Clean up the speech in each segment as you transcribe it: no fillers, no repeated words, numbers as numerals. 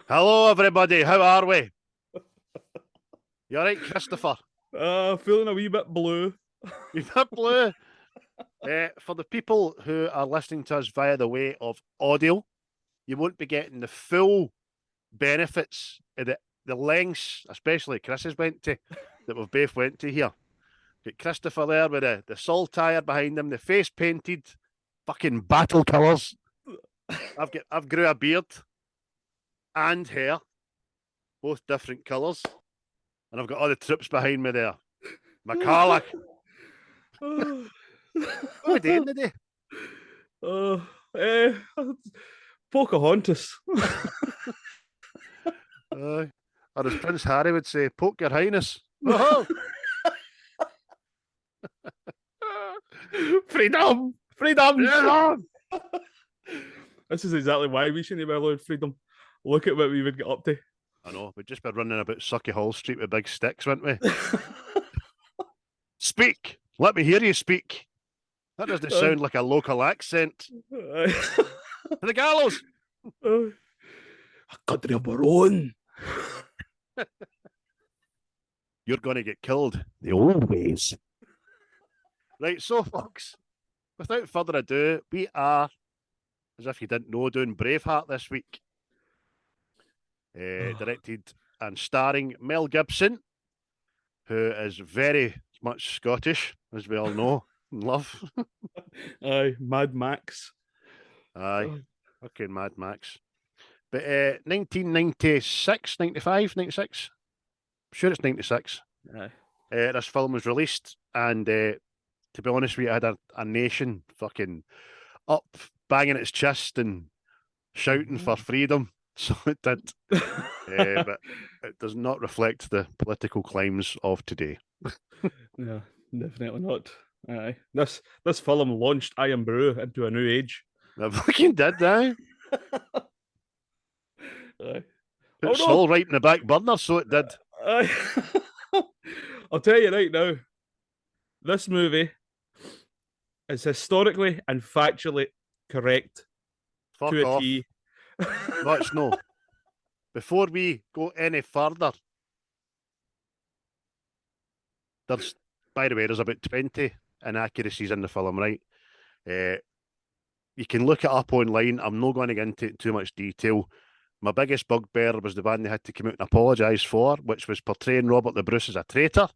Hello, everybody. How are we? You all right, Christopher? Feeling a wee bit blue. You've got blue. For the people who are listening to us via the way of audio, you won't be getting the full benefits of the lengths, especially Chris has went to, that we've both went to here. Got Christopher there with the saltire behind him, the face painted, fucking battle colours. I've grew a beard and hair, both different colours. And I've got all the troops behind me there. McCulloch. Oh, What are we doing today? oh, eh, Pocahontas. Or as Prince Harry would say, poke your highness. Oh, Freedom! Freedom! yeah. This is exactly why we shouldn't be allowed freedom. Look at what we would get up to. I know, we'd just been running about Sucky Hall Street with big sticks, wouldn't we? Speak! Let me hear you speak. That doesn't sound like a local accent. To the gallows! A country of our own. You're going to get killed the old ways. Right, so, folks, without further ado, we are, as if you didn't know, doing Braveheart this week. Directed and starring Mel Gibson, who is very much Scottish, as we all know and love. Aye, Mad Max. Aye, fucking Mad Max. But 1996, 95, 96? I'm sure it's 96. Aye. This film was released, and to be honest with you, it had a nation fucking up, banging its chest and shouting for freedom. So it did. But it does not reflect the political climes of today. No, definitely not. Aye. This film launched I Am Brew into a new age. It fucking did, aye. Aye. Put its soul right in the back burner, so it did. I'll tell you right now, this movie is historically and factually correct Fuck to a off. T. No, it's no. Before we go any further, there's, by the way, there's about 20 inaccuracies in the film, right? You can look it up online. I'm not going to get into too much detail. My biggest bugbear was the one they had to come out and apologise for, which was portraying Robert the Bruce as a traitor,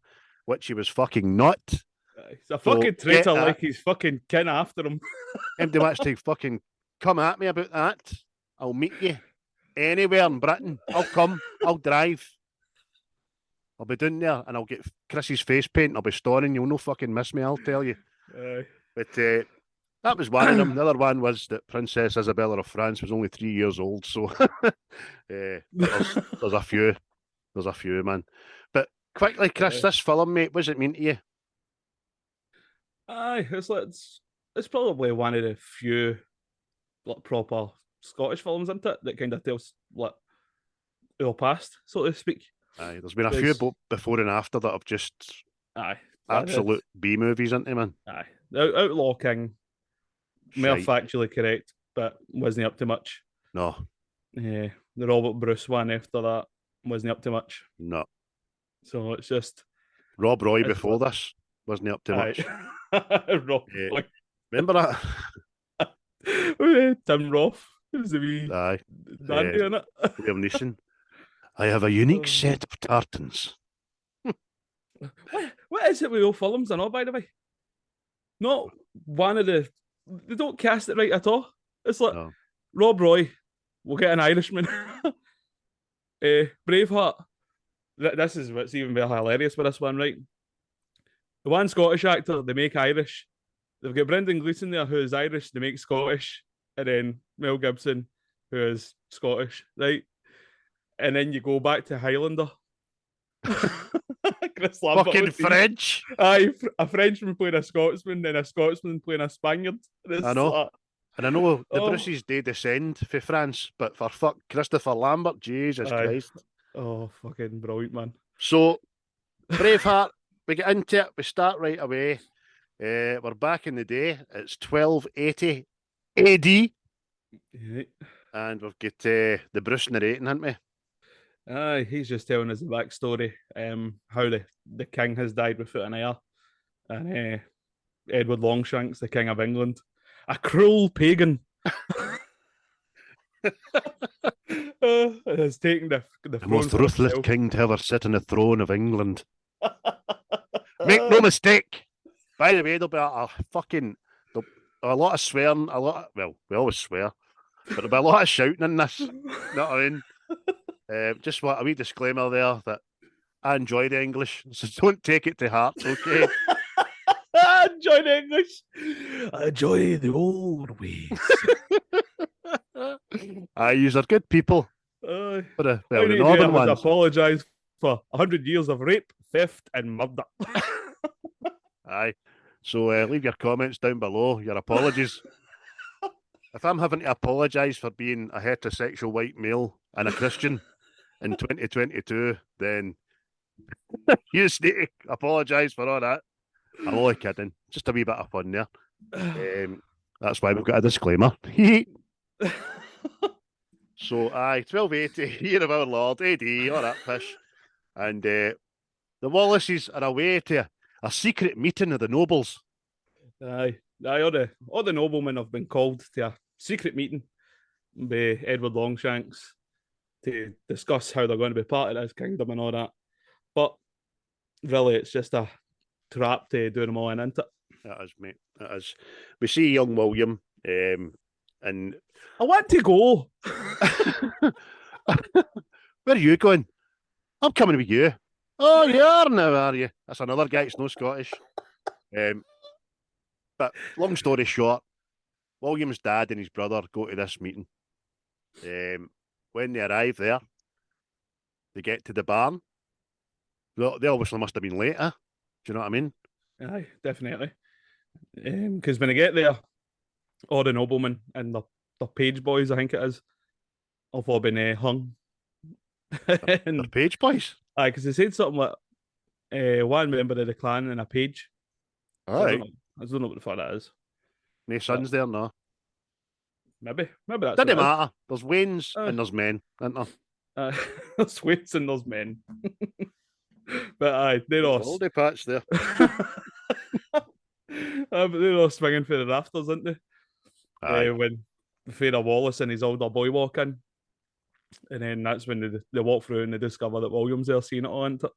which he was fucking not. He's a fucking traitor, like he's fucking kin after him. Empty wants to fucking come at me about that. I'll meet you anywhere in Britain. I'll come. I'll drive. I'll be down there and I'll get Chris's face paint. I'll be stunning. You'll no fucking miss me, I'll tell you. But that was one of them. The other one was that Princess Isabella of France was only 3 years old. So there's a few. There's a few, man. But quickly, Chris, this film, mate, what does it mean to you? Aye, it's probably one of the few like proper Scottish films, isn't it? That kind of tells like our past, so to speak. Aye, there's been a few before and after that have just absolute B movies, isn't they, man? Aye, Outlaw King, more factually correct, but wasn't up to much. No. Yeah, the Robert Bruce one after that wasn't up to much. No. So it's just Rob Roy before this wasn't up to much. Rob Roy. Remember that? Tim Roth was the wee dandy in it. Liam Neeson. I have a unique set of tartans. What is it with all films and all, by the way? Not one of the... They don't cast it right at all. It's like, Rob Roy, we'll get an Irishman. Braveheart. This is what's even very hilarious with this one, right? The one Scottish actor, they make Irish. They've got Brendan Gleeson there, who is Irish, they make Scottish. And then Mel Gibson, who is Scottish, right? And then you go back to Highlander. Chris Lambert fucking French. Aye, a Frenchman playing a Scotsman, then a Scotsman playing a Spaniard. I know. And I know the Bruces, they descend for France, but for fuck Christopher Lambert, Jesus Christ. Oh, fucking brilliant, man. So, Braveheart, we get into it, we start right away. We're back in the day. It's 1280 AD. Yeah. And we've got the Bruce narrating, haven't we? Aye, he's just telling us the backstory, how the king has died without an heir, and Edward Longshanks, the king of England, a cruel pagan, has taken the The throne most for ruthless himself. king to ever sit on the throne of England. Make no mistake. By the way, there'll be a lot of swearing, well, we always swear, but there'll be a lot of shouting in this. You know what I mean? Just want a wee disclaimer there that I enjoy the English, so don't take it to heart, okay? I enjoy the English. I enjoy the old ways. Yous are good people. Uh, The all you northern do is ones. apologise for 100 years of rape, theft, and murder. Aye. So leave your comments down below, your apologies. If I'm having to apologise for being a heterosexual white male and a Christian in 2022, then you need to apologise for all that. I'm only kidding. Just a wee bit of fun there. That's why we've got a disclaimer. So, 1280, year of our Lord, AD, all that fish. And the Wallaces are away to a secret meeting of the nobles. Aye, all the noblemen have been called to a secret meeting by Edward Longshanks to discuss how they're going to be part of this kingdom and all that. But really, it's just a trap to do them all in, isn't it? It is, mate. It is. We see young William, and I want to go. where are you going? I'm coming with you. Oh, you are now, are you? That's another guy that's no Scottish. But long story short, William's dad and his brother go to this meeting. When they arrive there, they get to the barn. They obviously must have been late, huh? Do you know what I mean? Aye, definitely. Because when they get there, all the noblemen and the page boys, I think it is, have all been hung. They're page boys. Aye, because they said something like one member of the clan and a page. Aye. I don't know what the fuck that is. No sons there, no. Maybe that's Doesn't matter. There's Waynes Aye. and there's men, isn't there? There's Waynes and there's men. But aye, they're all holiday patch there. but they're all swinging for the rafters, aren't they? Aye. When Father Wallace and his older boy walk in. And then that's when they walk through and they discover that William's there seeing it all, isn't it?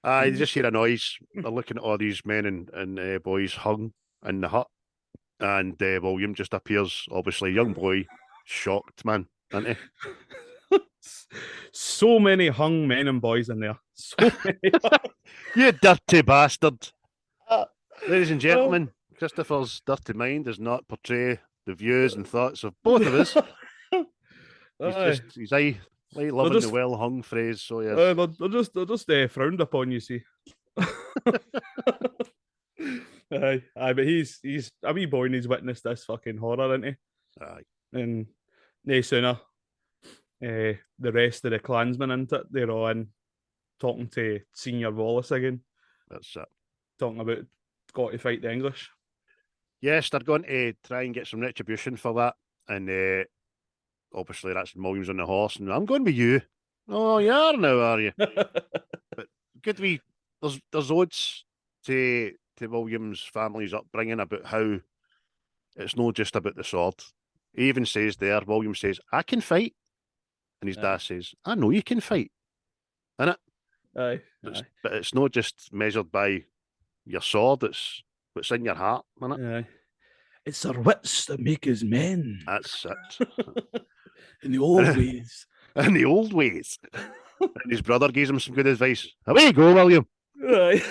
Aye, you just hear a noise. They're looking at all these men and boys hung in the hut. And William just appears, obviously, young boy, shocked, man, isn't he? So many hung men and boys in there. So many. You dirty bastard. Ladies and gentlemen, Christopher's dirty mind does not portray the views and thoughts of both of us. He's loving the well hung phrase, so yes. They're just frowned upon, you see. Aye, but he's a wee boy and he's witnessed this fucking horror, isn't he? Aye. And no sooner the rest of the clansmen into it, they're all in talking to Senior Wallace again. That's it. Talking about got to fight the English. Yes, they're going to try and get some retribution for that. And obviously that's Williams on the horse, and I'm going with you. Oh, you are now, are you? But could we? There's odds to William's family's upbringing about how it's not just about the sword. He even says there, William says, I can fight. And his dad says, I know you can fight. Innit? Aye. But it's not just measured by your sword, it's what's in your heart, innit? Aye. It's our wits that make us men. That's it. In the old ways. In the old ways. And his brother gives him some good advice. Away you go, William. Aye.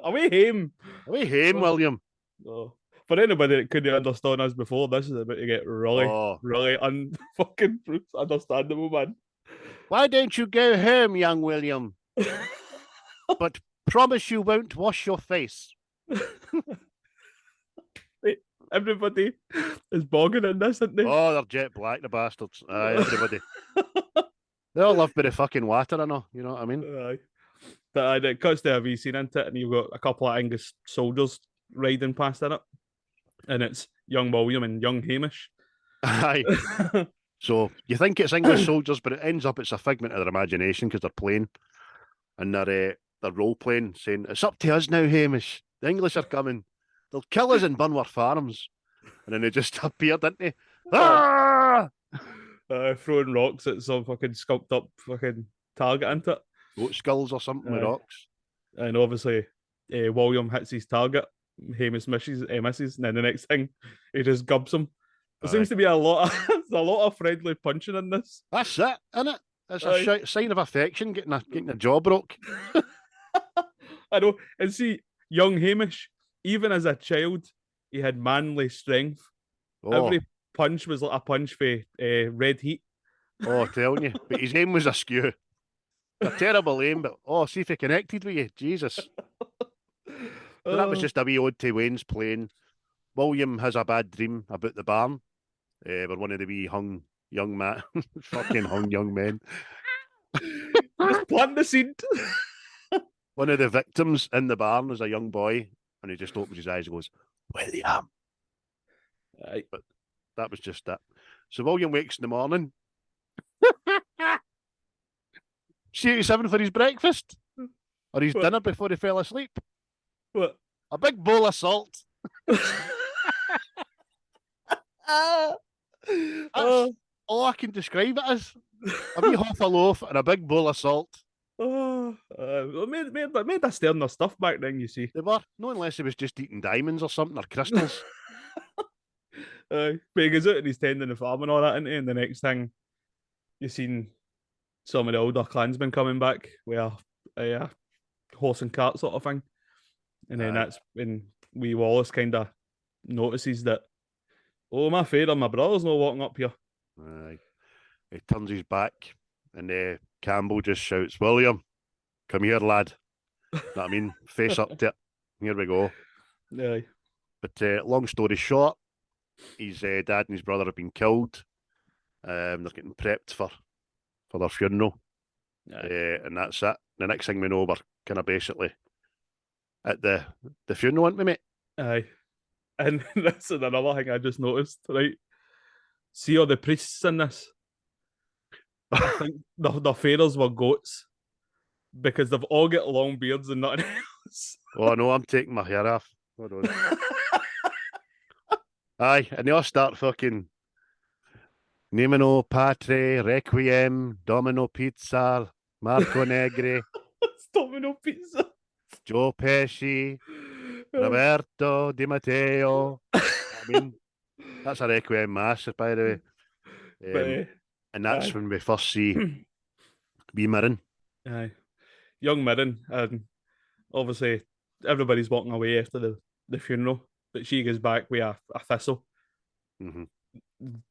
Away home. Away home, William. Oh. For anybody that couldn't understand us before, this is about to get really unfucking understandable, man. Why don't you go home, young William? But promise you won't wash your face. Everybody is bogging in this, isn't they? Oh, they're jet black, the bastards. Aye, everybody. They all live by the fucking water, I know. You know what I mean? Aye. But it cuts to a wee scene into it, and you've got a couple of English soldiers riding past in it. And it's young William and young Hamish. Aye. So you think it's English soldiers, but it ends up it's a figment of their imagination because they're playing and they're role playing, saying it's up to us now, Hamish. The English are coming. They'll kill us in Bunworth Farms, and then they just appear, didn't they? Ah! Throwing rocks at some fucking sculpted up fucking target into it. Goat skulls or something with rocks. And obviously, William hits his target. Hamish misses, and then the next thing, he just gubs him. There seems to be a lot of friendly punching in this. That's it, isn't it? It's a sign of affection, getting a jaw broke. I know. And see, young Hamish, even as a child, he had manly strength. Oh. Every punch was like a punch for red heat. Oh, I'm telling you. But his aim was askew. A terrible aim, but see if he connected with you. Jesus. But that was just a wee ode to Wayne's playing. William has a bad dream about the barn. Where one of the wee fucking hung young men. Just plant the seed. One of the victims in the barn was a young boy, and he just opens his eyes and goes, William. Right. But that was just it. So William wakes in the morning. See what he's having for his breakfast? Or his dinner before he fell asleep? What? A big bowl of salt. That's all I can describe it as. A wee half a loaf and a big bowl of salt. Made a stern of stuff back then, you see. They were, not unless he was just eating diamonds or something, or crystals. But he goes out and he's tending the farm and all that, and the next thing, you've seen some of the older clansmen coming back with a horse and cart sort of thing. And then that's when wee Wallace kind of notices that, my father, my brother's not walking up here. He turns his back, and Campbell just shouts, William, come here, lad. You know what I mean? Face up to it. Here we go. Aye. But long story short, his dad and his brother have been killed. They're getting prepped for their funeral. And that's it. The next thing we know, we're kind of basically at the funeral, aren't we, mate? Aye. And this is another thing I just noticed, right? See all the priests in this? I think the pharaohs were goats because they've all got long beards and nothing else. Oh, no, I'm taking my hair off. Hold on. Aye, and they all start fucking Nemino Patre, Requiem, Domino Pizza, Marco Negri. It's Domino Pizza. Joe Pesci, Roberto Di Matteo. I mean, that's a Requiem Mass, by the way. And that's when we first see wee Mirren. Aye. Young Mirren. And obviously, everybody's walking away after the funeral, but she goes back with a thistle. Mm-hmm.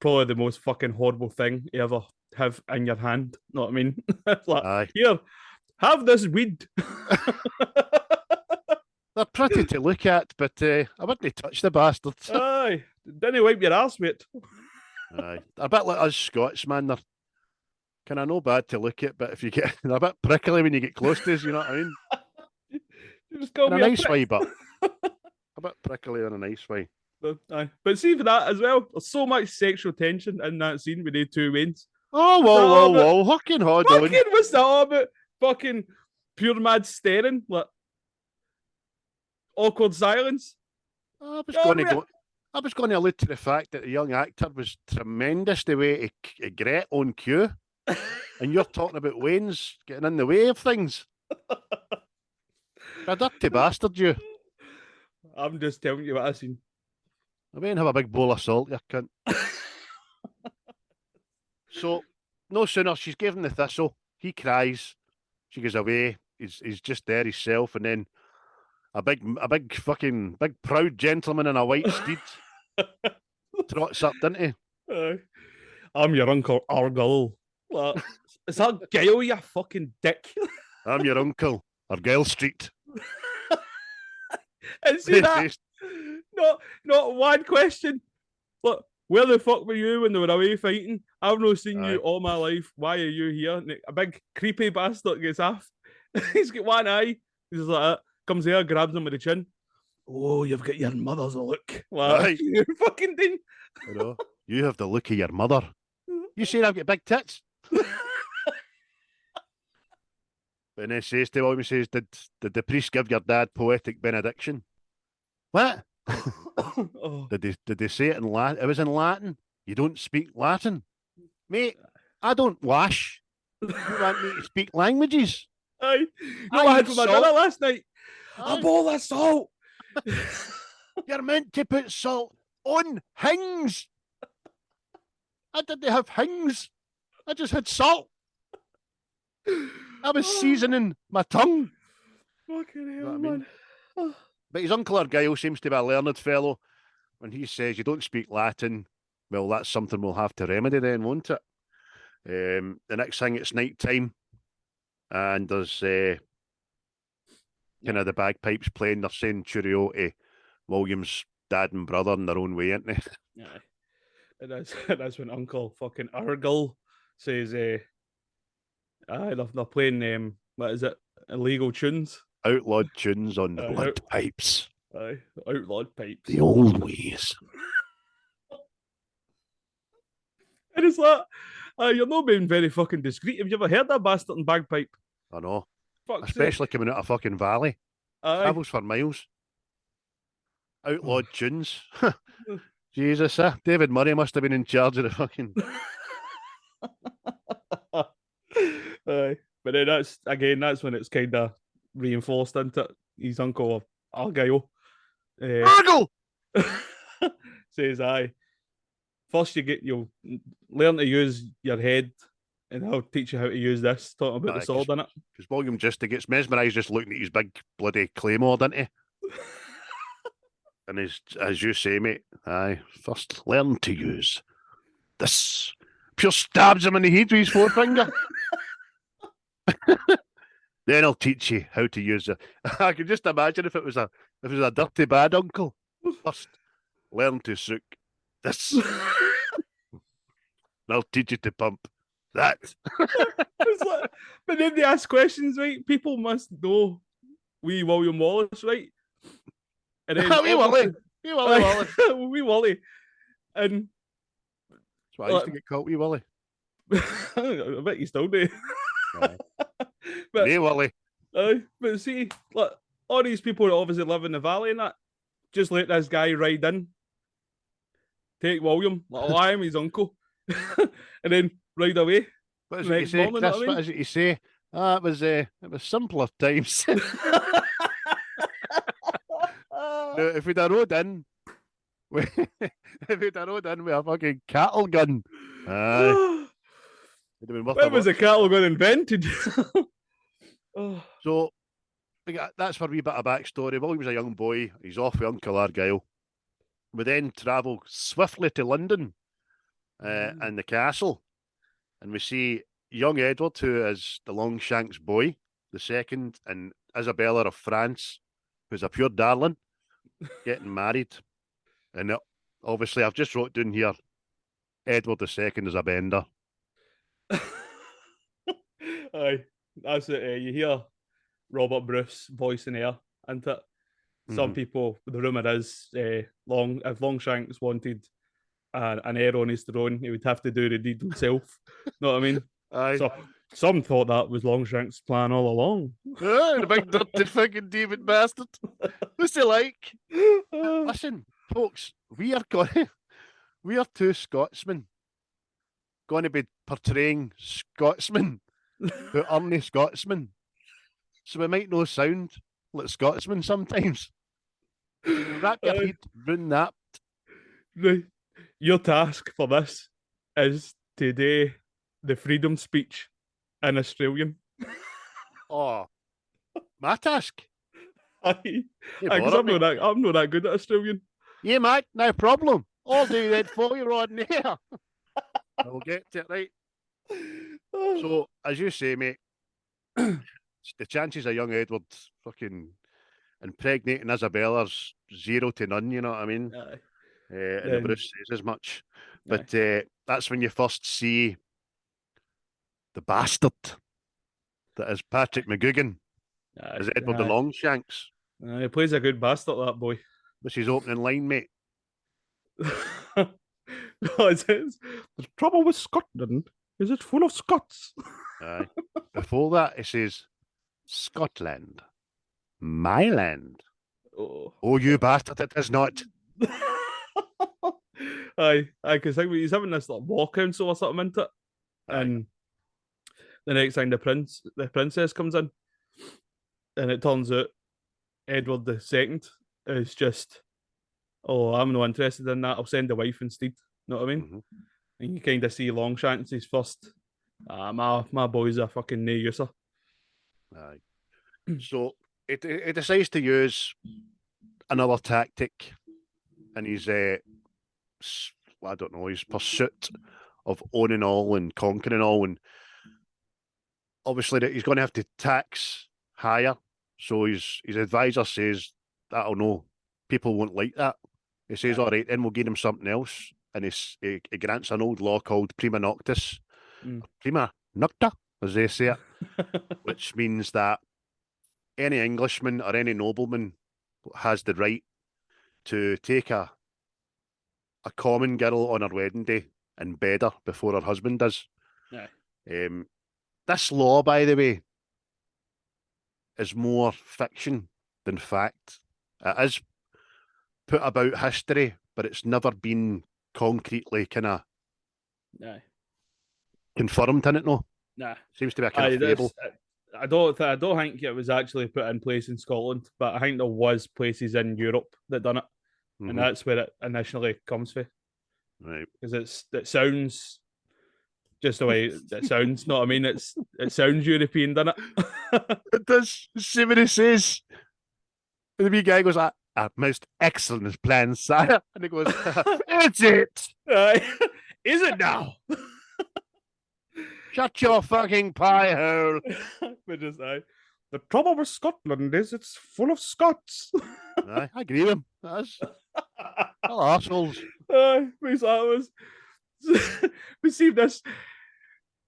Probably the most fucking horrible thing you ever have in your hand. Know what I mean? Like, aye. Here, have this weed. They're pretty to look at, but I wouldn't touch the bastards. Aye. Didn't wipe your ass, mate. Aye. A bit like us Scotsmen, they're kind of no bad to look at, but if you get, they're a bit prickly when you get close to us, you know what I mean? You just call in me a nice way, but a bit prickly in a nice way. Aye. But see for that as well, there's so much sexual tension in that scene with the two Waynes. Oh, whoa, fucking hold on. Fucking, what's that all about? Fucking pure mad staring, like awkward silence. I was going to allude to the fact that the young actor was tremendous the way he gret on cue. And you're talking about Wayne's getting in the way of things. A dirty bastard, you. I'm just telling you what I seen. I mean, have a big bowl of salt, you cunt. So, no sooner she's given the thistle, he cries, she goes away, he's just there himself, and then a big fucking proud gentleman in a white steed trots up, didn't he? I'm your Uncle Argyle. Is that Gail, you fucking dick? I'm your uncle, Argyle Street. And see that? Not one question. Look, where the fuck were you when they were away fighting? I've not seen you all my life. Why are you here? And a big creepy bastard gets off. He's got one eye. He's like that. Comes here, grabs him with the chin. Oh, you've got your mother's look. Like, you fucking thing. You know, you have the look of your mother. You saying I've got big tits? And then says to William, says, did the priest give your dad poetic benediction? What? Did they say it in Latin? It was in Latin. You don't speak Latin. Mate, I don't wash. You want me to speak languages? Aye. You know what I had for my dinner last night? Aye. A bowl of salt. You're meant to put salt on things. I didn't have things. I just had salt. I was seasoning my tongue. Fucking hell, I man. mean? But his Uncle Argyle seems to be a learned fellow. When he says you don't speak Latin, well, that's something we'll have to remedy then, won't it? The next thing, it's night time, and there's kind of the bagpipes playing. They're saying cheerio to William's dad and brother in their own way, aren't they? Yeah, that's when Uncle fucking Argyle says, they're playing what is it? Illegal tunes. Outlawed tunes on the blood pipes. Aye, outlawed pipes. The old ways. And it's like, you're not being very fucking discreet. Have you ever heard that bastard in bagpipe? I know. Fuck's Especially coming out of fucking valley. Aye. Travels for miles. Outlawed tunes. Jesus, David Murray must have been in charge of the fucking. Aye. But then that's when it's kind of reinforced into it. His Uncle Argyle. Argyle! Says, aye. First you'll learn to use your head, and I'll teach you how to use this, talking about the sword in it. Because William just gets mesmerised just looking at his big bloody claymore, doesn't he? And as you say, mate, aye, first learn to use this. Pure stabs him in the head with his forefinger. Then I'll teach you how to use it. I can just imagine if it was a dirty bad uncle. First, learn to sook this. And I'll teach you to pump that. It's like, but then they ask questions, right? People must know wee William Wallace, right? And then wee Wally. Wee Wally. And that's why I used to get called wee Wally. I bet you still do. But, hey, Wally. But see, like, all these people that obviously live in the valley and that, just let this guy ride in, take William, like, oh, I am his uncle, and then ride away. What is it you say, Chris? What is it you say? It was simpler times. Now, if we'd have rode in with a fucking cattle gun, when was a cattle gun invented? So that's for a wee bit of backstory. William's a young boy. He's off with Uncle Argyle. We then travel swiftly to London and the castle, and we see young Edward, who is the Longshanks boy, the second, and Isabella of France, who's a pure darling, getting married. And obviously, I've just wrote down here, Edward II is a bender. Aye, that's it. You hear Robert Bruce voice in air, isn't it? Some people, the rumour is, if Longshanks wanted an heir on his throne, he would have to do the deed himself. Know what I mean? Aye. So some thought that was Longshanks' plan all along. The big dirty fucking David bastard. What's he like? Listen, folks, we are two Scotsmen going to be portraying Scotsmen who aren't the Scotsmen. So we might not sound like Scotsmen sometimes. Wrap your head around that. Your task for this is to do the freedom speech in Australian. Oh, my task? Aye. I'm not that good at Australian. Yeah, mate, no problem. I'll do that for you right now. I'll get to it, right? So, as you say, mate, the chances of young Edward fucking impregnating Isabella's 0 to none, you know what I mean? And the Bruce says as much. But that's when you first see the bastard that is Patrick McGugan as Edward the Longshanks. He plays a good bastard, that boy. This is opening line, mate. No, it says, the trouble with Scotland is it's full of Scots. Aye. Before that, it says Scotland, my land. Oh, Oh, you bastard! It is not. aye, because he's having this like war council or something into it, Aye. and the next thing the princess comes in, and it turns out Edward the Second is just, oh, I'm not interested in that. I'll send a wife instead. Know what I mean? Mhm. And you kind of see Longshanks his first. My boy's a fucking no user. Aye. So it decides to use another tactic in his I don't know, his pursuit of owning all and conquering all, and obviously that he's going to have to tax higher. So his advisor says, "I don't know, people won't like that." He says, Yeah. "All right, then we'll give him something else," and he grants an old law called prima noctis, prima nocta, as they say it, which means that any Englishman or any nobleman has the right to take a common girl on her wedding day and bed her before her husband does. Yeah. This law, by the way, is more fiction than fact. It is put about history, but it's never been concretely kind of Aye. confirmed in it. No, Nah. seems to be a kind of fable. I don't think it was actually put in place in Scotland, but I think there was places in Europe that done it, and that's where it initially comes from. Right. Because it sounds just the way it sounds. Know what I mean? It sounds European, doesn't it? It does. See what it says. And the wee guy goes, "A most excellent plan, sire." And he goes, "It's it. Is it now? Shut your fucking pie hole." But just the trouble with Scotland is it's full of Scots. Aye, I agree with him. That's all arseholes. But that was. We see this.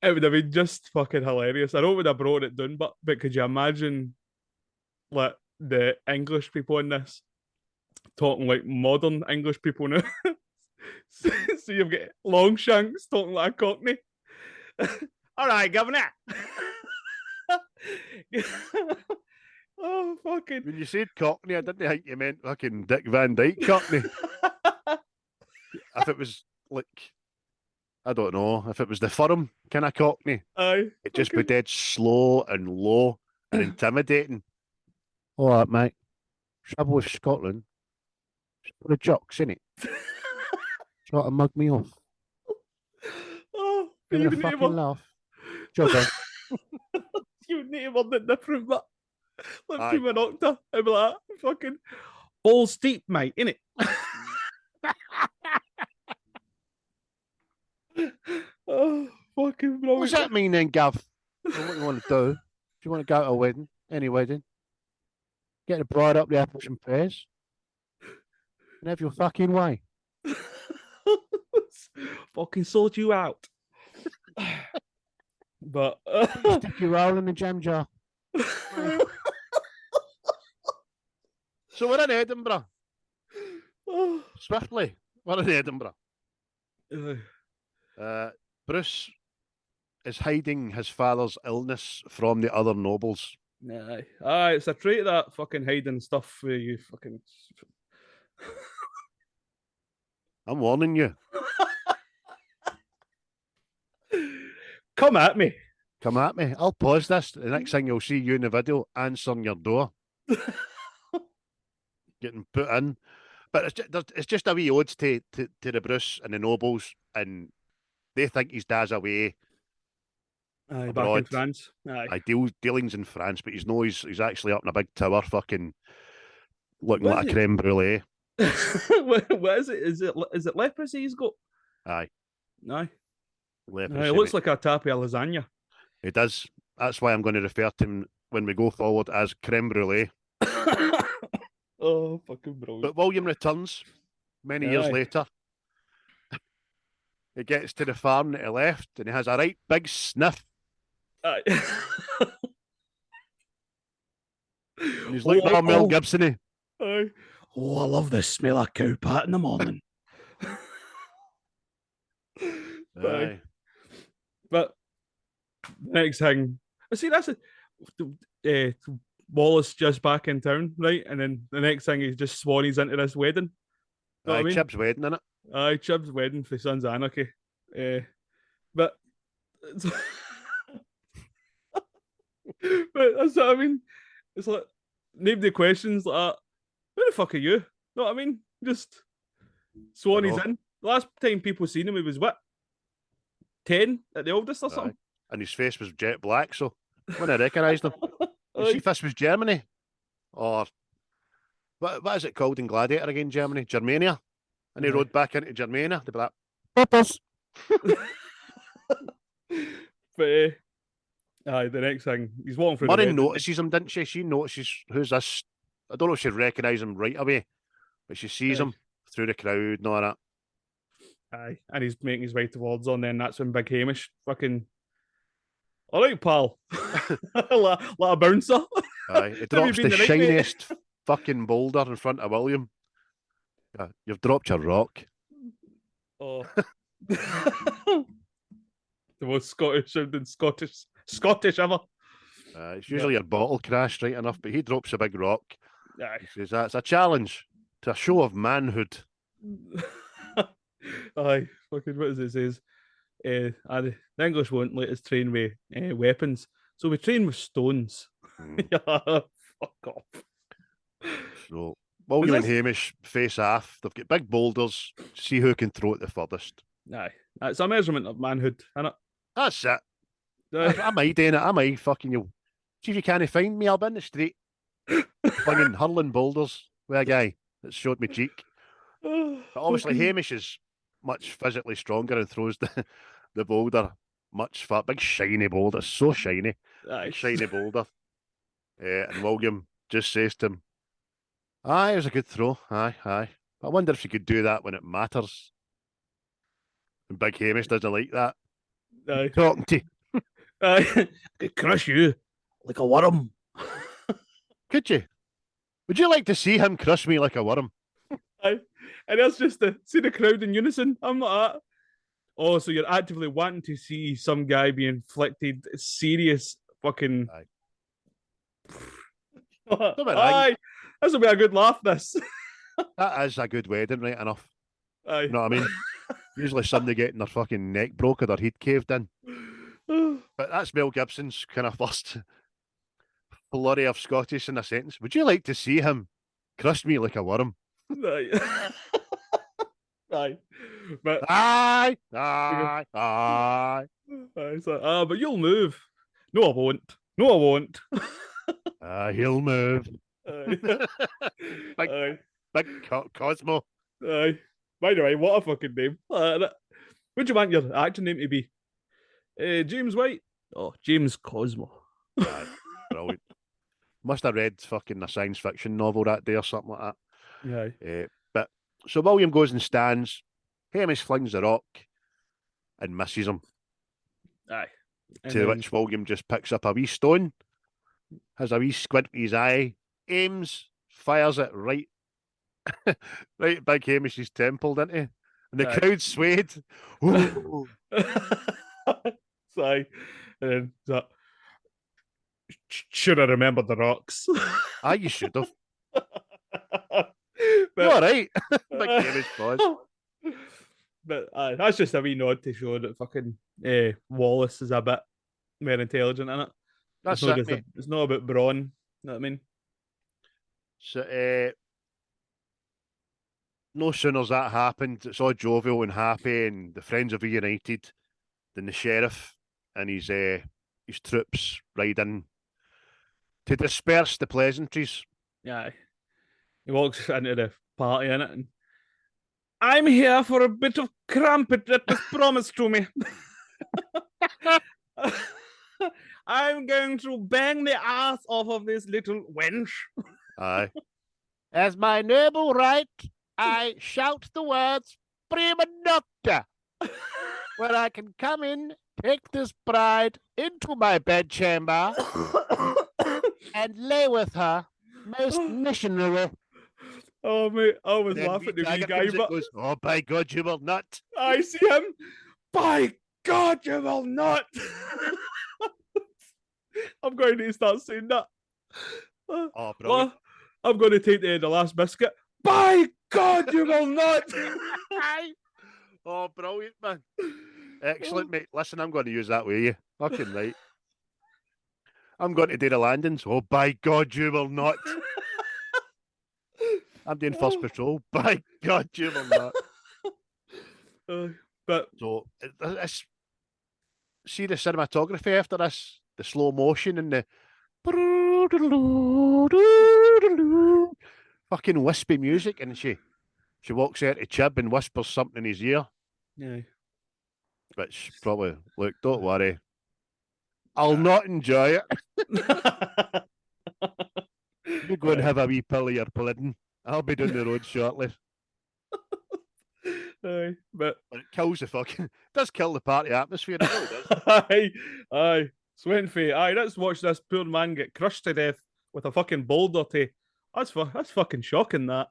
It would have been just fucking hilarious. I know it would have brought it down, but could you imagine, like, the English people in this talking like modern English people now? So you've got Longshanks talking like a Cockney. All right, governor. Oh, fucking. When you said Cockney, I didn't think you meant fucking Dick Van Dyke Cockney. If it was like, I don't know, if it was the firm kind of Cockney, Aye. it'd just be dead slow and low and intimidating. All right, mate. Trouble with Scotland, it's for the jocks, innit? Try to mug me off. Oh, but Having you a would need fucking him. laugh. Jog on. You would need him on the different, but like Aye. prima nocta. I'd be like, fucking balls deep, mate, innit? Oh, fucking brilliant. What's that mean then, Gav? Well, what do you want to do? Do you want to go to a wedding? Any wedding? Get the bride up the apples and pears and have your fucking way. Fucking sort you out. But Stick your roll in the jam jar. So we're in Edinburgh. Swiftly, we're in Edinburgh. Bruce is hiding his father's illness from the other nobles. Aye, it's a trait of that fucking hiding stuff where you fucking. I'm warning you. Come at me. Come at me. I'll pause this. The next thing you'll see you in the video answering your door. Getting put in. But it's just a wee ode to the Bruce and the nobles, and they think his dad's away Aye, abroad. back in France. Aye. Dealings in France, but he's actually up in a big tower, fucking looking What like is a creme brulee. what is it? Is it leprosy he's got? Aye. Aye. Leprosy, It looks like a tapia lasagna. It does. That's why I'm going to refer to him when we go forward as creme brulee. Oh, fucking brilliant. But William returns many years later. He gets to the farm that he left and he has a right big sniff. Aye. And he's like, "Oh, Mel Gibson." Aye. Oh, I love the smell of cow pat in the morning. Aye. But the next thing, I see that's Wallace just back in town, right? And then the next thing he's just Swannies into this wedding. Know what I mean? Chip's wedding, innit? Aye, Chib's wedding for Sons of Anarchy. But but that's what I mean. It's like nobody questions like, who the fuck are you? Know what I mean? Just Swannies in. The last time people seen him, he was what? 10 at the oldest or something? And his face was jet black, so when I recognised him. You see if this was Germany? Or what is it called in Gladiator again, Germany? Germania? And he rode back into Germania. They'd be like, Peppers. But the next thing, he's walking through Murray notices him, didn't she? She notices, who's this? I don't know if she recognises him right away, but she sees him through the crowd and all that. Aye, and he's making his way towards her, and then that's when Big Hamish fucking, all right, pal. like a bouncer. Aye, he drops the shiniest fucking boulder in front of William. Yeah, you've dropped your rock. Oh. The most Scottish sounding Scottish ever. It's usually your bottle crashed right enough, but he drops a big rock. Aye. He says that's a challenge to a show of manhood. Aye, fucking what does it says? The English won't let us train with weapons, so we train with stones. Fuck off. So William and Hamish face off. They've got big boulders. See who can throw it the furthest. Aye, it's a measurement of manhood, isn't it? That's it. Am I doing it? Am I fucking you? See if you can't find me. I'll be in the street, flinging, hurling boulders with a guy that showed me cheek. But obviously, Hamish is much physically stronger and throws the boulder much fat, big shiny boulder, so shiny, shiny boulder. And William just says to him, "Aye, it was a good throw. Aye, aye. I wonder if you could do that when it matters." And Big Hamish doesn't like that. Aye. Talking to you. I could crush you like a worm. Could you? Would you like to see him crush me like a worm? Aye. And that's just to see the crowd in unison. I'm like that. Oh, so you're actively wanting to see some guy be inflicted serious fucking. Aye. This will be a good laugh, this. That is a good wedding, right enough. Aye. You know what I mean? Usually somebody getting their fucking neck broke or their head caved in. But that's Mel Gibson's kind of first flurry of Scottish in a sentence. Would you like to see him crush me like a worm? Aye. Aye. But aye. It's like, but you'll move. No, I won't. No, I won't. He'll move. Big Cosmo. Aye. By the way, what a fucking name. Would you want your acting name to be? James White? Oh, James Cosmo. Aye, brilliant. Must have read fucking a science fiction novel that day or something like that. Yeah. But so William goes and stands. Hamish flings the rock and misses him. Aye. To which William just picks up a wee stone, has a wee squint with his eye, aims, fires it right Big Hamish's temple, didn't he? And the crowd swayed. Aye. And that. Should I remember the rocks? Aye, you should have. You're all right. Big Hamish pause. But that's just a wee nod to show that fucking Wallace is a bit more intelligent, isn't it? That's it's not about brawn. You know what I mean? So, no sooner as that happened, it's all jovial and happy, and the friends have reunited. Then the sheriff and his troops ride in to disperse the pleasantries. Yeah, he walks into the party in it, and I'm here for a bit of crumpet that was promised to me. I'm going to bang the ass off of this little wench. Aye. As my noble right, I shout the words prima nocta, where I can come in, take this bride into my bedchamber, and lay with her most missionary. Oh, mate, I was laughing at the wee guy, but... Goes, oh, by God, you will not. I see him By God, you will not. I'm going to start saying that. Oh, brilliant. Well, I'm going to take the last biscuit. By God, you will not. Oh, brilliant, man. Excellent, mate. Listen, I'm going to use that with you. Fucking right. I'm going to do the landings. Oh, by God, you will not. I'm doing first patrol. By God, you will not. But So, it's, see the cinematography after this? The slow motion and the fucking wispy music, and she walks out to Chib and whispers something in his ear. yeah. Which probably, look, don't worry. I'll not enjoy it. You go and have a wee pill of your pudding. I'll be down the road shortly. But it kills the fucking, does kill the party atmosphere. It really does. aye. Swinfey, aye, let's watch this poor man get crushed to death with a fucking boulder to. That's fucking shocking, that.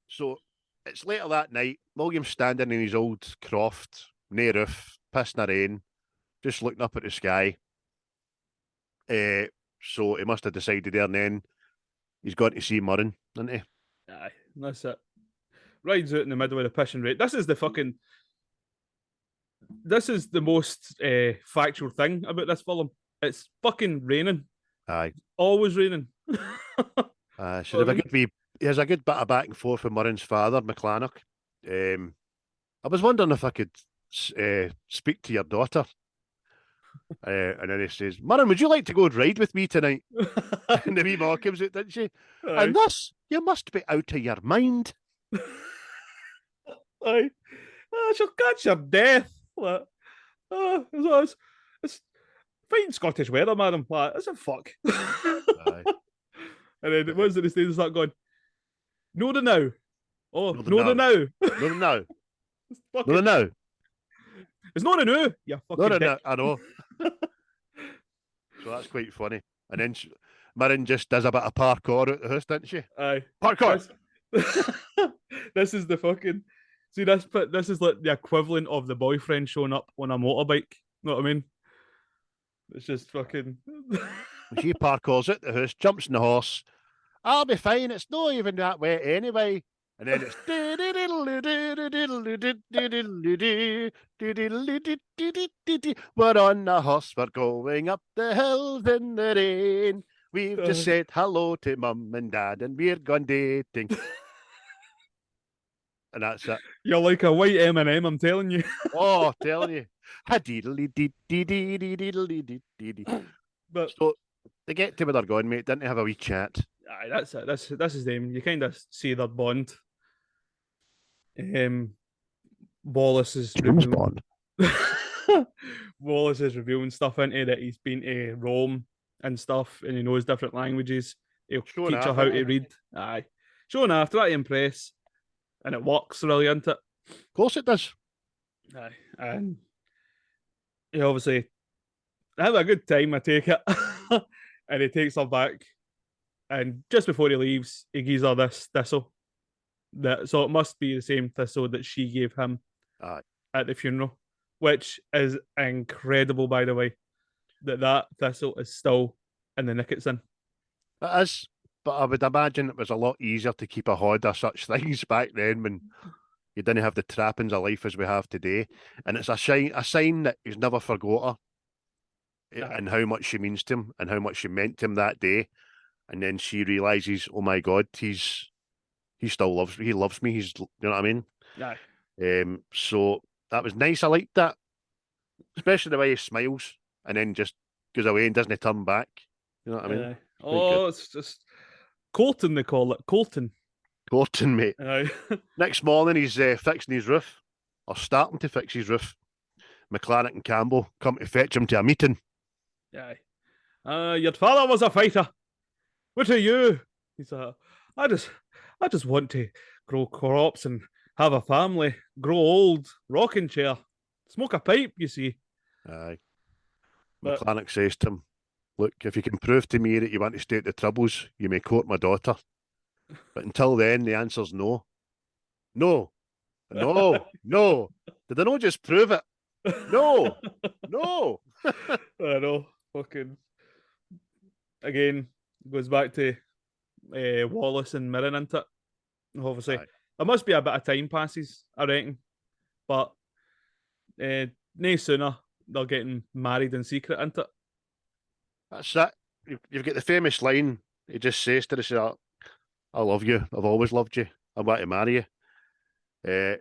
So it's later that night. William's standing in his old croft, near roof, pissing the rain, just looking up at the sky. So he must have decided there and then he's gone to see Murren, isn't he? Aye, that's it. Rides out in the middle of the pissing rain. This is the most factual thing about this film. It's fucking raining. Aye. Always raining. Should have a good wee. There's a good bit of back and forth with Murren's father, McClannock. I was wondering if I could speak to your daughter. And then he says, Murren, would you like to go and ride with me tonight? And the wee ma comes out, didn't she? Aye. And thus, you must be out of your mind. Aye. She'll catch your death. Like, it's fine Scottish weather, madam. Like, that's a fuck. Aye. And then once at the stage, start going, no the now. Oh, no the now. No the now. No the now. It's not a no. Yeah, fucking no, dick. I know. So that's quite funny. And then Murren just does a bit of parkour out the house, doesn't she? Aye. Parkour. This is the fucking. See, this is like the equivalent of the boyfriend showing up on a motorbike. You know what I mean? It's just fucking. She parkours out the house, jumps in the horse. I'll be fine. It's not even that wet anyway. And then it's we're on a horse, we're going up the hills in the rain. We've just said hello to mum and dad, and we're gone dating. And that's it. You're like a white M&M, I'm telling you. Oh, telling you. But so they get to where they're going, mate. Didn't they have a wee chat? Aye, that's it. That's his name. You kind of see their bond. Wallace is Bond. Wallace is revealing stuff into that he's been to Rome and stuff, and he knows different languages. He'll teach her how to read. Aye, showing after that, impress, and it works really, isn't it? Of course it does. Aye, and he obviously have a good time. I take it, and he takes her back, and just before he leaves, he gives her this thistle. So it must be the same thistle that she gave him at the funeral, which is incredible, by the way. That thistle is still in the nick it's in. It is, but I would imagine it was a lot easier to keep a hoard of such things back then when you didn't have the trappings of life as we have today. And it's a sign that he's never forgot her and how much she means to him and how much she meant to him that day. And then she realizes, oh my God, he still loves me. He loves me. You know what I mean? Yeah. So that was nice. I liked that, especially the way he smiles and then just goes away and doesn't turn back. You know what I mean? Oh, it's just Colton, they call it. Colton, mate. Next morning, he's fixing his roof, or starting to fix his roof. McClannock and Campbell come to fetch him to a meeting. Your father was a fighter. What are you? He's I just want to grow crops and have a family, grow old, rocking chair, smoke a pipe, you see. Aye. McClannock says to him, look, if you can prove to me that you want to stay at the Troubles, you may court my daughter. But until then, the answer's no. No. No. No. Did I not just prove it? No, no. I know. Fucking again goes back to Wallace and Mirren, isn't it? Obviously, Aye. there must be a bit of time passes, I reckon, but no sooner they're getting married in secret, isn't it? That's it. You've got the famous line he just says to her, I love you. I've always loved you. I want to marry you.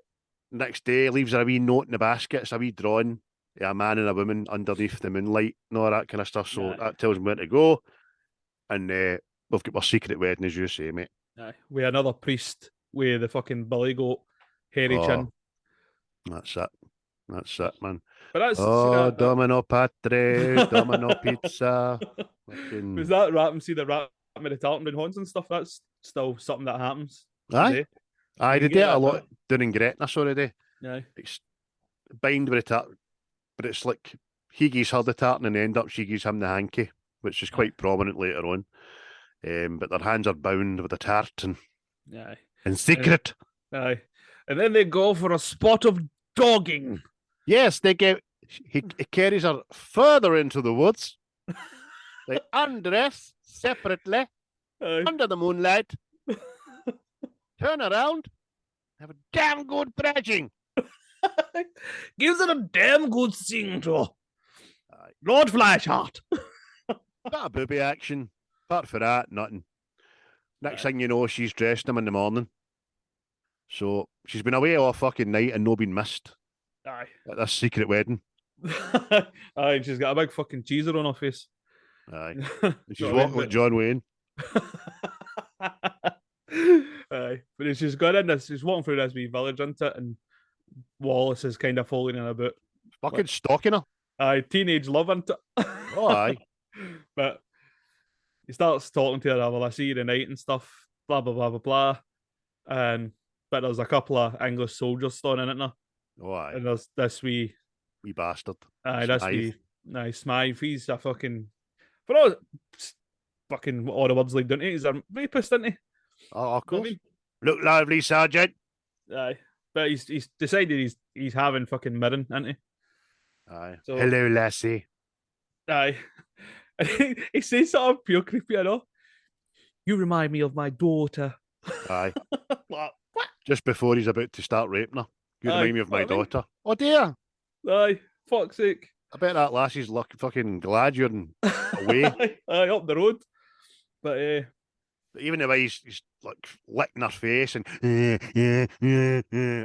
Next day, leaves her a wee note in the basket. It's a wee drawing of a man and a woman underneath the moonlight and all that kind of stuff. So that tells him where to go. And we've got our secret wedding, as you say, mate. Aye. With another priest with the fucking billy goat, hairy chin. That's it. That's it, man. But that's Domino Patre, Domino Pizza. Was that rap? See the rap with the tartan horns and stuff? That's still something that happens. Aye. Aye, they do it a lot down in Gretna, sorry, they. Aye. It's bind with a tartan, but it's like he gives her the tartan and end up she gives him the hanky, which is quite prominent later on. But their hands are bound with a tartan. Aye. In secret. Aye. And then they go for a spot of dogging. Yes, they get. He carries her further into the woods. They undress separately under the moonlight. Turn around. Have a damn good bridging. Gives it a damn good sing to Lord Flashheart. Bit of booby action. Apart for that, nothing. Next thing you know, she's dressed him in the morning. So she's been away all fucking night and no been missed. Aye. At this secret wedding. Aye, and she's got a big fucking cheeser on her face. Aye. And she's walking with John Wayne. Aye. But she's got in this, she's walking through this wee village, isn't it? And Wallace is kind of following in a bit. Fucking stalking her. Aye, teenage love, isn't it? Oh, aye. But he starts talking to her, well, I see you tonight and stuff, blah, blah, blah, blah, blah. But there's a couple of English soldiers standing in it. Oh, aye. And there's this wee bastard. Aye, that's wee Smythe. He's a fucking, for all fucking all the words like, don't he? He's a rapist, isn't he? Oh, of course. Look lively, Sergeant. Aye. But he's decided he's having fucking Mirren, isn't he? Aye. So, hello, lassie. Aye. He says something pure creepy, I know. You remind me of my daughter. Aye. What? Just before he's about to start raping her. You remind me of my daughter. Oh dear. Aye. Fuck's sake. I bet that lassie's fucking glad you're away. Aye, up the road. But even the way he's like licking her face and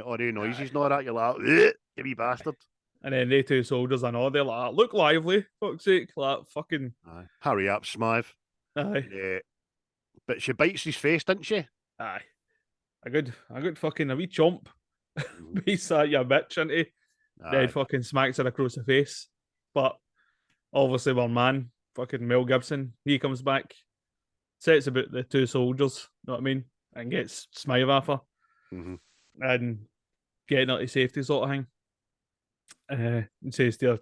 all the noises and all that, you're like, you wee bastard. And then they two soldiers and all, they're like, look lively, fuck's sake, like fucking. Aye. Hurry up, Smythe. Aye. But she bites his face, doesn't she? Aye. A good fucking a wee chomp. He's that you bitch, isn't he? Then fucking smacks her across the face. But obviously one man, fucking Mel Gibson, he comes back, sets about the two soldiers, you know what I mean? And gets Smythe off her. Mm-hmm. And getting her to safety sort of thing. And says to her,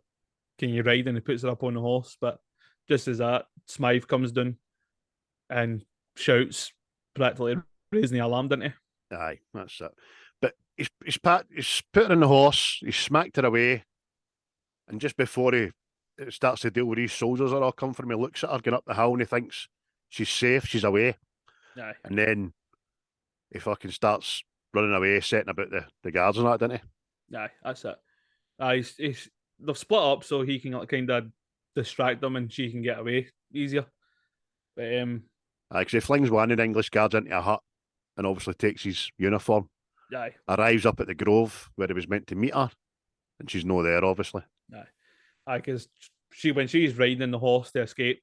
can you ride? And he puts her up on the horse. But just as that, Smythe comes down and shouts, practically raising the alarm, didn't he? Aye, that's it. But he's put her on the horse, he's smacked her away, and just before he starts to deal with these soldiers that all come from him, he looks at her going up the hill and he thinks she's safe, she's away. Aye. And then he fucking starts running away, setting about the guards and that, doesn't he? Aye, that's it. Aye, they've split up so he can kind of distract them and she can get away easier. But aye, because he flings one of the English guards into a hut and obviously takes his uniform. Aye. Arrives up at the grove where he was meant to meet her, and she's no there, obviously. Aye, because when she's riding the horse to escape,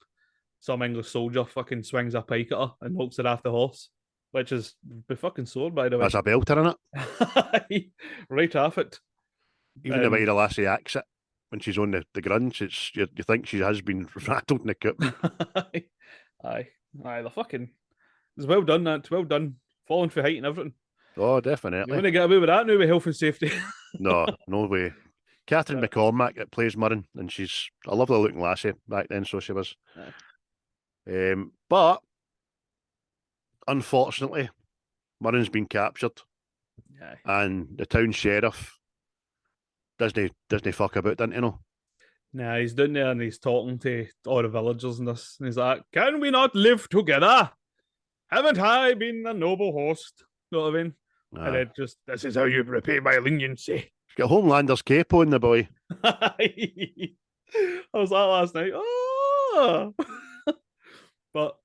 some English soldier fucking swings a pike at her and knocks her off the horse, which is the fucking sword, by the way. There's a belter in it. Right off it. Even the way the lassie acts it when she's on the grunge, you think she has been rattled in the coop. Aye, the fucking. It's well done, that. Well done. Falling for height and everything. Oh, definitely. You want to get away with that now with health and safety? No way. Catherine McCormack that plays Mirren, and she's a lovely looking lassie back then, so she was. But unfortunately, Mirren's been captured, and the town sheriff Disney fuck about, didn't you know? Nah, he's down there and he's talking to all the villagers and this. And he's like, can we not live together? Haven't I been a noble host? Know what I mean? And Aye. it just, this is how you repay my leniency. Got Homelander's cape on the boy. I was like last night. Oh, but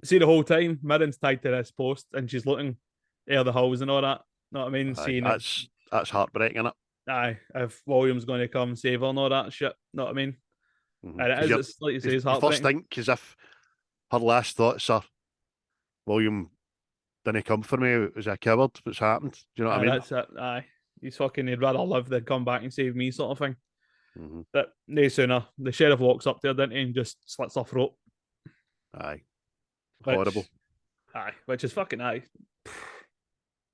see the whole time, Mirren's tied to this post and she's looking air the house and all that. Know what I mean? Aye, Seeing that's heartbreaking, it. aye, if William's going to come save her and all that shit. Know what I mean? Mm-hmm. And it is, it's like you say, it's You first heartbreaking. think as if her last thoughts are, William didn't come for me. Was a coward. What's happened? Do you know what I mean? That's it. Aye, he's fucking. He'd rather live than come back and save me, sort of thing. Mm-hmm. But no sooner the sheriff walks up there, didn't he, and just slits her throat. Aye, Which, horrible. Aye, which is fucking aye.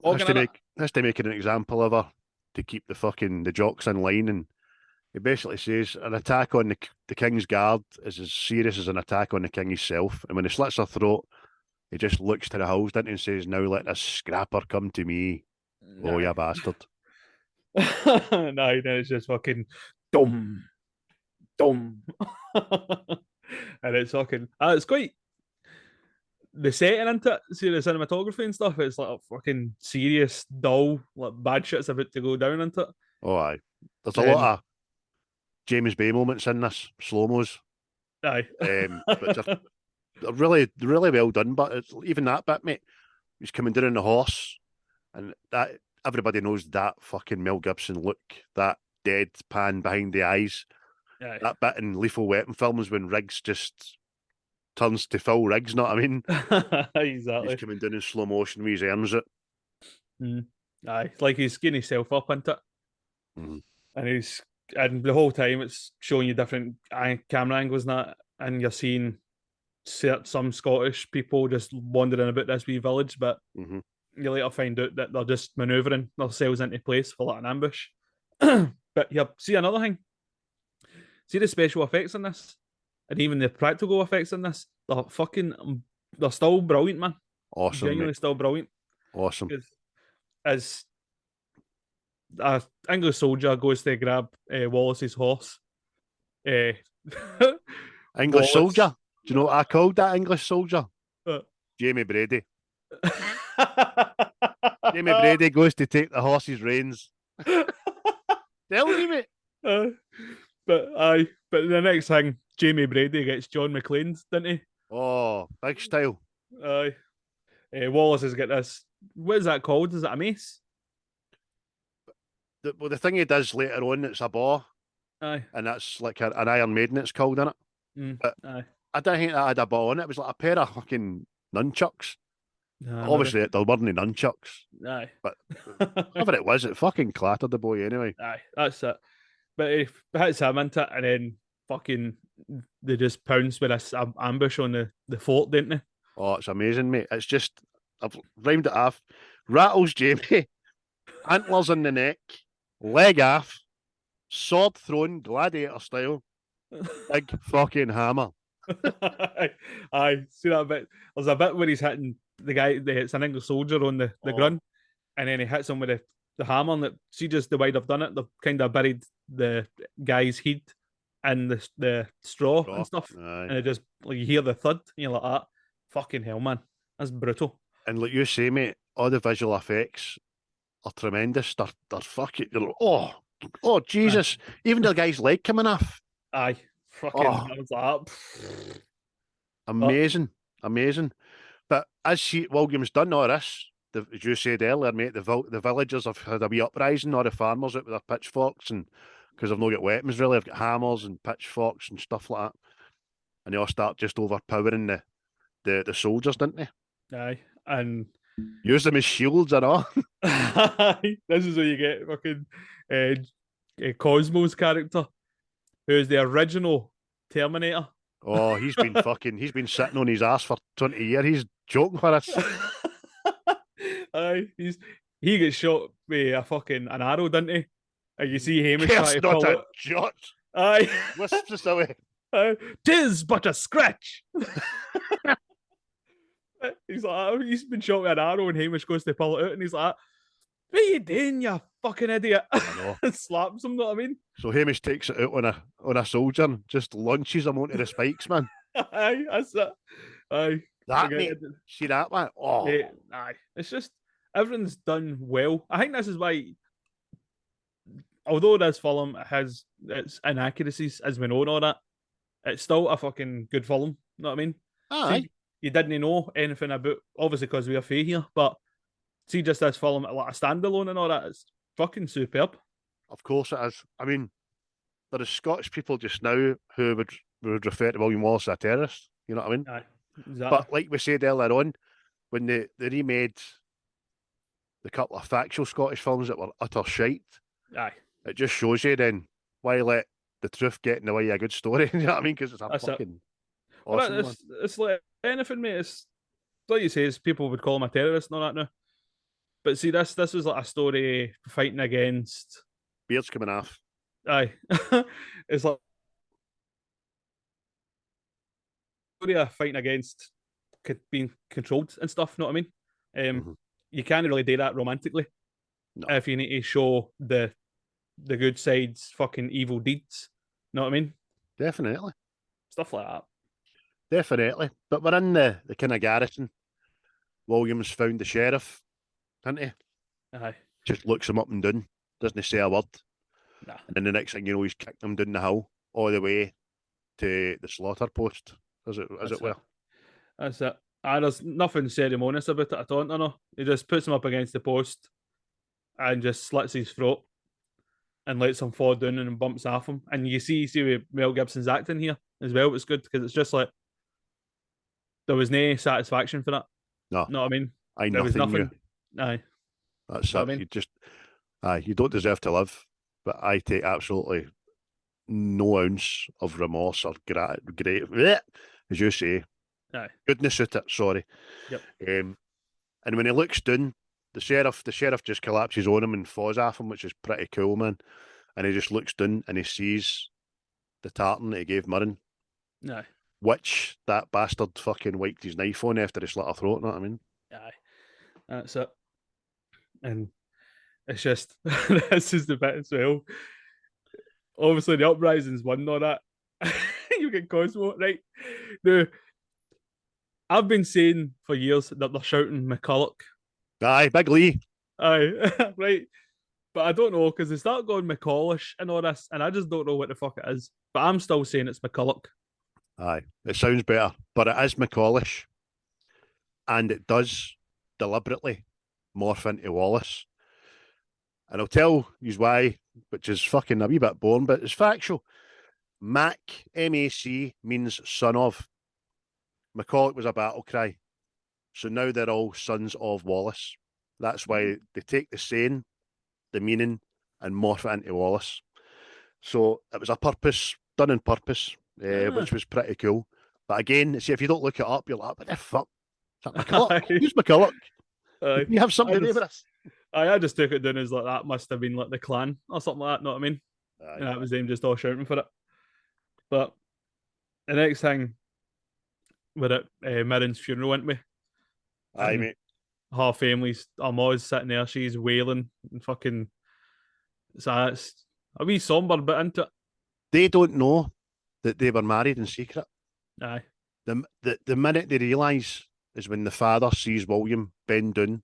Has to make an example of her to keep the jocks in line, and he basically says an attack on the king's guard is as serious as an attack on the king himself. And when he slits her throat, he just looks to the house, doesn't he, and says, "Now let this scrapper come to me." Nah. Oh, you bastard! No, then it's just fucking dumb, and it's fucking. It's quite the setting into it. See the cinematography and stuff. It's like a fucking serious, dull, like bad shit's about to go down into it. Oh, aye. There's a lot of James Bay moments in this, slow-mos. Aye. But they're really, really well done. But it's, even that bit, mate, he's coming down on the horse, and that everybody knows that fucking Mel Gibson look, that deadpan behind the eyes. Aye. That bit in Lethal Weapon films when Riggs just turns to Phil Riggs, know what I mean? Exactly. He's coming down in slow motion with his arms it. Aye, like he's getting himself up into it. Mm. And the whole time it's showing you different camera angles and that, and you're seeing some Scottish people just wandering about this wee village, but you later find out that they're just manoeuvring themselves into place for like an ambush. But yeah, see another thing. See the special effects in this, and even the practical effects in this. They're still brilliant, man. Awesome, Genuinely mate. still brilliant. Awesome. As a English soldier goes to grab Wallace's horse. English Wallace, soldier? Do you know what I called that English soldier? Jamie Brady. Jamie Brady goes to take the horse's reins. Telling you, mate. But the next thing, Jamie Brady gets John McClane's, didn't he? Oh, big style. Aye. Wallace has got this. What is that called? Is it a mace? The thing he does later on, it's a bow. Aye. And that's like an Iron Maiden, it's called, isn't it? But aye. I didn't think that had a bow on it. It was like a pair of fucking nunchucks. Nah, obviously, there weren't any nunchucks. Aye. But whatever it was, it fucking clattered the boy anyway. Aye, that's it. But he hits him into it, and then fucking they just pounce with this ambush on the fort, didn't they? Oh, it's amazing, mate. It's just, I've rhymed it off. Rattles Jamie, antlers in the neck, leg off, sword thrown, gladiator style, big fucking hammer. Aye, see that bit? There's a bit where he's hitting the guy, it's an English soldier on the gun, and then he hits him with the hammer, and see just the way they've done it, they've kind of buried the guy's head in the straw and stuff. Aye. And it just, like, you hear the thud, and you're like, that. Fucking hell, man. That's brutal. And like you say, mate, all the visual effects are tremendous. They're fucking, you're like, oh, Jesus. Aye. Even the guy's leg coming off. Aye. Fucking, I was like, amazing. Amazing. But as William's done all this, as you said earlier, mate, the villagers have had a wee uprising, all the farmers out with their pitchforks, and because they've not got weapons really, they've got hammers and pitchforks and stuff like that. And they all start just overpowering the soldiers, didn't they? Aye. And use them as shields and all. This is where you get fucking Cosmo's character, who's the original Terminator. Oh, he's been sitting on his ass for 20 years. He's joking for us. Aye, he gets shot with an arrow, didn't he? And you see Hamish try to pull it. Shot. Aye. Wisps us away. 'Tis but a scratch. He's been shot with an arrow, and Hamish goes to pull it out, and he's like, What are you doing, you fucking idiot? I know. And slaps him, know what I mean? So Hamish takes it out on a soldier and just launches him onto the spikes, man. Aye, that's it. Aye. That Again, mate, see that man? Oh, aye. It's just everything's done well. I think this is why, although this film has its inaccuracies, as we know and all that, it's still a fucking good film. You know what I mean? aye. See, you didn't know anything about, obviously because we are fae here, but see just this film like a standalone and all that, it's fucking superb. Of course it is. I mean, there is Scottish people just now who would refer to William Wallace as a terrorist. You know what I mean? Aye, exactly. But like we said earlier on, when they remade the couple of factual Scottish films that were utter shite, Aye, it just shows you then why let the truth get in the way of a good story. You know what I mean? Because it's a that's it. fucking But awesome one. it's like anything, mate. It's like you say, is people would call him a terrorist and all that now. But see, this was like a story fighting against. Beard's coming off. Aye, it's like a story of fighting against being controlled and stuff. Know what I mean? Mhm. You can't really do that romantically. No. If you need to show the good sides, fucking evil deeds. Know what I mean? Definitely. Stuff like that. Definitely. But we're in the kind of garrison. Williams found the sheriff, didn't he? Aye, Just looks him up and down, doesn't say a word. nah. And then the next thing you know, he's kicked him down the hill all the way to the slaughter post, as it were. That's it. There's nothing ceremonious about it at all. No. He just puts him up against the post and just slits his throat and lets him fall down and bumps off him. And you see with Mel Gibson's acting here as well. It's good because it's just like there was no satisfaction for that. No. Know what I mean? I There was nothing nothing. Aye. That's Know it. what I mean? You just you don't deserve to live. But I take absolutely no ounce of remorse or great as you say. Aye. Goodness at it, sorry. Yep. And when he looks down, the sheriff just collapses on him and falls off him, which is pretty cool, man. And he just looks down and he sees the tartan that he gave Murren, Aye. which that bastard fucking wiped his knife on after he slit her throat, know what I mean? Aye. That's it. And it's just this is the bit as well. Obviously, the uprising's won all that. You get Cosmo, right? Now, I've been saying for years that they're shouting McCulloch. Aye, Big Lee. Aye, right. But I don't know because they start going McCallish and all this, and I just don't know what the fuck it is. But I'm still saying it's McCulloch. Aye, it sounds better, but it is McCallish, and it does deliberately morph into Wallace. And I'll tell you why, which is fucking a wee bit boring, but it's factual. Mac, M-A-C, means son of. McCulloch was a battle cry. So now they're all sons of Wallace. That's why they take the saying, the meaning, and morph it into Wallace. So it was a purpose, done on purpose, which was pretty cool. But again, see, if you don't look it up, you're like, what the fuck? Is that McCulloch? Who's McCulloch? You have something to do with this? I just took it down as like that must have been like the clan or something like that, know what I mean? And that was them just all shouting for it. But the next thing with it, Mirren's funeral went me. Aye, mate. Her family's, her ma's sitting there, she's wailing and fucking. So it's a wee somber bit into it. They don't know that they were married in secret. Aye. The minute they realise is when the father sees William bend down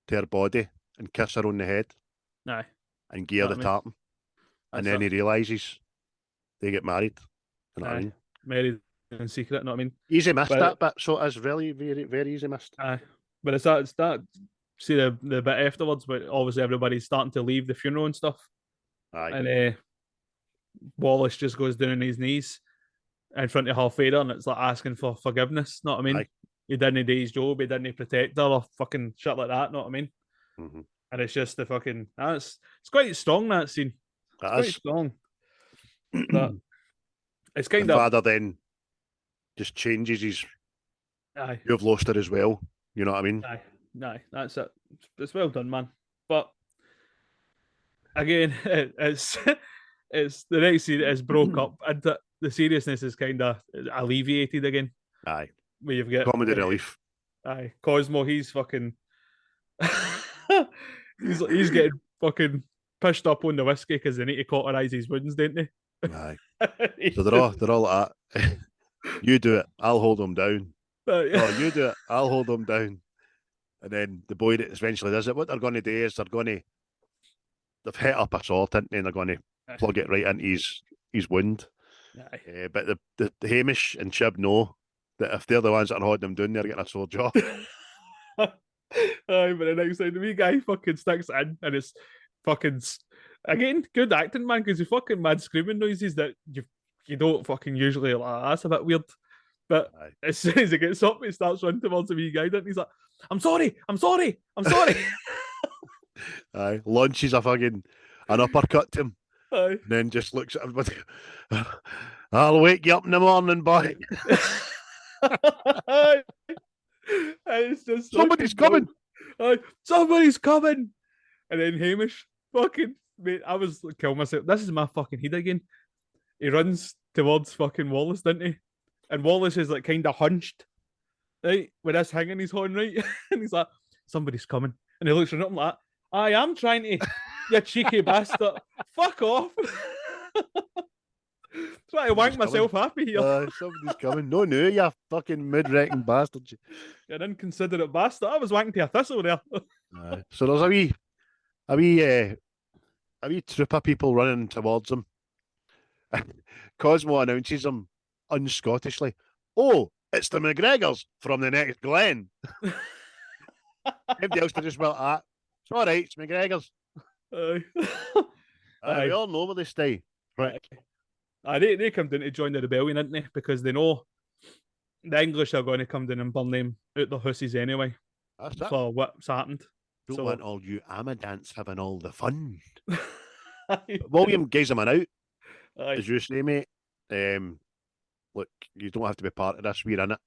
to her body and kiss her on the head. Aye. And gear the tartan. And then he realises they get married. You know what I mean? Married in secret, know what I mean? Easy missed that bit, so it is really very, very easy missed. Aye. But it's that see the bit afterwards, but obviously everybody's starting to leave the funeral and stuff. Aye. And Wallace just goes down on his knees in front of her father, and it's like asking for forgiveness, know what I mean? Aye. He didn't do his job, he didn't protect her or fucking shit like that, know what I mean? Mm-hmm. And it's just the fucking it's quite strong, that scene. It's quite strong. But it's kind of father then just changes his aye. You've lost her as well. You know what I mean? Aye, that's it. It's well done, man. But again, it's the next scene is broke up, and the seriousness is kind of alleviated again. Aye, where you've got comedy relief. Aye, Cosmo, he's fucking He's getting fucking pushed up on the whiskey because they need to cauterize his wounds, don't they? Aye. So they're all like that. You do it, I'll hold him down. No, you do it, I'll hold him down. And then the boy that eventually does it, what they're going to do is they've hit up a sword, and they're going to plug it right into his wound. But the Hamish and Chib know that if they're the ones that are holding him down, they're getting a sore jaw. Aye, but the next time the wee guy fucking sticks in, and it's fucking again good acting, man, because you fucking mad screaming noises that you don't fucking usually like. That's a bit weird. But as soon as he gets up, he starts running towards the wee guy, and he's like, I'm sorry. Aye, launches an uppercut to him. Aye. And then just looks at him. I'll wake you up in the morning, boy. It's just somebody's coming. Somebody's coming. And then Hamish, fucking mate, I was killing myself. This is my fucking head again. He runs towards fucking Wallace, didn't he? And Wallace is like kind of hunched, right, with us hanging his horn, right? And he's like, somebody's coming. And he looks at him like, I am trying to, you cheeky bastard. Fuck off. Trying to wank myself happy here. Somebody's coming. No, you fucking mid-wrecking bastard. You're an inconsiderate bastard. I was wanking to a thistle there. So there's a wee troop of people running towards him. Cosmo announces them unscottishly. Oh, it's the McGregors from the next Glen. Everybody else to just well, it's all right, it's McGregors. We all know where they stay. Right. They come down to join the rebellion, didn't they? Because they know the English are going to come down and burn them out the hussies anyway. That's it. For what's happened. Don't want all you Amadance having all the fun. William gives him an out. As you say, mate. Look, you don't have to be part of this, we're in it.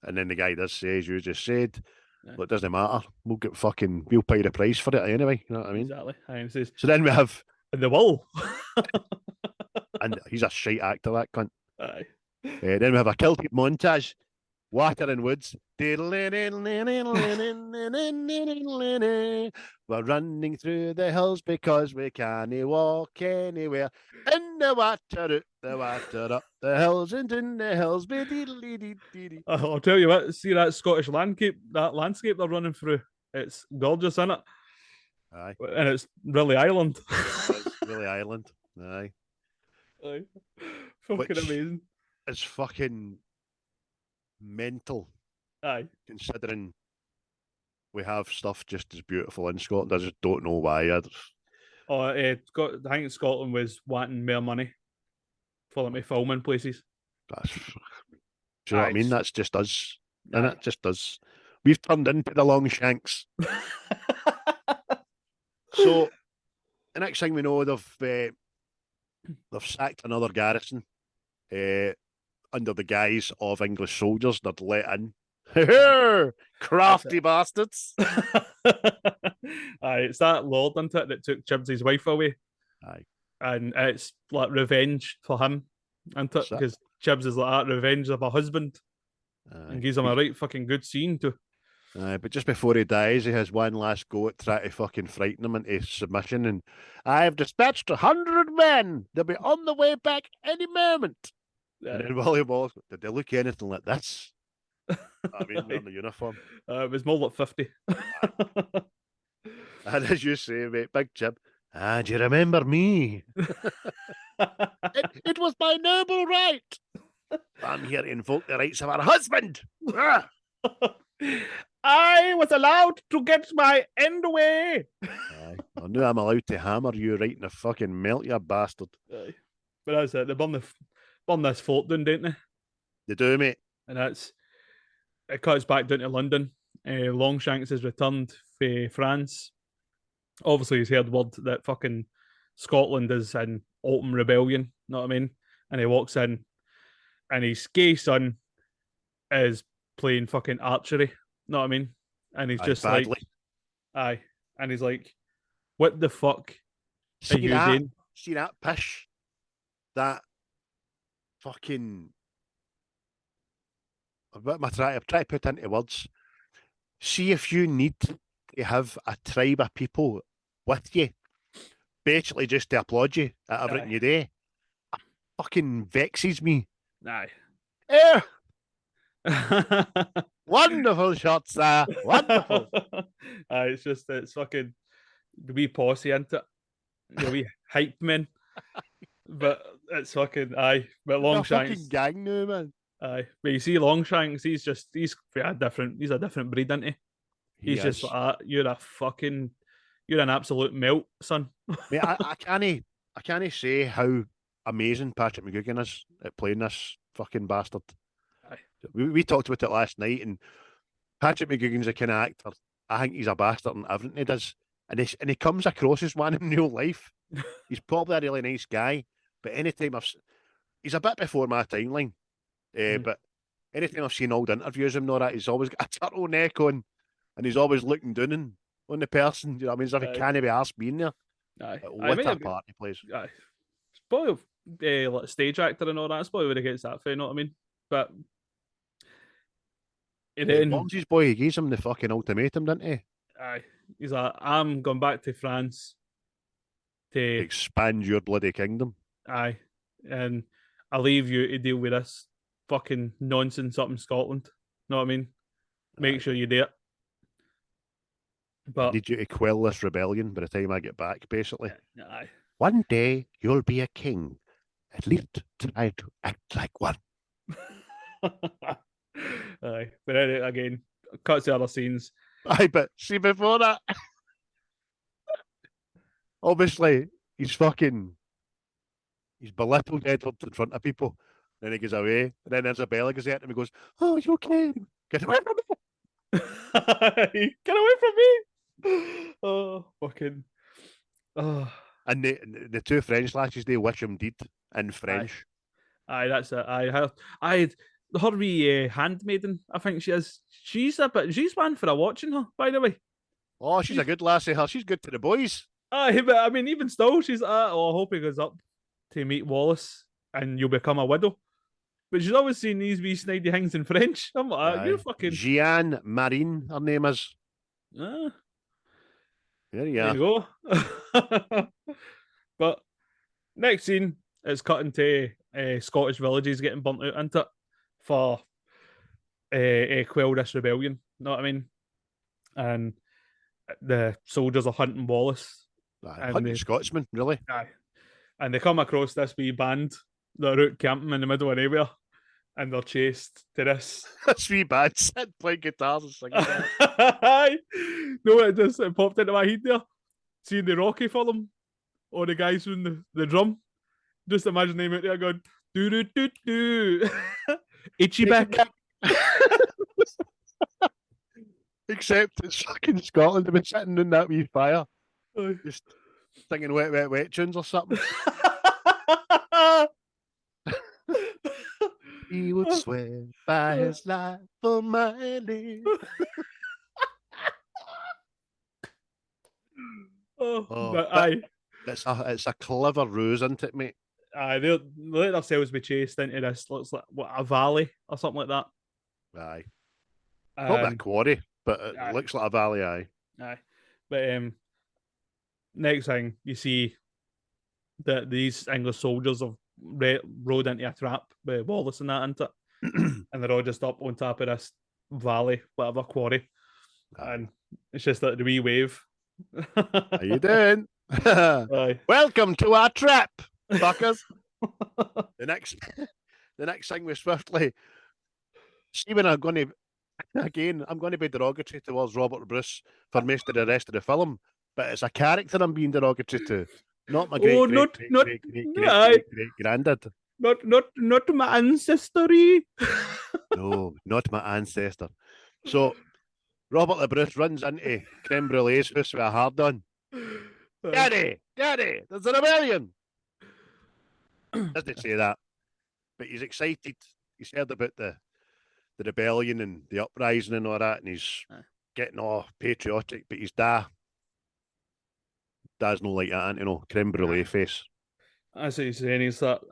And then the guy does say, as you just said, look, it doesn't matter. We'll pay the price for it anyway. You know what I mean? Exactly. So then we have the Will. And he's a shite actor, that cunt. Then we have a Celtic montage. Water and woods. We're running through the hills because we can't walk anywhere. In the water, up the hills, and in the hills. I'll tell you what, see that Scottish landscape they're running through. It's gorgeous, isn't it? Aye. And it's really Ireland. It's really Ireland. Aye. Fucking amazing. It's fucking mental. Aye. Considering we have stuff just as beautiful in Scotland. I just don't know why. I think Scotland was wanting more money for me filming places. Do you know what I mean? That's just us. And it just us. We've turned into the Longshanks. So the next thing we know, they've sacked another garrison under the guise of English soldiers. They're let in. Crafty bastards. It's that lord, isn't it, that took Chibsy's wife away. Aye. And it's like revenge for him, isn't it? Because Chibs is like that, revenge of a husband. And gives him a right fucking good scene too. But just before he dies, he has one last go at trying to fucking frighten him into submission. And I have dispatched 100 men. They'll be on the way back any moment. And then William Wallace, did they look anything like this? I mean, wearing the uniform. It was more like 50. And as you say, mate, Big Chib, do you remember me? it was my noble right. I'm here to invoke the rights of our husband. I was allowed to get my end away. I knew I'm allowed to hammer you right in the fucking melt, you bastard. But that's it. They burn this fort down, don't they? They do, mate. And it cuts back down to London. Longshanks has returned for France. Obviously, he's heard word that fucking Scotland is in open rebellion. Know what I mean? And he walks in, and his gay son is playing fucking archery. Know what I mean? And he's just badly. And he's like, "What the fuck are you doing?" See that pish? That fucking. What am I trying to put into words? See if you need to have a tribe of people with you, basically just to applaud you at everything you do, fucking vexes me. Aye. Eh, wonderful shot, sir. Wonderful. It's fucking the wee posse into it. The wee hype men. But it's fucking aye. But They're a Longshanks, fucking gang now, man. aye. But you see Longshanks, he's a different breed, isn't he? He He's just is. like you're an absolute melt, son. Mate, I can't say how amazing Patrick McGuigan is at playing this fucking bastard. Aye. We talked about it last night, and Patrick McGuigan's a kind of actor. I think he's a bastard in everything he does, and he comes across as one in real life. He's probably a really nice guy, but anytime he's a bit before my timeline, but anytime I've seen old interviews of him and all that, he's always got a turtleneck on, and he's always looking down on the person. You know what I mean? As if he can't be asked being there. Aye. What a part he plays. Aye. It's probably like stage actor and all that. It's probably where he gets that for, you know what I mean? But Bombsy's boy, he gave him the fucking ultimatum, didn't he? Aye. He's like, I'm going back to France to expand your bloody kingdom. Aye. And I leave you to deal with this fucking nonsense up in Scotland. Know what I mean? Make sure you do it. But I need you to quell this rebellion by the time I get back, basically. Aye. One day you'll be a king. At least try to act like one. Aye. But again, cuts to other scenes. Aye, but see before that, obviously he's belittled Edward in front of people. Then he goes away, and then Isabella goes at him and goes, "Oh, you okay? Get away from me! Get away from me!" Oh, fucking. Oh. And the two French lasses, they wish him deed in French. Aye, that's it. I her wee handmaiden, I think she is. She's one for a watching her, by the way. Oh, she's a good lassie. She's good to the boys. Aye, but I mean, even still, she's I hope he goes up to meet Wallace and you'll become a widow. But she's always seen these wee snidey things in French. I'm like, you're fucking Jeanne Marine, her name is. There you go. But next scene, it's cut into Scottish villages getting burnt out into it for quell this rebellion. Know what I mean? And the soldiers are hunting Wallace. Hunting Scotsmen, really? Aye. And they come across this wee band that are out camping in the middle of nowhere, and they're chased to this. This wee band sitting playing guitars and singing. Aye. No, it popped into my head there. Seeing the Rocky for them, or the guys doing the drum. Just imagine them out there going, do do do do. Itchy back. Except it's fucking Scotland. They've been sitting in that wee fire. Just singing wet, wet, wet tunes or something. He would swear by his life for my life. Aye. It's a clever ruse, isn't it, mate? Aye, they let themselves be chased into this, looks like a valley or something like that. Aye. Not a quarry, but it looks like a valley, aye. Aye. But next thing, you see that these English soldiers have rode into a trap with Wallace and that into it. And they're all just up on top of this valley, whatever quarry. And it's just like the wee wave. How you doing? Welcome to our trap, fuckers. The next thing was swiftly. Stephen, I'm going to be derogatory towards Robert Bruce for most of the rest of the film, but it's a character I'm being derogatory to, not my great granddad. Not my ancestry. No, not my ancestor. So Robert the Bruce runs into Creme Brulee's house with a hard on. Daddy, there's a rebellion. Doesn't say that, but he's excited. He's heard about the rebellion and the uprising and all that, and he's getting all patriotic. But his dad's not like that, you know, creme brulee face. That's what he's saying. He's that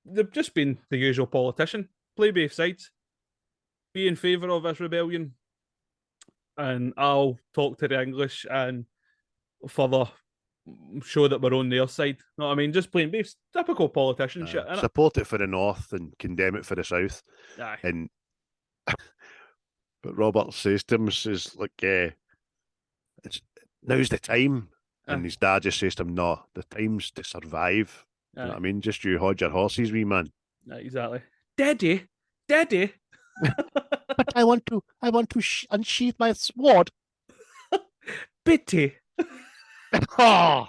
they've just been the usual politician, play both sides, be in favour of this rebellion, and I'll talk to the English and further show that we're on their side. Know what I mean? Just plain based, typical politician shit. Innit? Support it for the North and condemn it for the South. Aye. And but Robert says to him, says like, it's now's the time. And his dad just says to him, no, the time's to survive. You know what I mean? Just you hold your horses, wee man. Exactly. Daddy. But I want to unsheath my sword. Bitty. Oh,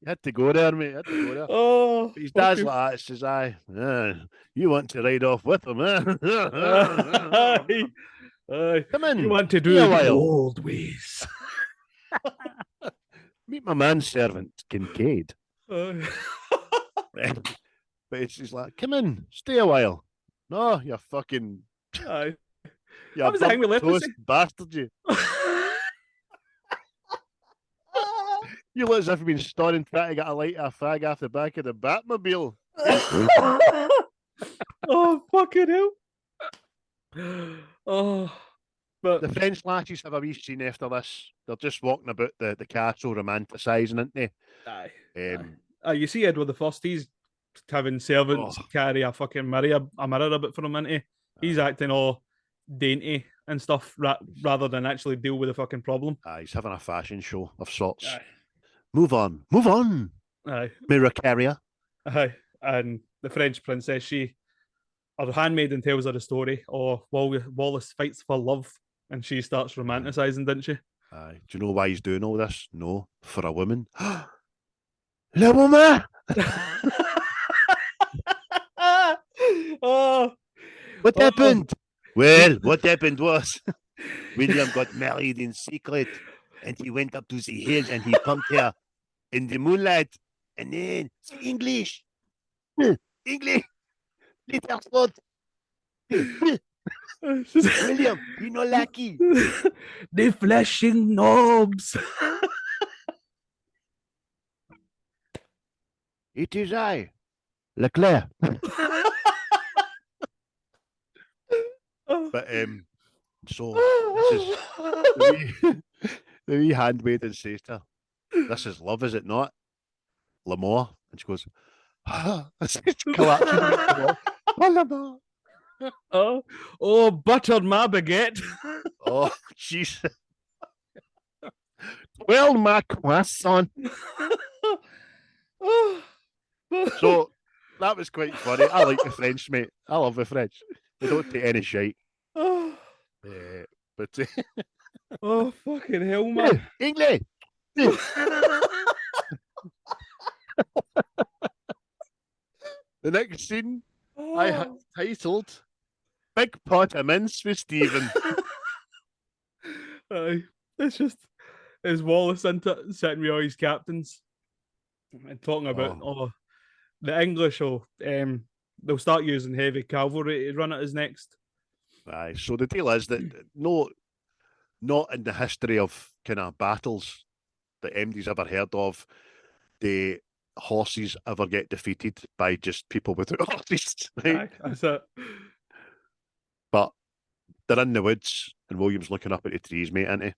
you had to go there, mate. You had to go there. Oh, but his dad's like that. Says, you want to ride off with him, Come in. You want to do the old ways. Meet my manservant, Kincaid. But she's like, come in, stay a while. No, you're fucking. Aye. You're was the thing we left toast bastard, you. You look as if you've been storing trying to get a light a fag off the back of the Batmobile. Oh, fucking hell. Oh. But the French lasses have a wee scene after this. They're just walking about the castle, romanticising, aren't they? Aye. You see Edward the First, he's having servants carry a fucking mirror about for him, isn't he? He's acting all dainty and stuff rather than actually deal with the fucking problem. He's having a fashion show of sorts. Move on. Aye. Mirror carrier. Aye. And the French princess, her handmaiden tells her the story. Wallace fights for love, and she starts romanticising, didn't she? Aye. Do you know why he's doing all this? No, for a woman. Le woman. What happened? Well, what happened was William got married in secret, and he went up to the hills and he pumped her in the moonlight, and then English, little spot. William, you know lucky. The flashing knobs. It is I, Leclerc. But so this is the wee handmaiden says to her, "This is love, is it not, L'Amour?" And she goes, collapsing. Oh, butter my baguette. Oh, Jesus. Well, my croissant. So that was quite funny. I like the French, mate. I love the French. They don't take any shite. But oh, fucking hell, man. English. The next scene I had titled Big Pot of Mince with Stephen. It's just is Wallace sitting with all his captains and talking about the English they'll start using heavy cavalry to run at us next. Aye, so the deal is that not in the history of kind of battles that MD's ever heard of, the horses ever get defeated by just people without horses. Right? Aye, that's it. But they're in the woods, and William's looking up at the trees, mate, isn't he?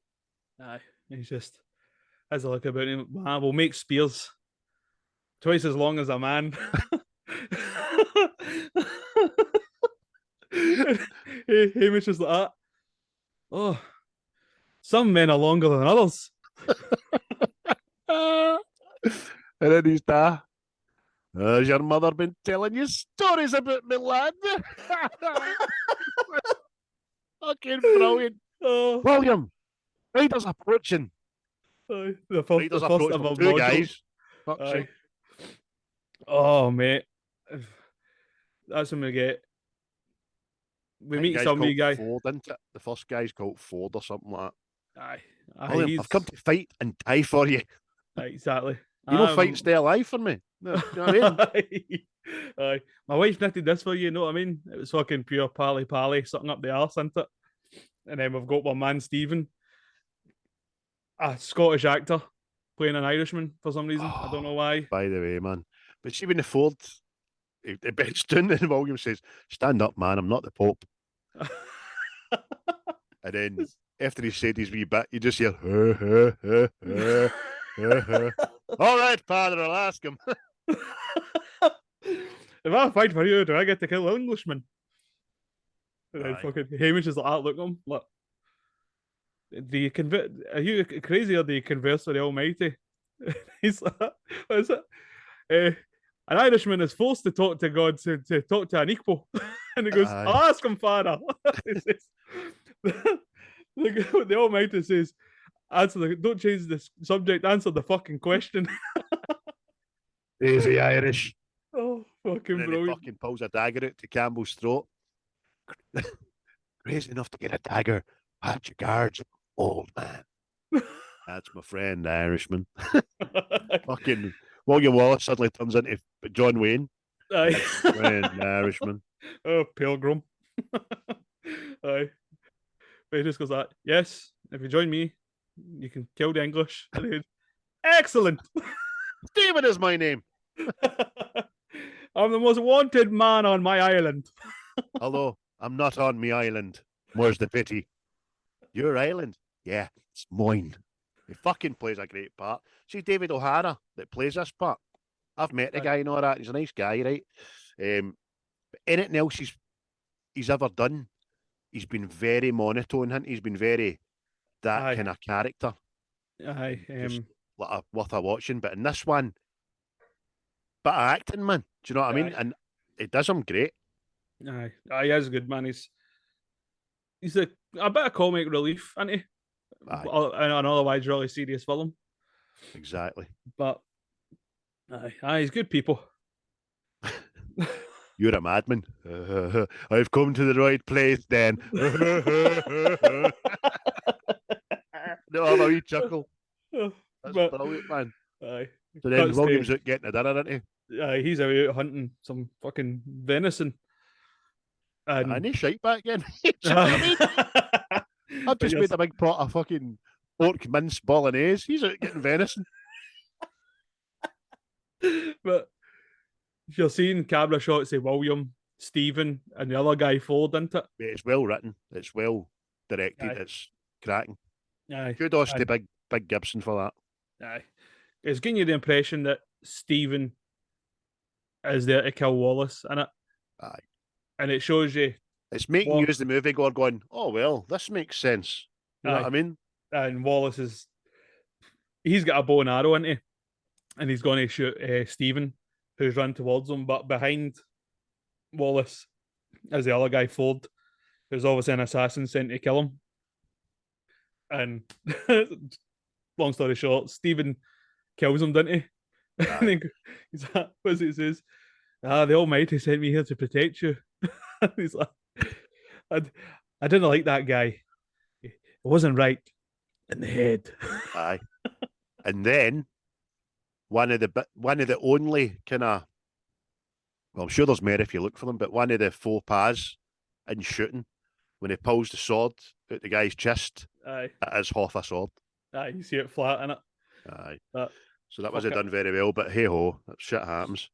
Aye, he's just has a look about him. We'll make spears twice as long as a man. Hamish is like that. Oh, some men are longer than others. And then he's there. Has your mother been telling you stories about me, lad? Fucking brilliant. William, riders approaching. The first of a two guys. Oh, mate. That's when we meet some wee guy. Ford, isn't it? The first guy's called Ford or something like that. Aye. William, I've come to fight and die for you. Exactly. You don't fight, stay alive for me. No, you know what I mean? Aye. My wife knitted this for you, know what I mean? It was fucking pure pally, something up the arse, isn't it? And then we've got my man Stephen, a Scottish actor playing an Irishman for some reason. I don't know why. By the way, man. But see when the Ford he bends down and William says, "Stand up, man, I'm not the Pope." And then after he said his wee bit, you just hear, all right, Father, I'll ask him. If I fight for you, do I get to kill Englishmen? And then Aye. fucking Hamish is like, look at him. Look, are you crazy or do you converse with the Almighty? He's like, what is it? An Irishman is forced to talk to God to talk to an equal. And he goes, Aye. I'll ask him, Father. He says, the Almighty says, don't change the subject, answer the fucking question. Easy Irish. Oh, fucking And then he brilliant. fucking pulls a dagger out to Campbell's throat. Crazy enough to get a dagger. Patch your guards, old man. That's my friend, the Irishman. Fucking William Wallace suddenly turns into John Wayne. Aye. Friend, the Irishman. Oh, Pilgrim. Aye. But he just goes like, yes, if you join me, you can kill the English. And he goes, excellent. Stephen is my name. I'm the most wanted man on my island. Although I'm not on me island. Where's the pity? Your island? Yeah, it's mine. He fucking plays a great part. See David O'Hara that plays this part. I've met the guy and all that. He's a nice guy, right? But anything else he's ever done, he's been very monotone. He's been very that kind of character. Aye. Just worth a watching. But in this one, bit of acting, man. Do you know what I mean? And it does him great. Aye. He is good, man. He's a bit of comic relief, isn't he? Aye. In an otherwise really serious film. Exactly. But he's good people. You're a madman. I've come to the right place, then. No, have a wee chuckle. That's brilliant, man. Aye. So then William's out getting a dinner, isn't he? Aye, he's out hunting some fucking venison. And he's shite back again. Do you know what I mean? I've just made a big pot of fucking pork mince bolognese. He's out getting venison. But if you're seeing camera shots of William, Stephen, and the other guy Ford into it. It's well written. It's well directed. Aye. It's cracking. Aye. Kudos to Big Gibson for that. Aye. It's giving you the impression that Stephen is there to kill Wallace in it. Aye. And it shows you. It's making you as the movie going, oh, well, this makes sense. You know what I mean? And Wallace he's got a bow and arrow, isn't he? And he's going to shoot Stephen, who's run towards him. But behind Wallace is the other guy, Ford, who's obviously an assassin sent to kill him. And long story short, Stephen kills him, doesn't he? And he's like, what does he says? The Almighty sent me here to protect you. He's like, I didn't like that guy. It wasn't right in the head. Aye. And then one of the only kind of, well, I'm sure there's more if you look for them, but one of the faux pas in shooting, when he pulls the sword out the guy's chest, aye, it is half a sword. Aye, you see it flat in it. Aye. So that wasn't done very well, but hey ho, that shit happens.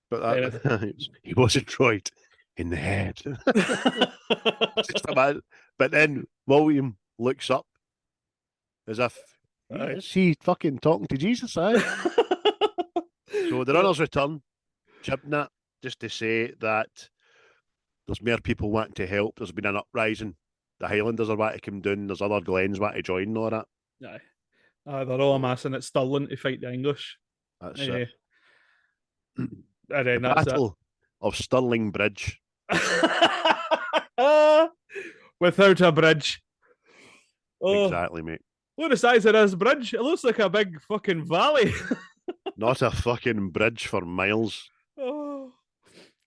But that he wasn't right in the head. Just a man. But then William looks up as if is he fucking talking to Jesus? Aye. So the runners return, chipping that just to say that there's more people wanting to help. There's been an uprising. The Highlanders are wanting to come down. There's other Glens wanting to join and all that. Aye. They're all amassing at Stirling to fight the English. That's it. And then the Battle of Stirling Bridge. Without a bridge. Oh, exactly, mate. Look at the size of this bridge. It looks like a big fucking valley. Not a fucking bridge for miles. Oh.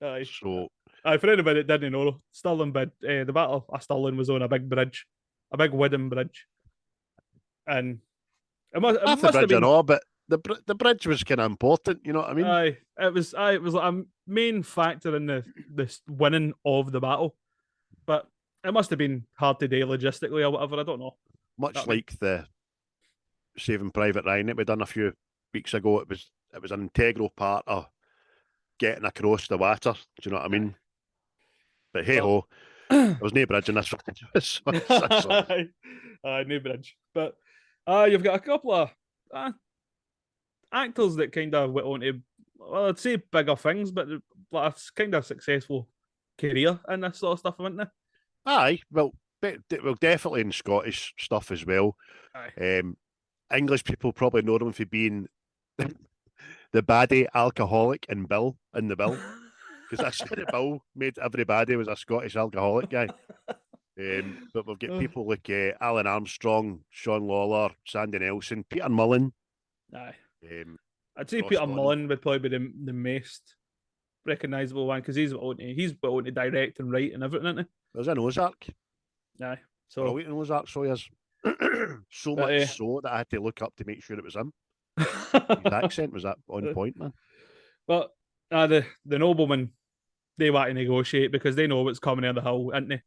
Aye. So, for anybody that didn't know, Stirling the Battle of Stirling was on a big bridge, a big wooden bridge, and it must have been. But the bridge was kind of important. You know what I mean? Aye, it was like a main factor in the winning of the battle, but it must have been hard to do logistically or whatever. I don't know. Much like the Saving Private Ryan that we done a few weeks ago, it was an integral part of getting across the water. Do you know what I mean? But hey ho, There was no bridge in this one. No bridge. But you've got a couple of actors that kind of went on to, well, I'd say bigger things, but like a kind of successful career in this sort of stuff, haven't they? Aye, well, definitely in Scottish stuff as well. Aye. English people probably know them for being the baddie alcoholic in Bill, in the Bill. Because that's what Bill made everybody was a Scottish alcoholic guy. But we've got people like Alan Armstrong, Sean Lawler, Sandy Nelson, Peter Mullen. Aye. I'd say Ross Peter Thornton. Mullen would probably be the most recognisable one because he's able to direct and write and everything, isn't he? There's an Ozark. Aye. So Brilliant in Ozark, so he is. So much so that I had to look up to make sure it was him. His accent was that on point, man. But the noblemen, they want to negotiate because they know what's coming down the hill, isn't they?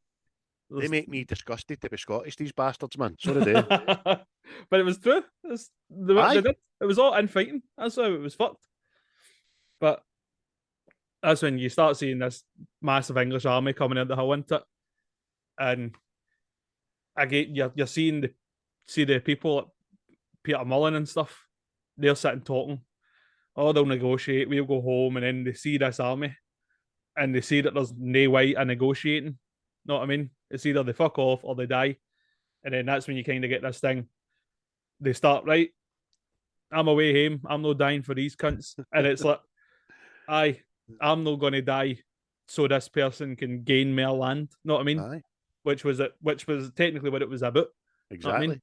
They make me disgusted to be Scottish, these bastards, man. So do they. But it was true. They did. It was all infighting. That's how it was fucked. But that's when you start seeing this massive English army coming out the hill into it. And again, you're seeing the people like Peter Mullen and stuff. They're sitting talking. Oh, they'll negotiate. We'll go home, and then they see this army, and they see that there's no way of negotiating. Know what I mean? It's either they fuck off or they die, and then that's when you kind of get this thing. They start right. I'm away home. I'm not dying for these cunts, and it's like, I'm not going to die, so this person can gain more land. Know what I mean? Aye. Which was technically what it was about. Exactly. I mean?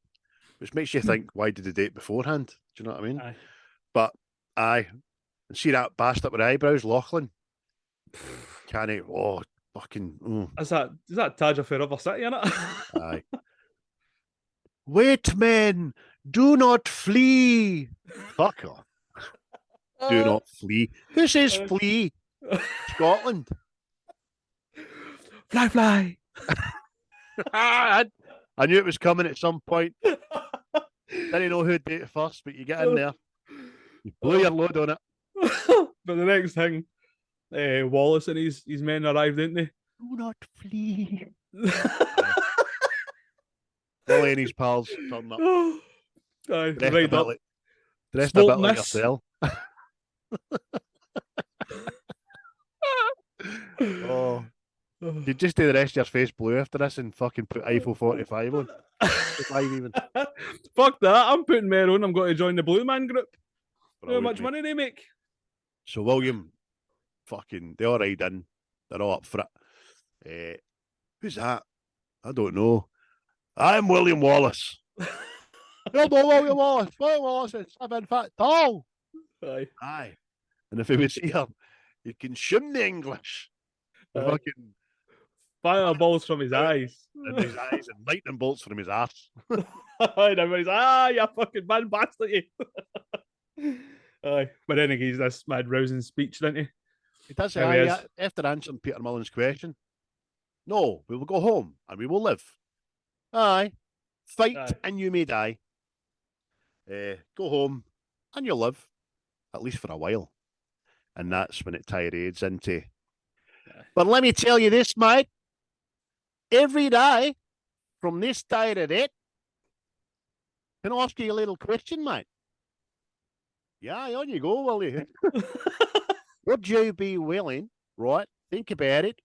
Which makes you think, why did they date beforehand? Do you know what I mean? Aye. But and see that bastard with eyebrows, Lachlan. Can he? Oh, fucking. Is that Taj of Forever City, innit? Aye. Wait, men, do not flee. Fuck off. Do not flee. Who says flee? Scotland. Fly. I knew it was coming at some point. Didn't know who'd date it first, but you get in there. You blew your load on it. But the next thing, Wallace and his men arrived, didn't they? Do not flee. Willie and his pals turned up. Aye, Dressed right up. Dressed a bit like yourself. Oh. You just do the rest of your face blue after this and fucking put Eiffel 45 on. 45 even. Fuck that. I'm putting more on. I'm going to join the Blue Man group. Brilliant, How much money they make? So William, they all ride in. They're all up for it. Who's that? I don't know. I'm William Wallace. You're not William Wallace. William Wallace is, I'm in fact tall. Aye. And if he was here, he'd consume the English. Fucking fireballs from his eyes. And his eyes and lightning bolts from his ass. And everybody's you fucking man bastard, you. Aye. But then he gives this mad rousing speech, didn't he? He does say, after answering Peter Mullen's question, no, we will go home and we will live. Aye. Fight and you may die. Go home and you'll live, at least for a while. And that's when it tirades into. But let me tell you this, mate. Every day from this day to that, can I ask you a little question, mate? Yeah, on you go, will you? Would you be willing, right? Think about it.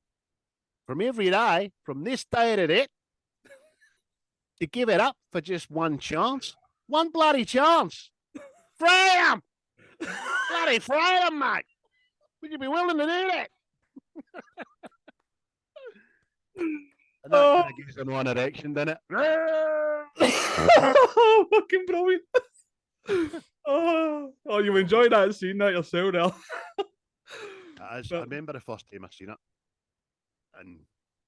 From every day, from this day to that, to give it up for just one chance? One bloody chance. Freedom! Bloody freedom, mate. Would you be willing to do that? And that kind of gives them one erection, doesn't it? Fucking brilliant. You enjoy that scene that yourself now. I remember the first time I seen it. And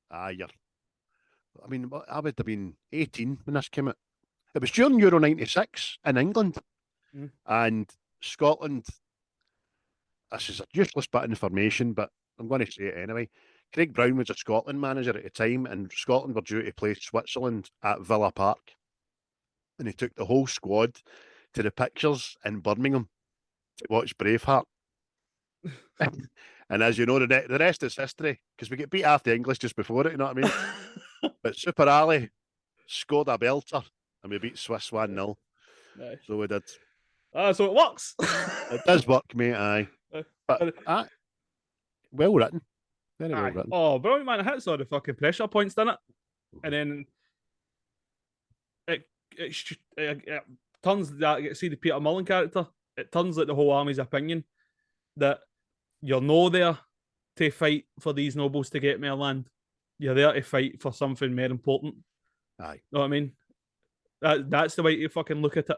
I would have been 18 when this came out. It was during Euro 96 in England. And Scotland, this is a useless bit of information, but I'm going to say it anyway. Craig Brown was a Scotland manager at the time, and Scotland were due to play Switzerland at Villa Park. And he took the whole squad to the pictures in Birmingham to watch Braveheart. And as you know, the rest is history because we get beat after English just before it. You know what I mean? But Super Ali scored a belter, and we beat Swiss 1-0. Aye. So we did. So it works. It does work, mate. Aye, but well written, very well written. Oh, brilliant, man! It hits all the fucking pressure points, doesn't it? And then it turns that, see the Peter Mullen character, it turns like the whole army's opinion that you're no there to fight for these nobles to get more land. You're there to fight for something more important. Aye. Know what I mean? That's the way you fucking look at it.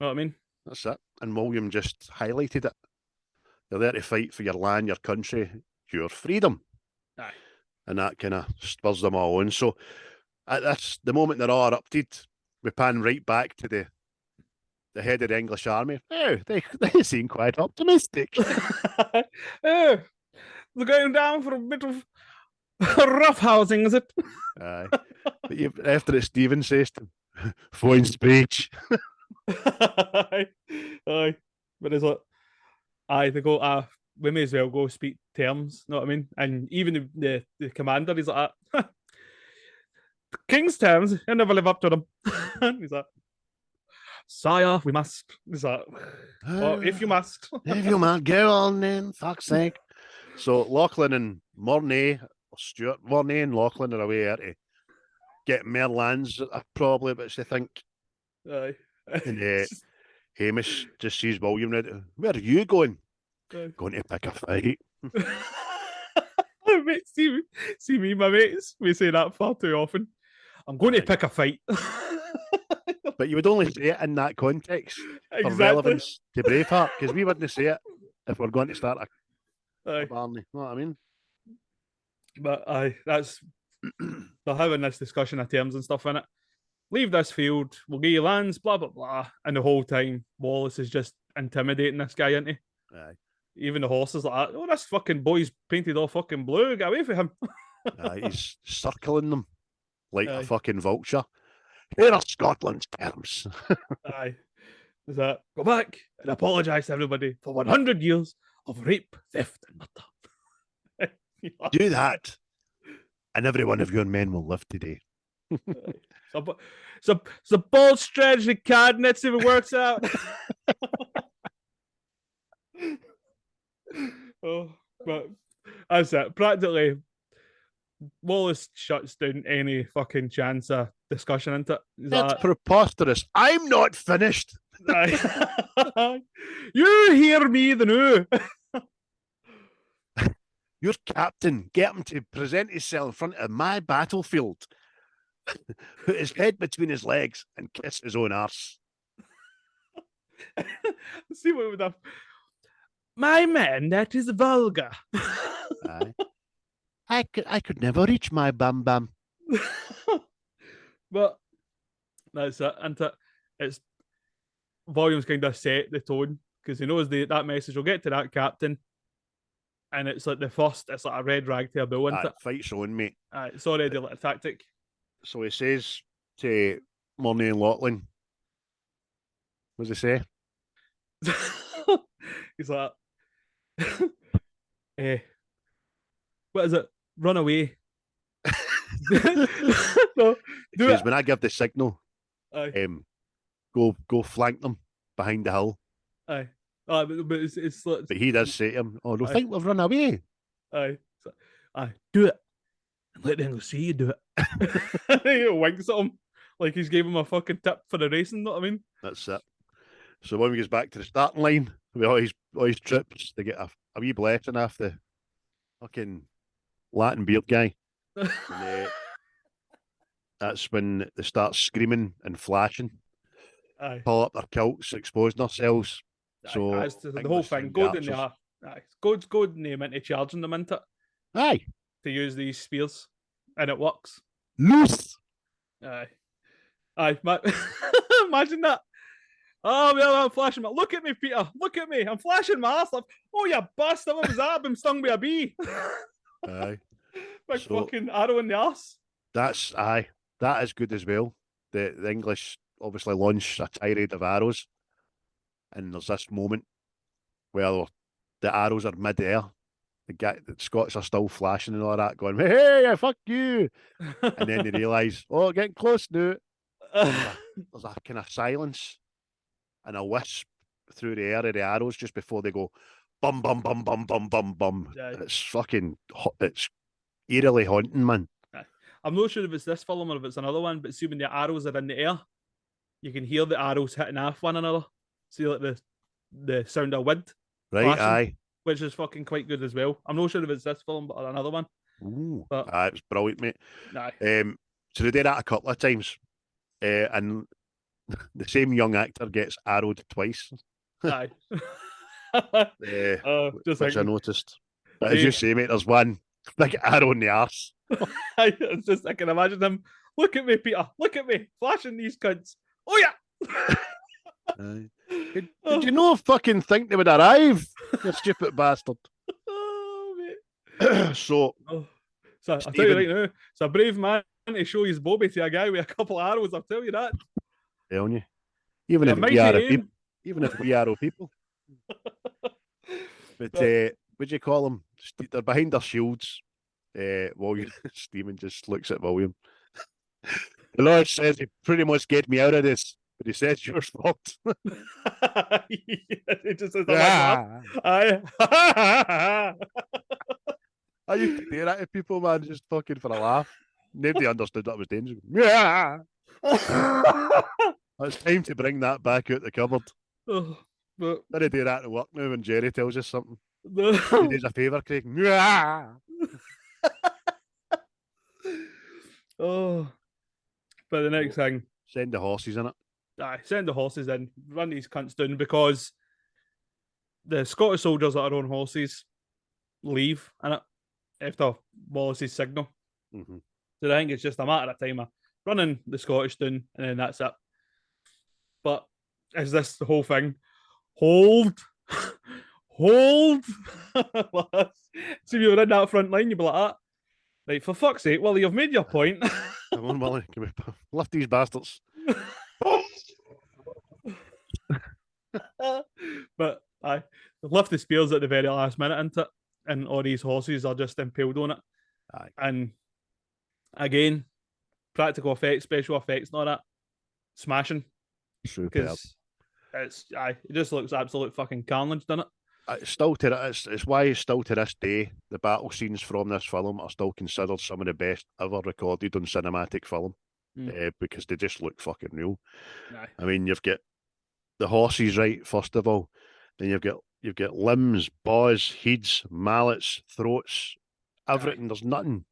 Know what I mean? That's it. And William just highlighted it. You're there to fight for your land, your country, your freedom. Aye. And that kind of spurs them all on. So that's the moment they're all erupted. We pan right back to the head of the English army. Oh, they seem quite optimistic. Oh, they're going down for a bit of rough housing, is it? Aye. But after it, Stephen says to him, fine speech. Aye. But it's like, aye, they go, we may as well go speak terms, know what I mean? And even the commander, he's like, the king's terms, I never live up to them. He's like, sire, we must. He's like, oh, if you must. If you must, go on then, fuck's sake. So Lachlan and Mornay, or Stuart, Mornay and Lachlan are away there to get more lands, probably, but they think. Aye. And Hamish just sees William, where are you going? Going to pick a fight. Mate, see me, my mates, we say that far too often. I'm going to pick a fight. But you would only say it in that context for relevance to Braveheart, because we wouldn't say it if we're going to start a Barney. You know what I mean? But that's they're having this discussion of terms and stuff in it. Leave this field, we'll give you lands, blah blah blah. And the whole time Wallace is just intimidating this guy, isn't he? Aye. Even the horses like, oh, this fucking boy's painted all fucking blue, get away from him. He's circling them like a fucking vulture. Here are Scotland's terms. Aye. Is that go back and apologise to everybody for 100 years of rape, theft, and murder. Do that, and every one of your men will live today. So bold strategy, card, let's see if it works out. Oh, but that's it. Practically, Wallace shuts down any fucking chance of discussion into it. That's preposterous. I'm not finished. You hear me, the new. Your captain, get him to present himself in front of my battlefield, put his head between his legs, and kiss his own arse. See what would have. My man, that is vulgar. I could never reach my bum bum. But that's it. And it's Volume's kind of set the tone because he knows that message will get to that captain. And it's like it's like a red rag to a bull, isn't it? Fight's on, mate. It's already like a tactic. So he says to Mornay and Lachlan, what does he say? He's like, what is it? Run away. No, because when I give the signal, go flank them behind the hill. Aye. But it's like, but he does say to him, "Oh, don't think we've run away." Aye, do it, and let the English see you do it. He winks at him like he's gave him a fucking tip for the racing. Know what I mean? That's it. So when we get back to the starting line with all his troops, they get a wee blessing off the fucking Latin beard guy. And, that's when they start screaming and flashing. Aye. Pull up their kilts, exposing themselves. So the whole thing, go in there. Go name into charging them into it. Aye. To use these spears. And it works. Loose. Aye. Imagine that. Oh, well, I'm flashing my. Look at me, Peter. Look at me. I'm flashing my ass. Oh, you bastard. What was that? I've been stung by a bee. Aye. Big fucking arrow in the ass. That's that is good as well. The English obviously launch a tirade of arrows, and there's this moment where the arrows are mid-air, the Scots are still flashing and all that, going, hey, fuck you. And then they realise, oh, getting close now. There's a kind of silence and a wisp through the air of the arrows just before they go bum, bum, bum, bum, bum, bum, bum. Yeah. It's fucking, it's eerily haunting, man. I'm not sure if it's this film or if it's another one, but see when the arrows are in the air, you can hear the arrows hitting off one another. See like the sound of wind. Right, flashing, aye. which is fucking quite good as well. I'm not sure if it's this film or another one. Ooh, but it was brilliant, mate. Aye. So they did that a couple of times, and the same young actor gets arrowed twice. Aye. Which I noticed. But as you say, mate, there's one big arrow in the arse. I can imagine him. Look at me, Peter. Look at me, flashing these cunts. Oh yeah. Did you not fucking think they would arrive? You stupid bastard. Oh, mate. So I'll tell you right now, it's a brave man to show his bobby to a guy with a couple of arrows. I'll tell you that. Telling you, even if we are people. But would you call them? They're behind their shields. William Stephen just looks at William. The Lord says he pretty much get me out of this, but he says yours fucked. It just says, I used to do that to people, man, just fucking for a laugh. Nobody understood that was dangerous. Yeah. It's time to bring that back out the cupboard. But I do that at work now when Jerry tells us something. He does a favour, Craig. Yeah. But the next thing, send the horses in it. Aye, send the horses in, run these cunts down, because the Scottish soldiers that are on horses leave in it after Wallace's signal. Mm-hmm. So I think it's just a matter of time of running the Scottish down, and then that's it. But is this the whole thing? Hold. So you're in that front line, you'd be like that. Right, for fuck's sake, Willie, you've made your point. Come on, Willie, can we lift these bastards? But aye, lift the spears at the very last minute into it, and all these horses are just impaled on it. Aye. And again, practical effects, special effects, and all that, smashing. Because it just looks absolute fucking carnage, doesn't it? It's why still to this day the battle scenes from this film are still considered some of the best ever recorded on cinematic film, because they just look fucking real. Aye. I mean, you've got the horses, right? First of all, then you've got limbs, bows, heads, mallets, throats, everything. Aye. There's nothing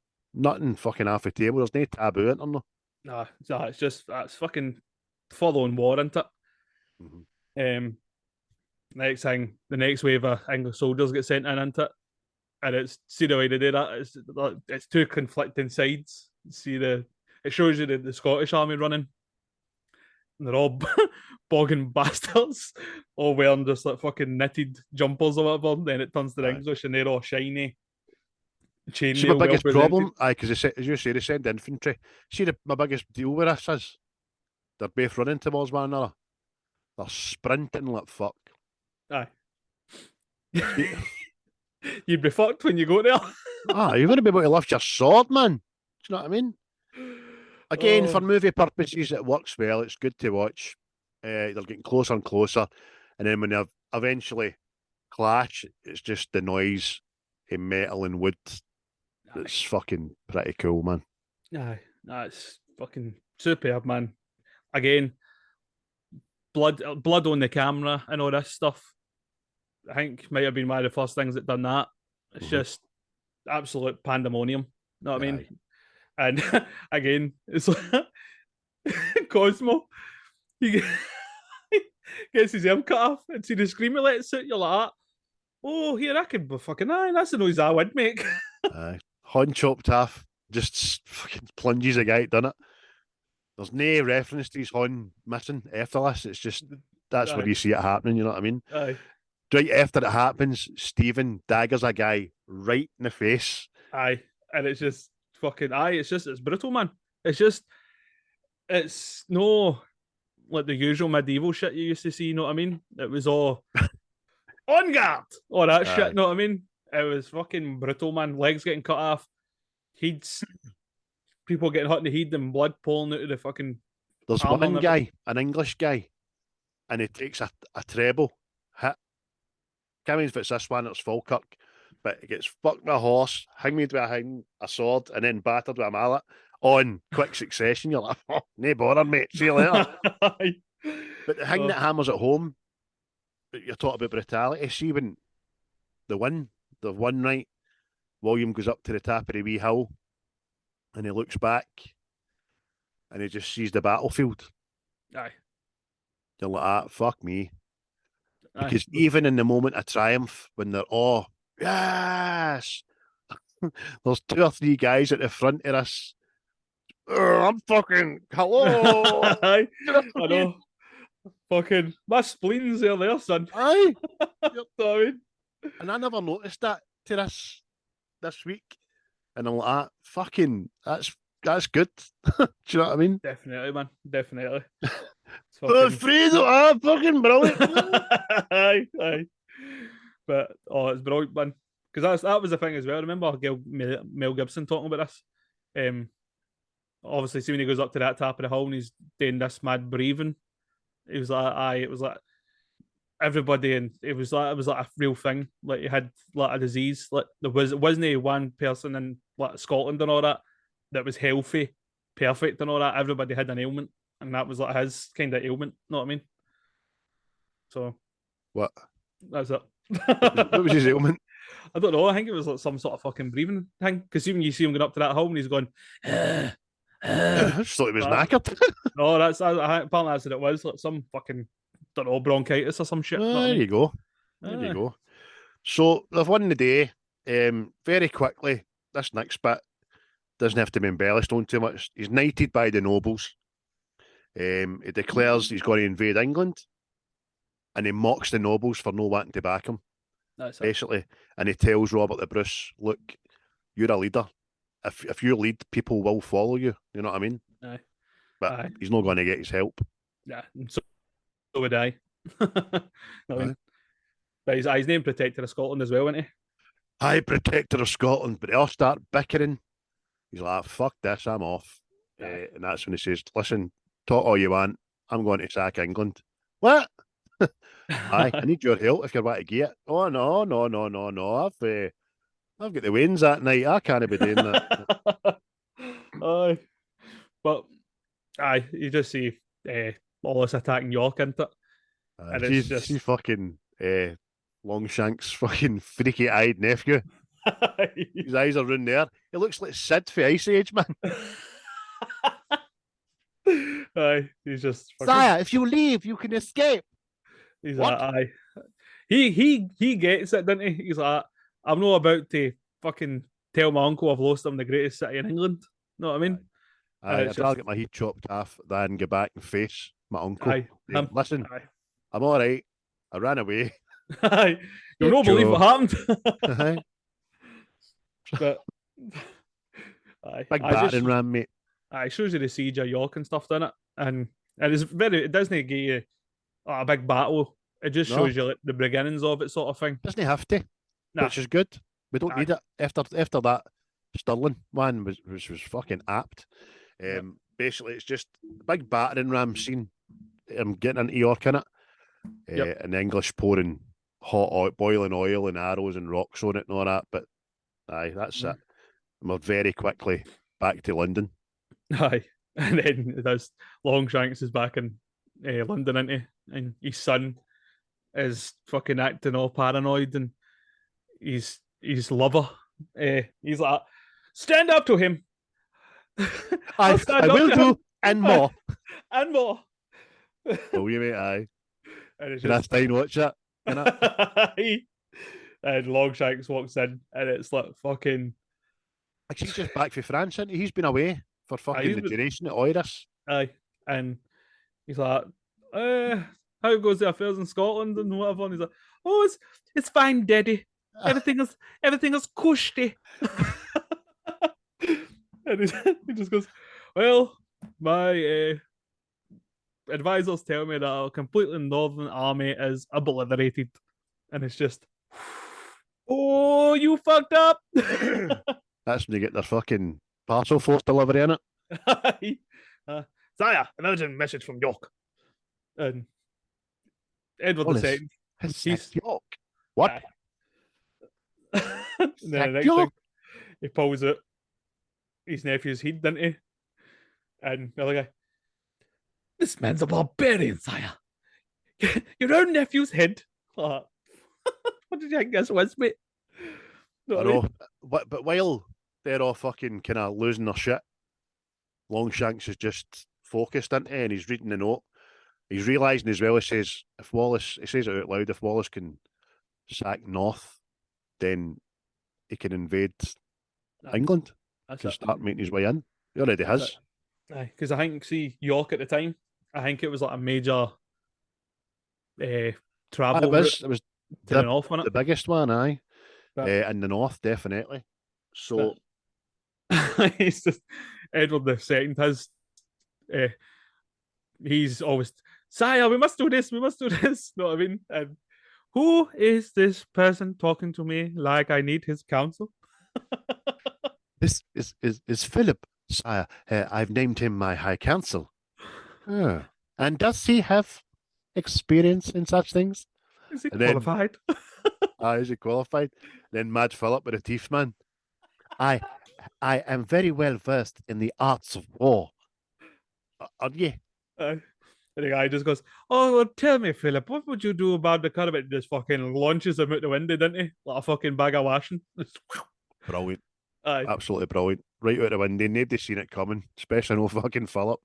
fucking off the table. There's no taboo in them. No, it's just that's fucking following war, isn't it? Mm-hmm. Next thing, the next wave of English soldiers get sent into it, and it's see the way they do that. It's two conflicting sides. It shows you the Scottish army running, and they're all bogging bastards, all wearing just like fucking knitted jumpers or whatever. Then it turns to the English, and they're all shiny. See, my biggest problem, because as you say, they send infantry. See, my biggest deal with this is they're both running towards one another. They're sprinting like fuck. Aye. You'd be fucked when you go there. You're going to be able to lift your sword, man. Do you know what I mean? Again, for movie purposes, it works well. It's good to watch. They're getting closer and closer. And then when they eventually clash, it's just the noise of metal and wood. It's fucking pretty cool, man. Aye, that's fucking superb, man. Again, blood on the camera and all this stuff. I think might have been one of the first things that done that. It's just absolute pandemonium. You know what I mean? And again, it's like Cosmo. He gets his arm cut off and see the scream he lets out. You're like, oh, here I can be fucking that's the noise I would make. Horn chopped off, just fucking plunges a guy, done it. There's no reference to his horn missing after this. It's just that's where you see it happening. You know what I mean? Aye. Right after it happens, Stephen daggers a guy right in the face. Aye, and it's just fucking it's brutal, man. It's no like the usual medieval shit you used to see. You know what I mean? It was all on guard, all that shit. You know what I mean? It was fucking brutal, man. Legs getting cut off, heads, people getting hit in the head and blood pouring out of the fucking There's armor one and everything. guy, an English guy, and he takes a treble hit. Can't remember if it's this one or it's Falkirk, but he gets fucked with a horse, hanged with a sword, and then battered with a mallet on quick succession. You're like, oh, no bother, mate. See you later. But the thing that hammers at home, you're talking about brutality. See when the one night, William goes up to the top of the wee hill, and he looks back, and he just sees the battlefield. Aye. You're like, ah, fuck me. Aye. Because even in the moment of triumph, when they're all, yes, there's 2 or 3 guys at the front of us. I'm fucking, hello. Aye. I know. Fucking, my spleen's there, son. Aye. You know what I mean? And I never noticed that to this week. And I'm like, ah, fucking, that's good. Do you know what I mean? Definitely, man. Definitely. Oh, Fredo, fucking brilliant. Aye. But it's brilliant, man. Because that was the thing as well. Remember Mel Gibson talking about this? Obviously, see when he goes up to that top of the hill and he's doing this mad breathing. It was like, it was like everybody, and it was like a real thing. Like you had like a disease. Like wasn't one person in like Scotland and all that was healthy, perfect and all that. Everybody had an ailment, and that was like his kind of ailment. Know what I mean? So what? That's it. What was his ailment? I don't know. I think it was like some sort of fucking breathing thing. Because even you see him going up to that hole and he's going, I just thought he was knackered. No, apparently that's what it was. Like some fucking, don't know, bronchitis or some shit. There you go. There you go. So they've won the day. Very quickly, this next bit doesn't have to be embellished on too much. He's knighted by the nobles. He declares he's going to invade England, and he mocks the nobles for no wanting to back him. Basically, and he tells Robert the Bruce, "Look, you're a leader. If you lead, people will follow you. You know what I mean?" Aye. But he's not going to get his help. Yeah, so would I. I mean, but he's named Protector of Scotland as well, isn't he? Aye, Protector of Scotland. But they all start bickering. He's like, fuck this, I'm off. And that's when he says, listen, talk all you want. I'm going to sack England. What? Aye, I need your help if you're about to get it. Oh, no. I've got the wins that night. I can't be doing that. Aye. But, you just see Wallace attacking York, isn't it? And it's just... See fucking Longshanks' fucking freaky-eyed nephew. His eyes are round there. He looks like Sid for Ice Age, man. Aye, he's just... Sire, if you leave, you can escape. He's what? Like, aye. He gets it, doesn't he? He's like, I'm not about to fucking tell my uncle I've lost him the greatest city in England. Know what I mean? I'd rather get my head chopped off than go back and face my uncle. Aye. Listen, I'm all right. I ran away. Aye. You'll not believe what happened. But big battering ram, mate. It shows you the siege of York and stuff, doesn't it? And it doesn't give you a big battle. It just shows you like, the beginnings of it, sort of thing. Doesn't have to, which is good. We don't need it after that. Stirling one was fucking apt. Basically, it's just a big battering ram scene. I'm getting into York in it, and the English pouring hot oil, boiling oil and arrows and rocks on it and all that. But that's it. And we're very quickly back to London. Aye, and then there's Longshanks is back in London, isn't he? And his son is fucking acting all paranoid, and his lover, he's like, stand up to him. I will do, and more. And more. Oh, you mate, aye. And Can I stay and watch that? And Longshanks walks in, and it's like fucking... Like he's just back for France, isn't he? He's been away for fucking the duration of Oiris. Aye, and he's like, how goes the affairs in Scotland and whatever? And he's like, oh, it's fine, Daddy. Everything is cushy. And he just goes, well, my advisors tell me that our completely northern army is obliterated. And it's just, Oh, you fucked up. That's when they get their fucking parcel force delivery in it. Sire, an urgent message from York. And Edward Wallace II, has he's sacked York. What? and then the Sacked next York? thing, he pulls out his nephew's head, didn't he? And the other guy, this man's a barbarian, sire. Your own nephew's head. What did you think this was, mate? I know. But while they're all fucking kind of losing their shit, Longshanks is just focused into it and he's reading the note. He's realising as well, he says it out loud, if Wallace can sack North, then he can invade England. Can start making his way in. He already has. Because I think, see, York at the time, I think it was like a major travel route It was to the north, wasn't the it? biggest one, aye. But In the north, definitely. So it's just Edward II has he's always, sire, we must do this, we must do this. Know what I mean? And who is this person talking to me like I need his counsel? this is Philip, sire. I've named him my High Council. Oh. And does he have experience in such things? Is he qualified? Is he qualified? Then Mad Philip with a teeth man. I am very well versed in the arts of war. Are you? And the guy just goes, oh, well, tell me, Philip, what would you do about the caravan? Just fucking launches him out the window, didn't he? Like a fucking bag of washing. Brilliant. Aye. Absolutely brilliant. Right out the window. Nobody's seen it coming, especially no fucking Philip.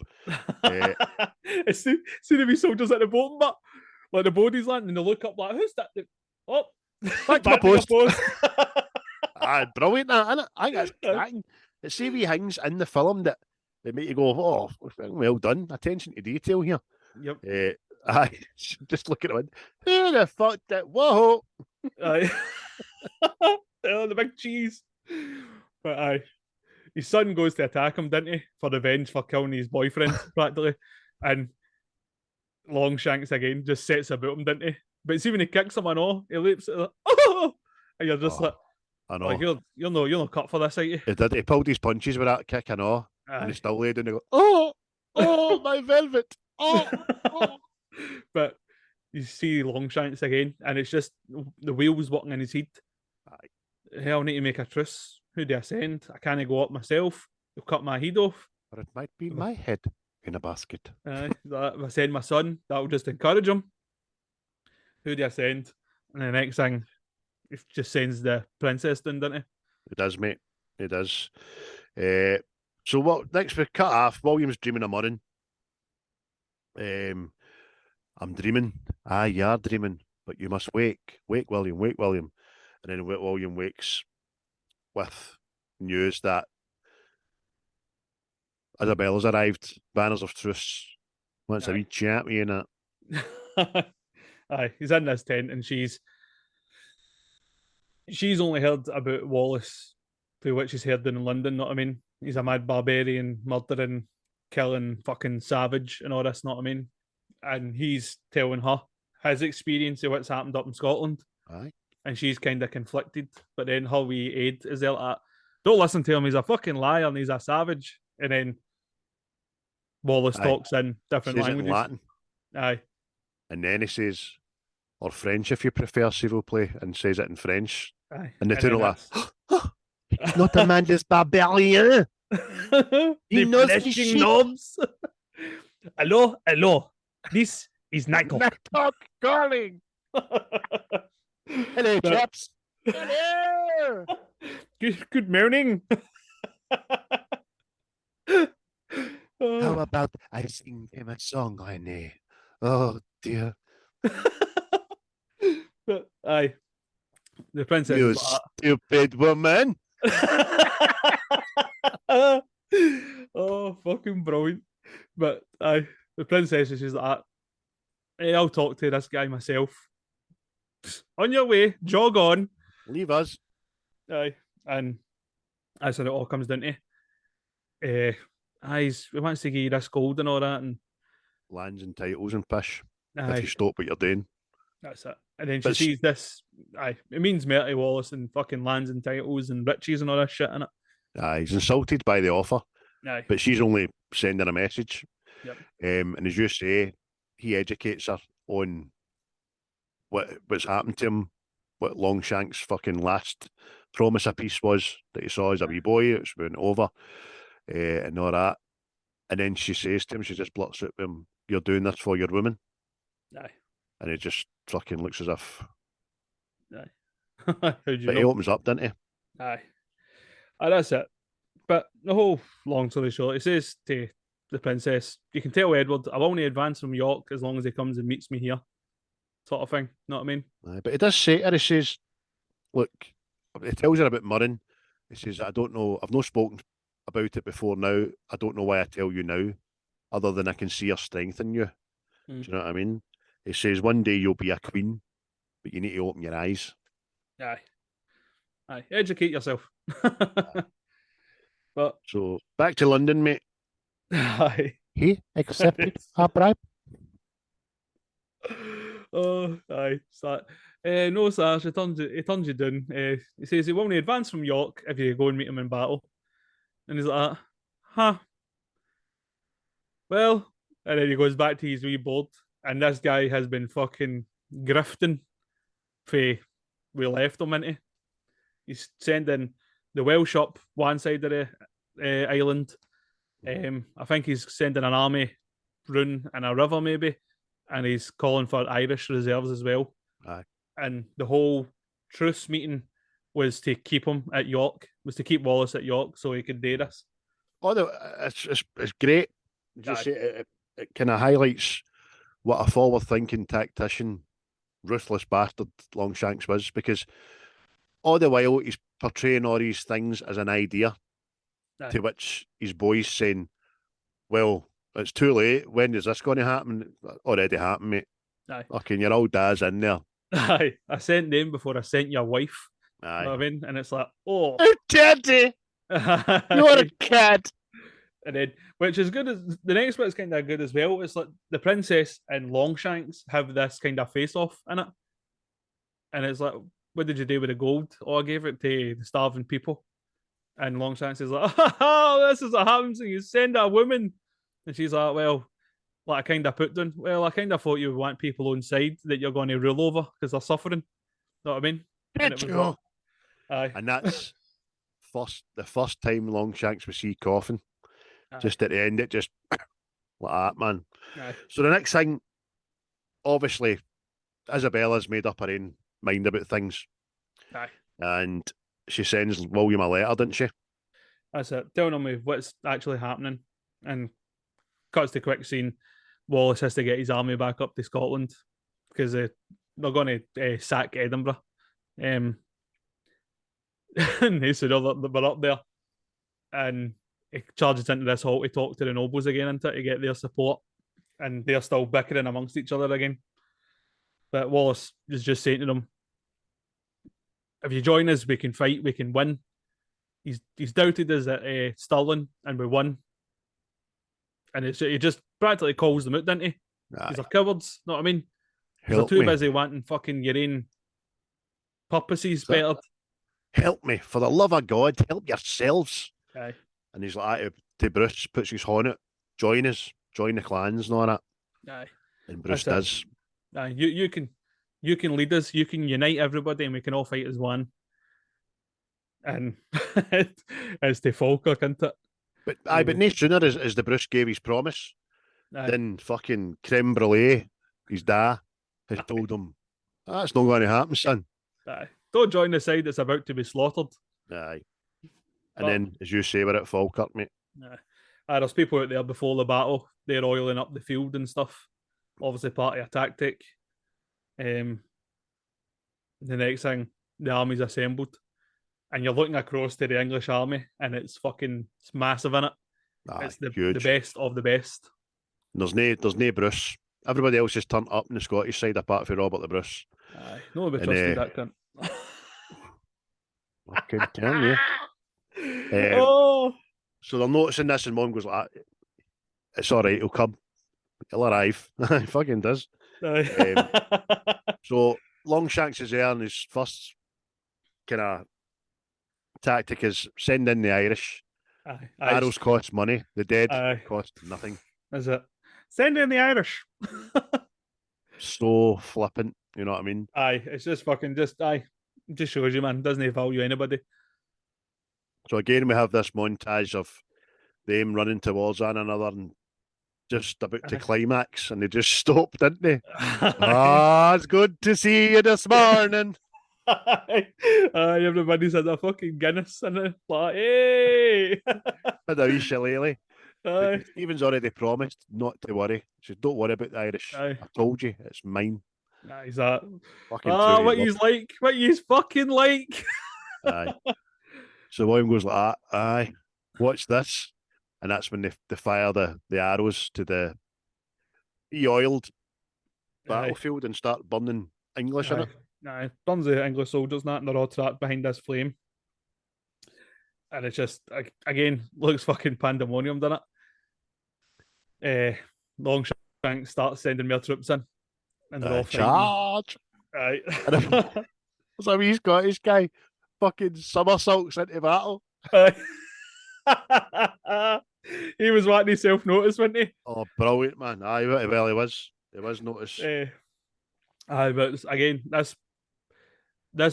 As soon as we soldiers at the bottom, but like the body's landing, and they look up like, who's that? Oh, back to my post. Brilliant, isn't it? I think that's cracking. It's see wee things in the film that make you go, oh, well done. Attention to detail here. Yep. Just look at it. Who the fuck did? Whoa! Oh, the big cheese. But his son goes to attack him, didn't he? For revenge for killing his boyfriend, practically. And Longshanks again just sets about him, didn't he? But see when he kicks someone off, he leaps at like, oh! And you're just like, I know. Like, you're not cut for this, are you? He did. He pulled his punches with that kick, I know. And he still laid and he go, oh, my velvet. Oh. But you see Longshanks again, and it's just the wheels walking in his head. Hell, I need to make a truce. Who do I send? I can't go up myself. They'll cut my head off. Or it might be my head in a basket. If I send my son, that'll just encourage him. Who do I send? And the next thing, it just sends the princess down, doesn't it? It does, mate. It does. So what next we cut off, William's dreaming of Murrin. I'm dreaming. Aye, you're dreaming, but you must wake. Wake, William, wake, William. And then William wakes with news that Isabella's arrived, banners of truce, wants a wee chat with you and that. Aye, he's in this tent and she's only heard about Wallace through what she's heard in London, know what I mean? He's a mad barbarian, murdering, killing, fucking savage and all this, know what I mean? And he's telling her his experience of what's happened up in Scotland. Aye. And she's kind of conflicted. But then her wee aide is there like, don't listen to him, he's a fucking liar and he's a savage. And then Wallace talks in different languages. In Latin. Aye. And then he says, or French if you prefer, civil play, and says it in French. Aye. And the two are like, he's not a man, this barbarian. He knows his shit. Knobs. Hello. This is Nighthawk. Nighthawk calling. Hello, chaps. Hello. Good morning. How about I sing him a song, René? Oh, dear. But, aye. The princess. You stupid woman. Oh, fucking brilliant. But aye, the princess is just like, hey, I'll talk to this guy myself. On your way, jog on. Leave us. Aye. And that's what it all comes down to. He wants to give you this gold and all that, and lands and titles and pish. aye. If you stop what you're doing. That's it. And then she sees this aye, it means more to Wallace and fucking lands and titles and riches and all that shit in it. He's insulted by the offer, Aye, but she's only sending a message. yep. And as you say, he educates her on what's happened to him, what Longshanks' fucking last promise a piece was that he saw as a wee boy. It's been over, and all that. And then she says to him, she just blots at him, "You're doing this for your woman." Aye, And he just fucking looks as if. aye. How'd you But he know? opens up, doesn't he? Aye. Aye, that's it. But the whole long story short, he says to the princess, "You can tell Edward, I'll only advance from York as long as he comes and meets me here." Sort of thing. Know what I mean? But he does say to her, he says, "Look," he tells her about Murrin. He says, "I don't know, I've not spoken about it before now. I don't know why I tell you now, other than I can see her strength in you." Mm. Do you know what I mean? He says, "One day you'll be a queen, but you need to open your eyes." Aye. Aye. Educate yourself. But So back to London, mate. aye. He accepted a bribe. Oh, aye. So, no, Sash, he turns you down. He says he won't advance from York if you go and meet him in battle. And he's like, huh, well. And then he goes back to his wee board. And this guy has been fucking grifting for we left him into. He's sending the Welsh up one side of the island. I think he's sending an army run in a river, maybe. And he's calling for Irish reserves as well. Aye. And the whole truce meeting was to keep him at York, was to keep Wallace at York so he could do this. Oh, no, it's great. Just it kind of highlights what a forward-thinking tactician, ruthless bastard Longshanks was, because all the while he's portraying all these things as an idea, Aye. to which his boy's saying, "Well, it's too late. When is this going to happen?" Already happened, mate. Aye. Fucking your old dad's in there. Aye. I sent them before I sent your wife. Aye. You know what I mean? And it's like, oh. How dirty! You're a kid. And then, which is good as the next bit's kind of good as well. It's like the princess and Longshanks have this kind of face off in it, and it's like, what did you do with the gold? Oh, I gave it to the starving people. And Longshanks is like, oh, this is what happens when you send a woman. And she's like, well, like I kind of put down, well, I kind of thought you would want people on side that you're going to rule over because they're suffering. Know what I mean? And it was like, aye. And that's the first time Longshanks we see coughing. Aye. Just at the end, it just like that, man. Aye. So the next thing, obviously, Isabella's made up her own mind about things. Aye. And she sends William a letter, didn't she? That's it. Telling him what's actually happening. And cuts to quick scene. Wallace has to get his army back up to Scotland because they're going to sack Edinburgh. And he said, oh, we're up there. And he charges into this hall to talk to the nobles again to get their support. And they're still bickering amongst each other again. But Wallace is just saying to them, if you join us, we can fight, we can win. He's doubted us at Stirling, and we won. And he just practically calls them out, didn't he? Aye. These are cowards, know what I mean? They're too busy wanting fucking your own purposes better. Help me, for the love of God, help yourselves. Aye. And he's like to Bruce, puts his horn out, join us, join the clans and all that. Aye. And Bruce That's does. Aye. You can lead us, you can unite everybody, and we can all fight as one. And it's to Falkirk, isn't it? But no sooner as the Bruce gave his promise, then fucking creme brulee, his dad, has told him, that's not going to happen, son. Aye. Don't join the side that's about to be slaughtered. Aye. And then, as you say, we're at Falkirk, mate. Aye. There's people out there before the battle, they're oiling up the field and stuff. Obviously part of a tactic. The next thing, the army's assembled. And you're looking across to the English army, and it's massive in it. Aye, it's the huge. Best of the best. There's no Bruce. Everybody else is turned up on the Scottish side, apart from Robert the Bruce. Aye, nobody trusted that cunt. I couldn't tell you. Oh, so they're noticing this, and Mom goes like, "It's all right, he'll come. He'll arrive." He fucking does. aye. So Longshanks is there, and his first kind of tactic is send in the Irish. Aye. Arrows cost money. The dead Aye. cost nothing. Is it? Send in the Irish. So flippant, you know what I mean? Aye. It's just fucking just aye. Just shows you, man. Doesn't he value anybody? So again, we have this montage of them running towards one another and just about to climax, and they just stopped, didn't they? It's good to see you this morning. Everybody's had a fucking Guinness and it's like, hey. Had a wee shillelagh. Stephen's already promised not to worry. She said, don't worry about the Irish. Aye. I told you, it's mine. He's that. Fucking What he's like. What he's fucking like. Aye. So William goes like that. Aye. Watch this. And that's when they fire the arrows to the oiled battlefield and start burning English in it. Aye. Burns the English soldiers and they're all trapped behind this flame. And it's just, again, looks fucking pandemonium, doesn't it? Longshanks starts sending more troops in. And they're all charge! Aye. There's a wee Scottish guy fucking somersaults into battle. He was wanting to self-notice, wasn't he? Oh, brilliant, man. Aye, well, he was. He was noticed. Aye, but again, this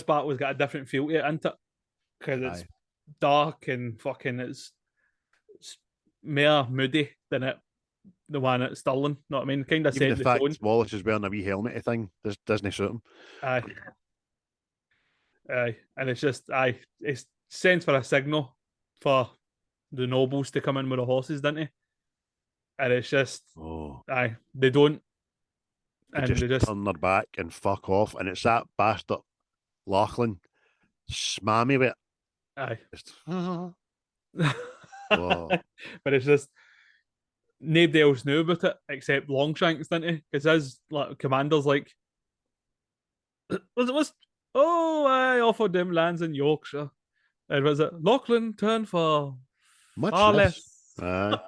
battle's got a different feel to it, isn't it? Because it's dark and fucking it's more moody than the one at Stirling. You know what I mean? Kind of Even set the the fact tone. Wallace is wearing a wee helmet thing doesn't suit him. Aye. And it's just it's sent for a signal for the nobles to come in with the horses, didn't he? And it's just they don't. They just turn their back and fuck off, and it's that bastard Lachlan smammy with it. Aye. Just, But it's just nobody else knew about it except Longshanks, didn't he? Because his commander's like, I offered them lands in Yorkshire. And was it Lachlan turned for much far less? You're like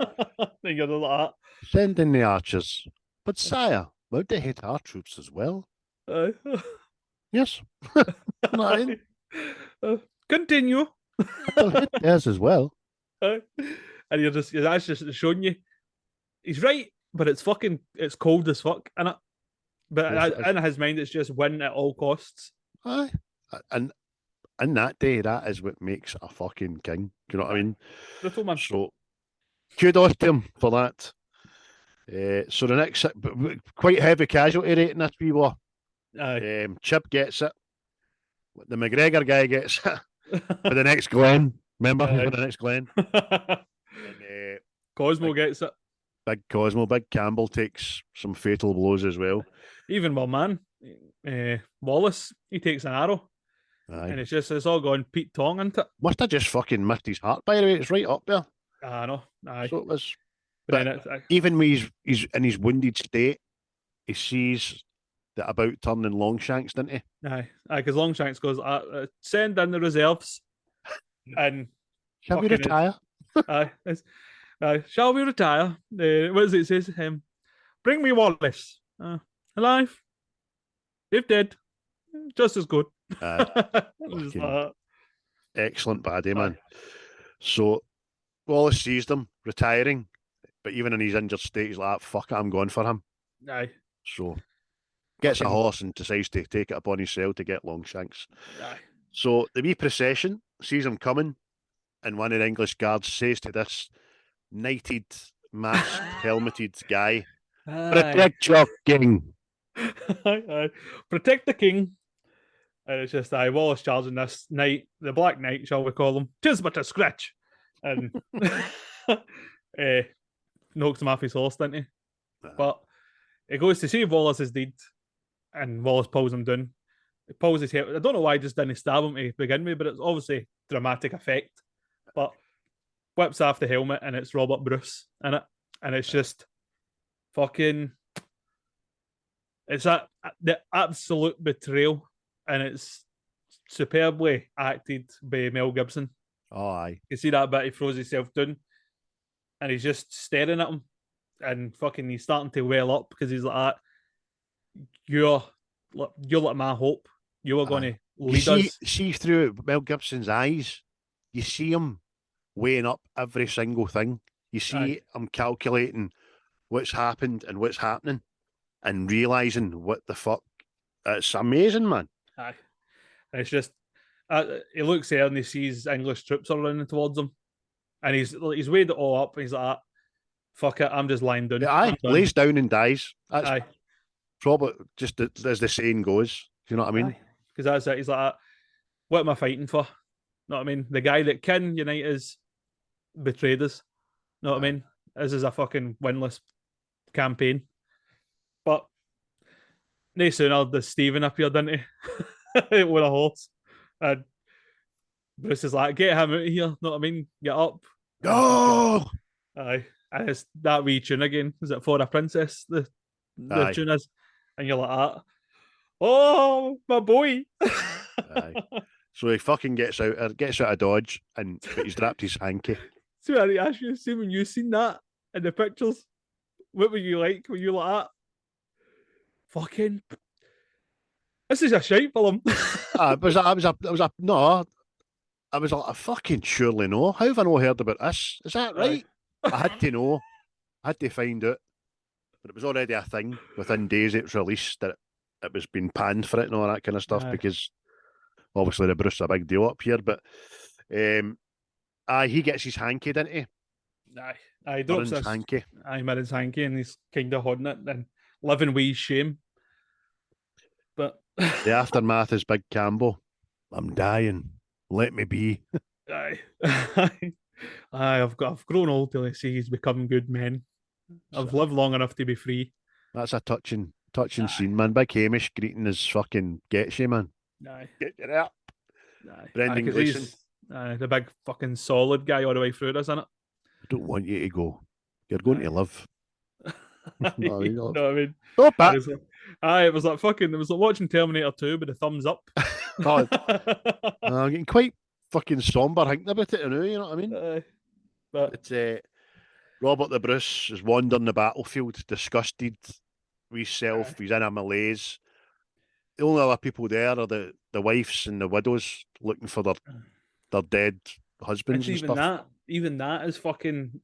that. Send in the archers, but sire, won't they hit our troops as well? Yes. Continue. They'll hit theirs as well. And that's just showing you he's right, but it's cold as fuck, innit? But in his mind, it's just win at all costs. Aye. And in that day, that is what makes a fucking king. Do you know what I mean? Brutal, man. So, kudos to him for that. So the next, quite heavy casualty rate in this wee war. Chip gets it. The McGregor guy gets it. For the next Glen. Remember? For the next Glen. And, Cosmo gets it. Big Cosmo, Big Campbell takes some fatal blows as well. Even my man, Wallace, he takes an arrow. Aye. And it's all gone Pete Tong into it. Must have just fucking missed his heart, by the way. It's right up there. I know. Aye. So it was. But even when he's in his wounded state, he sees that about turning Longshanks, didn't he? Aye. Because Longshanks goes, send in the reserves. And shall we retire? Shall we retire? What does it say? Bring me Wallace. Alive. If dead, just as good. Excellent baddie, man. So Wallace sees them retiring, but even in his injured state, he's like, fuck it, I'm going for him. Aye. So gets a horse and decides to take it upon himself to get Longshanks. Aye. So the wee procession sees him coming, and one of the English guards says to this knighted, masked, helmeted guy, protect your king. Protect the king. And it's just Wallace charging this knight, the Black Knight, shall we call him? 'Tis but a scratch. And knocks him off his horse, didn't he? But he goes to see if Wallace is dead, and Wallace pulls him down. He pulls his head. I don't know why he just didn't stab him to begin with, but it's obviously dramatic effect. But whips off the helmet, and it's Robert Bruce in it, and it's just fucking. It's the absolute betrayal, and it's superbly acted by Mel Gibson. Oh, aye. You see that bit, he throws himself down, and he's just staring at him, and fucking he's starting to well up because he's like, you're you're like my hope. You are going to You lead us. see through Mel Gibson's eyes, you see him weighing up every single thing. You see him calculating what's happened and what's happening and realising what the fuck. It's amazing, man. Aye. It's just, he looks there and he sees English troops are running towards him. And he's weighed it all up. And he's like, fuck it, I'm just lying down. Yeah, lays down and dies. That's aye. probably just as the saying goes. You know what I mean? Because that's it. He's like, what am I fighting for? Know what I mean? The guy that can unite us betrayed us. Know what I mean? This is a fucking winless campaign. But no sooner the Stephen appeared, didn't he? With a horse. And Bruce is like, get him out of here. Know what I mean? Get up. Go! Aye. And it's that wee tune again. Is it For a Princess? The tune is. And you're like that. Oh, my boy. Aye. So he fucking gets out of Dodge, but he's wrapped his hanky. So I ask you, see when you seen that in the pictures, what were you like when you like that? Fucking, this is a shite film. I was like, fucking surely no. How have I not heard about this? Is that right? I had to know. I had to find out. But it was already a thing within days it was released that it was being panned for it and all that kind of stuff because obviously the Bruce is a big deal up here. But he gets his hanky, didn't he? He drops his hanky. Mirren's hanky, and he's kind of holding it and living with shame. But the aftermath is Big Cambo. I'm dying. Let me be. I've grown old till I see he's become good men. I've lived long enough to be free. That's a touching scene, man. Big Hamish greeting his fucking gets you, man. Get it up. Brendan Gleeson. The big fucking solid guy all the way through, isn't it? I don't want you to go. You're going to live. No, you know what I mean? Stop it. It was like watching Terminator 2 with a thumbs up. I'm getting quite fucking somber thinking about it now, you know what I mean? But it's Robert the Bruce is wandering the battlefield, disgusted with himself. He's in a malaise. The only other people there are the wives and the widows looking for their dead husbands and stuff. Even that is fucking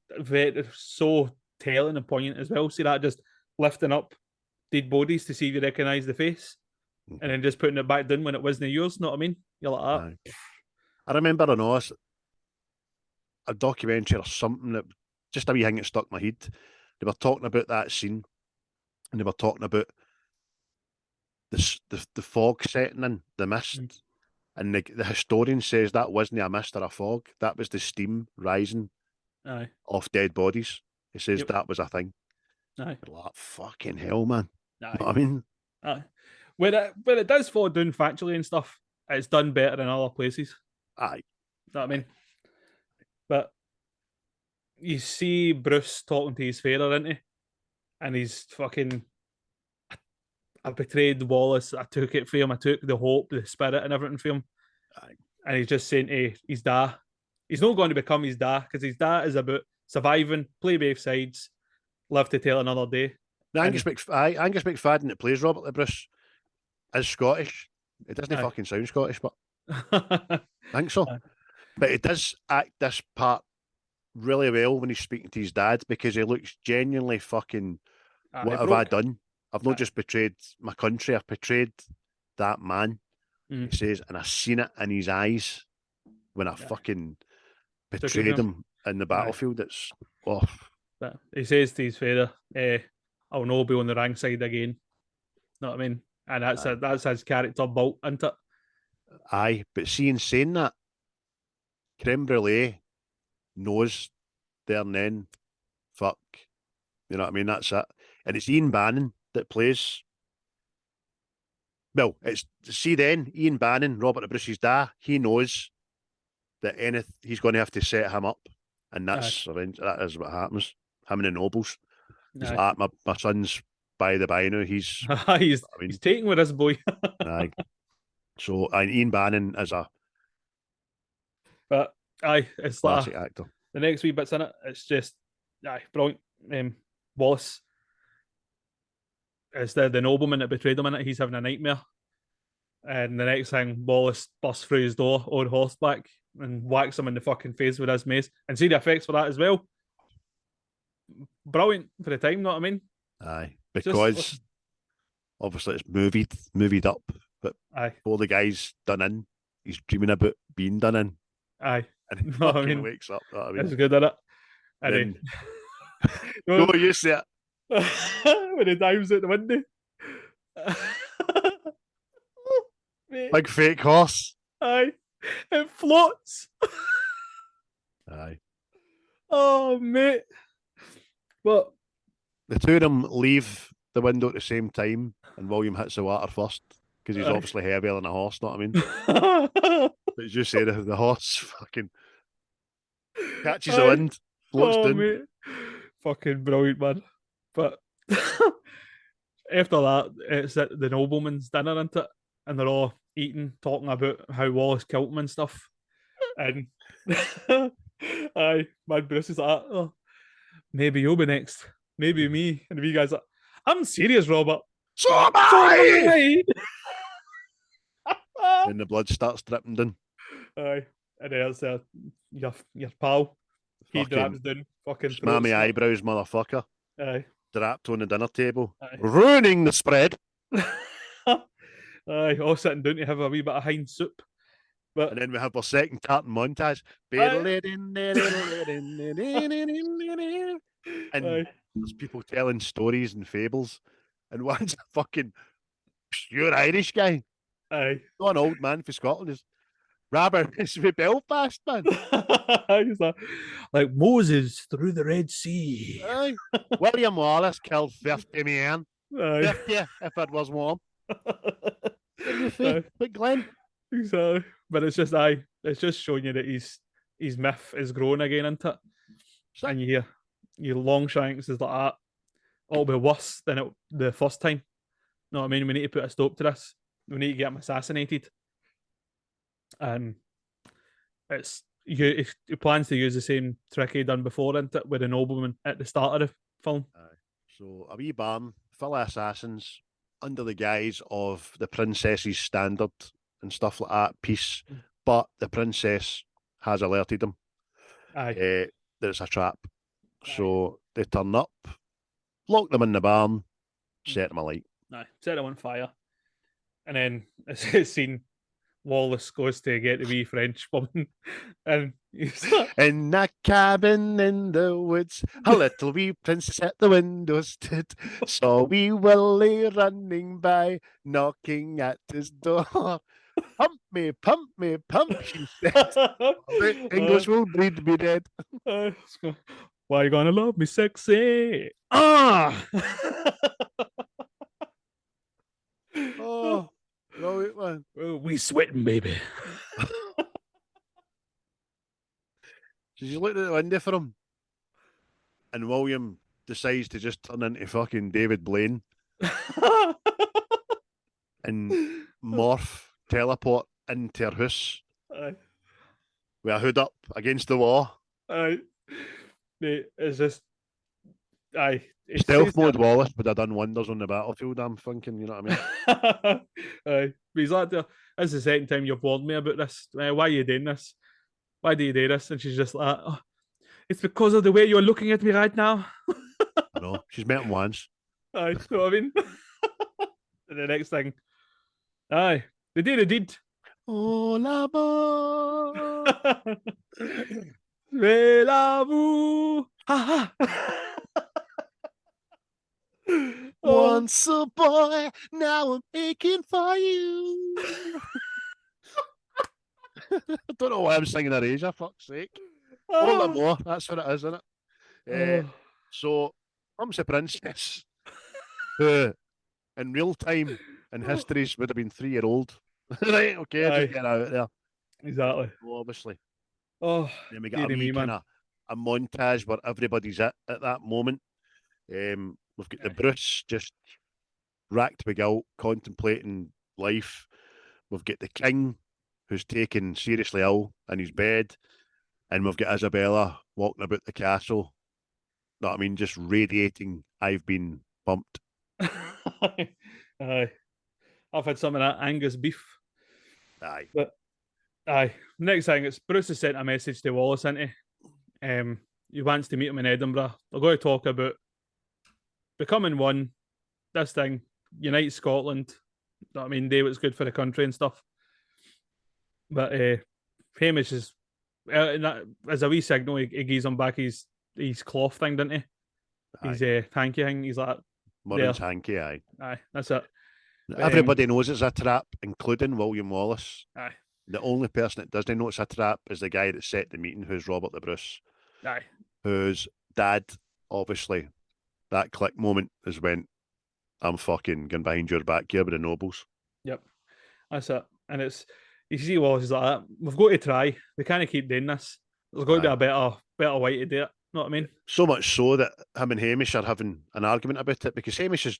so telling and poignant as well. See that just lifting up dead bodies to see if you recognise the face, and then just putting it back down when it wasn't yours. Know what I mean? You're like that. I remember a documentary or something that just a wee thing that stuck in my head. They were talking about that scene, and they were talking about the fog setting in, the mist. And the historian says that wasn't a mist or a fog. That was the steam rising off dead bodies. He says that was a thing. Like, fucking hell, man. You know what I mean? When it does fall down factually and stuff, it's done better in other places. You know what I mean? But you see Bruce talking to his father, isn't he? And he's fucking, I betrayed Wallace. I took it from him. I took the hope, the spirit, and everything from him. And he's just saying to his dad, he's not going to become his dad because his dad is about surviving, play both sides, live to tell another day. Angus McFadden that plays Robert the Bruce is Scottish. It doesn't fucking sound Scottish, but I think so. But it does act this part really well when he's speaking to his dad because he looks genuinely fucking, what have I done? I've not just betrayed my country, I've betrayed that man. He says, and I've seen it in his eyes when I fucking betrayed him in the battlefield. It's off. But he says to his father, I'll not be on the wrong side again. Know what I mean? And that's his character built into it. Aye, but saying that, Creme Brulee knows there and then, fuck. You know what I mean? That's it. And it's Ian Bannon that plays. Well, Ian Bannon, Robert the Bruce's dad, he knows that he's going to have to set him up. And that is what happens. Him and the nobles. He's like, my son's by the by now. He's taking with us, boy. Aye. So, and Ian Bannon is a it's classic like actor. The next wee bits in it, it's just brilliant. Wallace, it's the nobleman that betrayed him in it. He's having a nightmare. And the next thing, Wallace busts through his door on horseback and whacks him in the fucking face with his mace. And see the effects for that as well. Brilliant for the time, know what I mean? Aye, because obviously it's movied up, but before the guy's done in, he's dreaming about being done in. Aye. And he fucking wakes up. Know what I mean? That's good, isn't it? And then, go, you see it. When he dives out the window. Big fake horse. Aye. It floats. Aye. Oh, mate. But the two of them leave the window at the same time, and William hits the water first because he's obviously heavier than a horse. Know what I mean? But as you say, the horse fucking catches the wind, floats down. Mate. Fucking brilliant, man. But after that, it's at the nobleman's dinner, isn't it? And they're all eating, talking about how Wallace killed him and stuff. And aye, man, Bruce is like, oh, maybe you'll be next. Maybe me. And the wee guy's like, I'm serious, Robert. So am I! And the blood starts dripping down. Aye. And then it's your pal. He drops down. Fucking smarmy eyebrows, motherfucker. Aye. Dropped on the dinner table. Aye. Ruining the spread. Aye, all sitting down to have a wee bit of hind soup. But and then we have our second tartan montage. And there's people telling stories and fables. And one's a fucking pure Irish guy. Aye. Not an old man for Scotland. Is Robert, it's with Belfast, man. He's like Moses through the Red Sea. Aye. William Wallace killed 50 men. 50 if it was warm. But Glenn. Exactly. But it's just showing you that his myth is growing again, isn't it? And you hear your Longshanks is like that. It'll be worse than the first time. Know what I mean? We need to put a stop to this. We need to get him assassinated. And he plans to use the same trick he done before, isn't it, with the nobleman at the start of the film. So a wee barn full of assassins under the guise of the princess's standard and stuff like that, peace. But the princess has alerted them that it's a trap. So they turn up, lock them in the barn, set them alight. Set them on fire. And then it's seen Wallace goes to get the wee French woman, and he's in a cabin in the woods, a little wee princess at the window stood, saw wee Willie running by, knocking at his door. Pump me, she said. English will breed me dead. Why you gonna love me, sexy? Oh, brilliant, man. Oh, we sweating, baby. So she's looking at the window for him, and William decides to just turn into fucking David Blaine and teleport into her house with a hood up against the wall. Mate, it's just stealth mode Wallace would have done wonders on the battlefield, I'm thinking, you know what I mean? But he's like, this is the second time you've warned me about this. Why are you doing this? Why do you do this? And she's just like, oh, it's because of the way you're looking at me right now. I know, she's met him once. You know what I mean? And the next thing, they did. Oh, la bo. Relavu. Once a boy, now I'm aching for you. I don't know why I'm singing Erasure, fuck's sake. Oh, more. That's what it is, isn't it? So, comes the princess, who in real time in histories would have been 3-year-old. Right, okay, just get out there. Exactly. So obviously. Oh, then we get a montage where everybody's at that moment. We've got the Bruce just racked with guilt, contemplating life. We've got the king who's taken seriously ill in his bed. And we've got Isabella walking about the castle. Know what I mean? Just radiating, I've been bumped. Aye. I've had some of that Angus beef. Aye. But aye. Next thing, it's Bruce has sent a message to Wallace, into he wants to meet him in Edinburgh. They're going to talk about becoming one, this thing, unite Scotland. You know what I mean, do what's good for the country and stuff. But Hamish is as a wee signal, he gives him back his cloth thing, didn't he? His hanky thing. He's like, Murray's hanky, aye. Aye, that's it. Everybody knows it's a trap, including William Wallace. Aye. The only person that doesn't know it's a trap is the guy that set the meeting, who's Robert the Bruce. Aye. Whose dad, obviously, that click moment is when I'm fucking going behind your back here with the nobles. Yep. That's it. And it's, you see Wallace is like that. We've got to try. We can't keep doing this. There's got to be a better way to do it. Know what I mean? So much so that him and Hamish are having an argument about it, because Hamish is,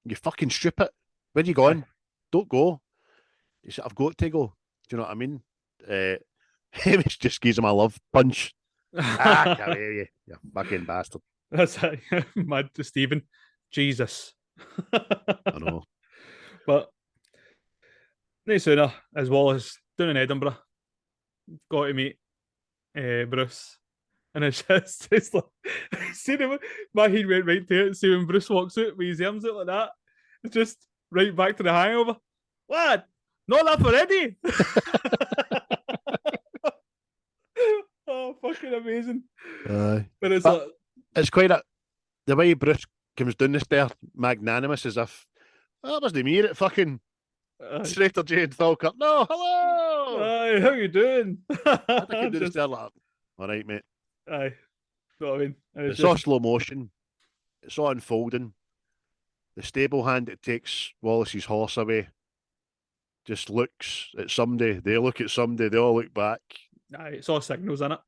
you fucking stupid. Where are you going? Don't go. He said, I've got to go. Do you know what I mean? Hamish just gives him a love punch. Come here, you fucking bastard. That's it. Mad to Stephen. Jesus. I know. But no sooner as Wallace down in Edinburgh, got to meet Bruce. And it's just like, see my head went right to it. See when Bruce walks out with his arms out like that, it's just right back to the hangover. What? Not that for Eddie. Oh, fucking amazing. But it's quite the way Bruce comes down the stair, magnanimous, as if, that wasn't me at fucking Slater J and Falkirk. No, hello. How you doing? I think I do the stair like, all right, mate. Aye. You know what I mean? It's all slow motion. It's all unfolding. The stable hand that takes Wallace's horse away just looks at somebody. They look at somebody. They all look back. Aye, it's all signals in it.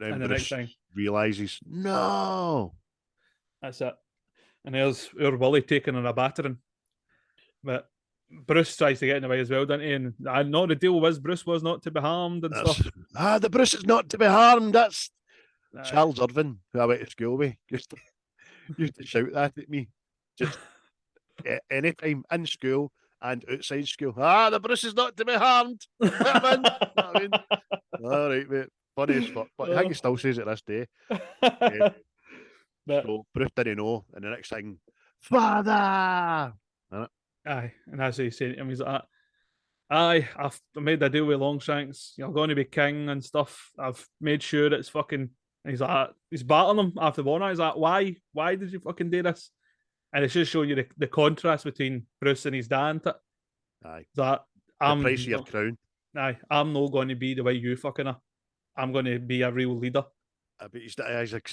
And the next thing realizes, no. That's it. And there's our Willie taking on a battering. But Bruce tries to get in the way as well, doesn't he? And I know the deal was Bruce was not to be harmed and stuff. The Bruce is not to be harmed. That's Charles Irvin, who I went to school with, used to shout that at me. Just anytime in school and outside school. The Bruce is not to be harmed. I mean, all right, mate. Funny as fuck. But I think he still says it this day. So Bruce didn't know, and the next thing, Father! Aye, and that's what he's saying to him. He's like, aye, I've made a deal with Longshanks. You're going to be king and stuff. I've made sure it's fucking. And he's like, he's battling him after the war. He's like, why? Why did you fucking do this? And it's just showing you the contrast between Bruce and his dad. Aye. That the price of your crown. Aye, I'm not going to be the way you fucking are. I'm going to be a real leader. But it's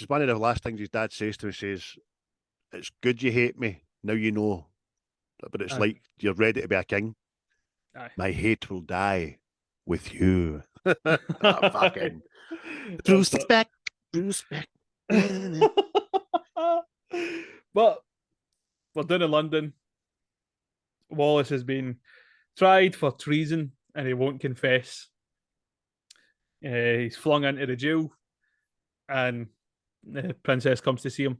one of the last things his dad says to him. He says, it's good you hate me. Now you know. But it's like you're ready to be a king. Aye. My hate will die with you. Fucking Bruce back. But we're down in London. Wallace has been tried for treason and he won't confess. He's flung into the jail and the princess comes to see him.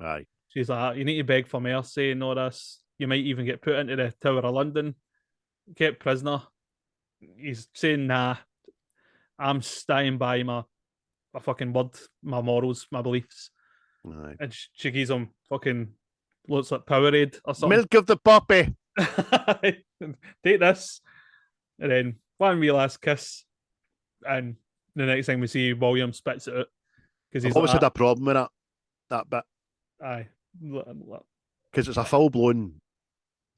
Aye. She's like, you need to beg for mercy and all this. You might even get put into the Tower of London, kept prisoner. He's saying, nah, I'm staying by my fucking word, my morals, my beliefs. Aye. And she gives him fucking, looks like Powerade or something. Milk of the puppy. Take this. And then one real last kiss. And the next thing we see, William spits it out. I've always had a problem with that bit. Aye. Because it's a full-blown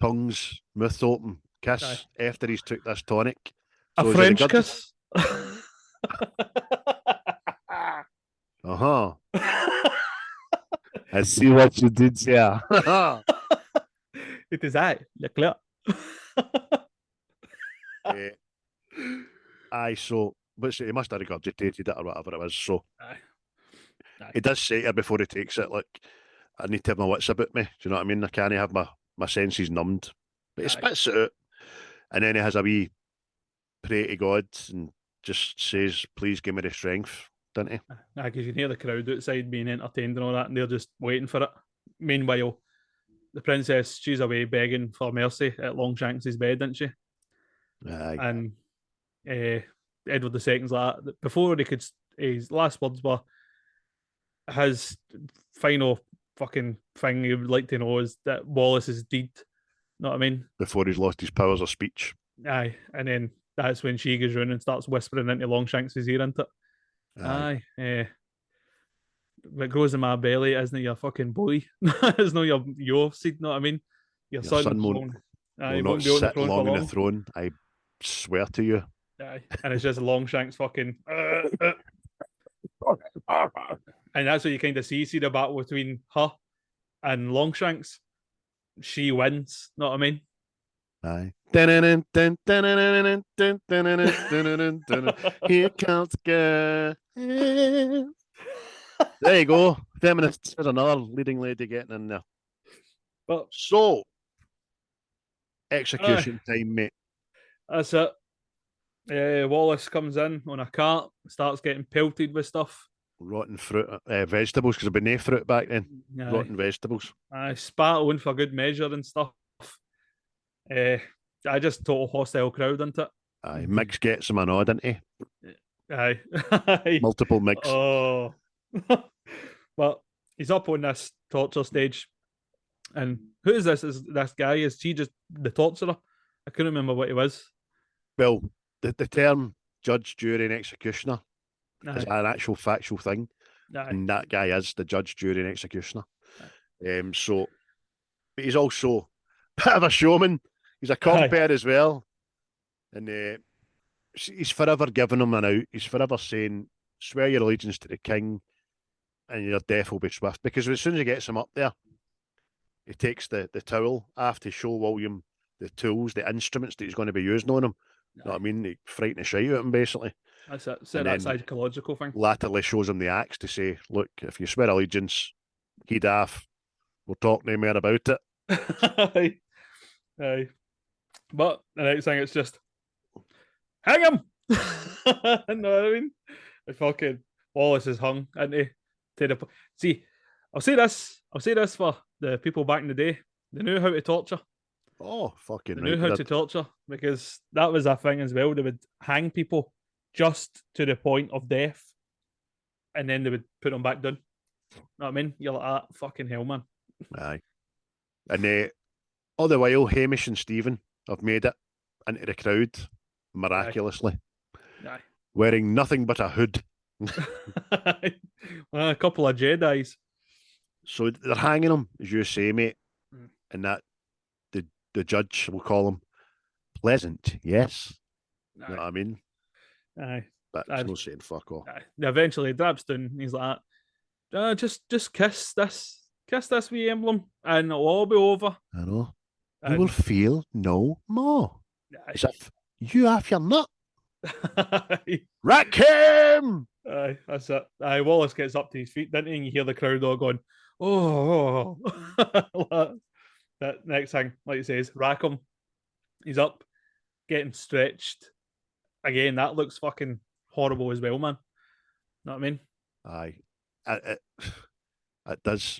tongues, mouth open kiss after he's took this tonic. So a French kiss? I see what you did there. It is I, Leclerc. So, but he must have regurgitated it or whatever it was. So, he does say to her before he takes it, like, I need to have my wits about me. Do you know what I mean? I can't have my senses numbed. But he spits it out. And then he has a wee pray to God and just says, please give me the strength, doesn't he? Because you can hear the crowd outside being entertained and all that, and they're just waiting for it. Meanwhile, the princess, she's away begging for mercy at Longshanks' bed, isn't she? Aye. And Edward II's like that. Before he could, his last words were, his final fucking thing he would like to know is that Wallace is dead. Know what I mean? Before he's lost his powers of speech. Aye. And then that's when she goes round and starts whispering into Longshanks' ear, isn't it? Aye. What grows in my belly isn't your fucking boy. It's not your seed, know what I mean? Your son will won't not be on the sit throne long for on long. the throne. I swear to you. Aye. And it's just Longshanks fucking. And that's what you kind of see the battle between her and Longshanks. She wins, know what I mean? Aye. Here comes the girl. There you go. Feminists. There's another leading lady getting in there. But so, execution time, mate. That's it. Wallace comes in on a cart, starts getting pelted with stuff. Rotten fruit, vegetables, because there'd been no fruit back then. Aye. Rotten vegetables. Spat on for good measure and stuff. I just total hostile crowd, isn't it? Aye, Miggs gets him a nod, didn't he? Aye. Multiple Miggs. Oh. But he's up on this torture stage. And who is this? Is this guy? Is he just the torturer? I couldn't remember what he was. Well, the term judge, jury, and executioner is Aye. an actual factual thing. Aye. And that guy is the judge, jury, and executioner. So, but he's also a bit of a showman. He's a compere as well. And he's forever giving him an out. He's forever saying, swear your allegiance to the king and your death will be swift. Because as soon as he gets him up there, he takes the towel off to show William the tools, the instruments that he's going to be using on him. You know what I mean? He frighten the shit out of him, basically. That's it. So that psychological thing. Latterly shows him the axe to say, look, if you swear allegiance, heed off. We'll talk no more about it. Aye. But the next thing, it's just hang him. You know what I mean? Fucking Wallace is hung, isn't he? See, I'll say this for the people back in the day. They knew how to torture. Oh, fucking They knew how to torture, because that was a thing as well. They would hang people just to the point of death, and then they would put them back down. You know what I mean? You're like, ah, fucking hell, man. Aye. And all the while, Hamish and Stephen have made it into the crowd miraculously. Aye. Wearing nothing but a hood. Well, a couple of Jedis. So they're hanging him, as you say, mate. And that the judge will call him pleasant, yes. Aye. You know what I mean? Aye. But there's no saying fuck off. Aye. Eventually he drops down and he's like, just kiss this wee emblem and it'll all be over. I know. You will feel no more. Aye. As if you have your nut. Rack him! Aye, that's it. Aye, Wallace gets up to his feet, didn't he? And you hear the crowd all going, oh. That next thing, like he says, rack him. He's up, getting stretched. Again, that looks fucking horrible as well, man. Know what I mean? Aye. It does.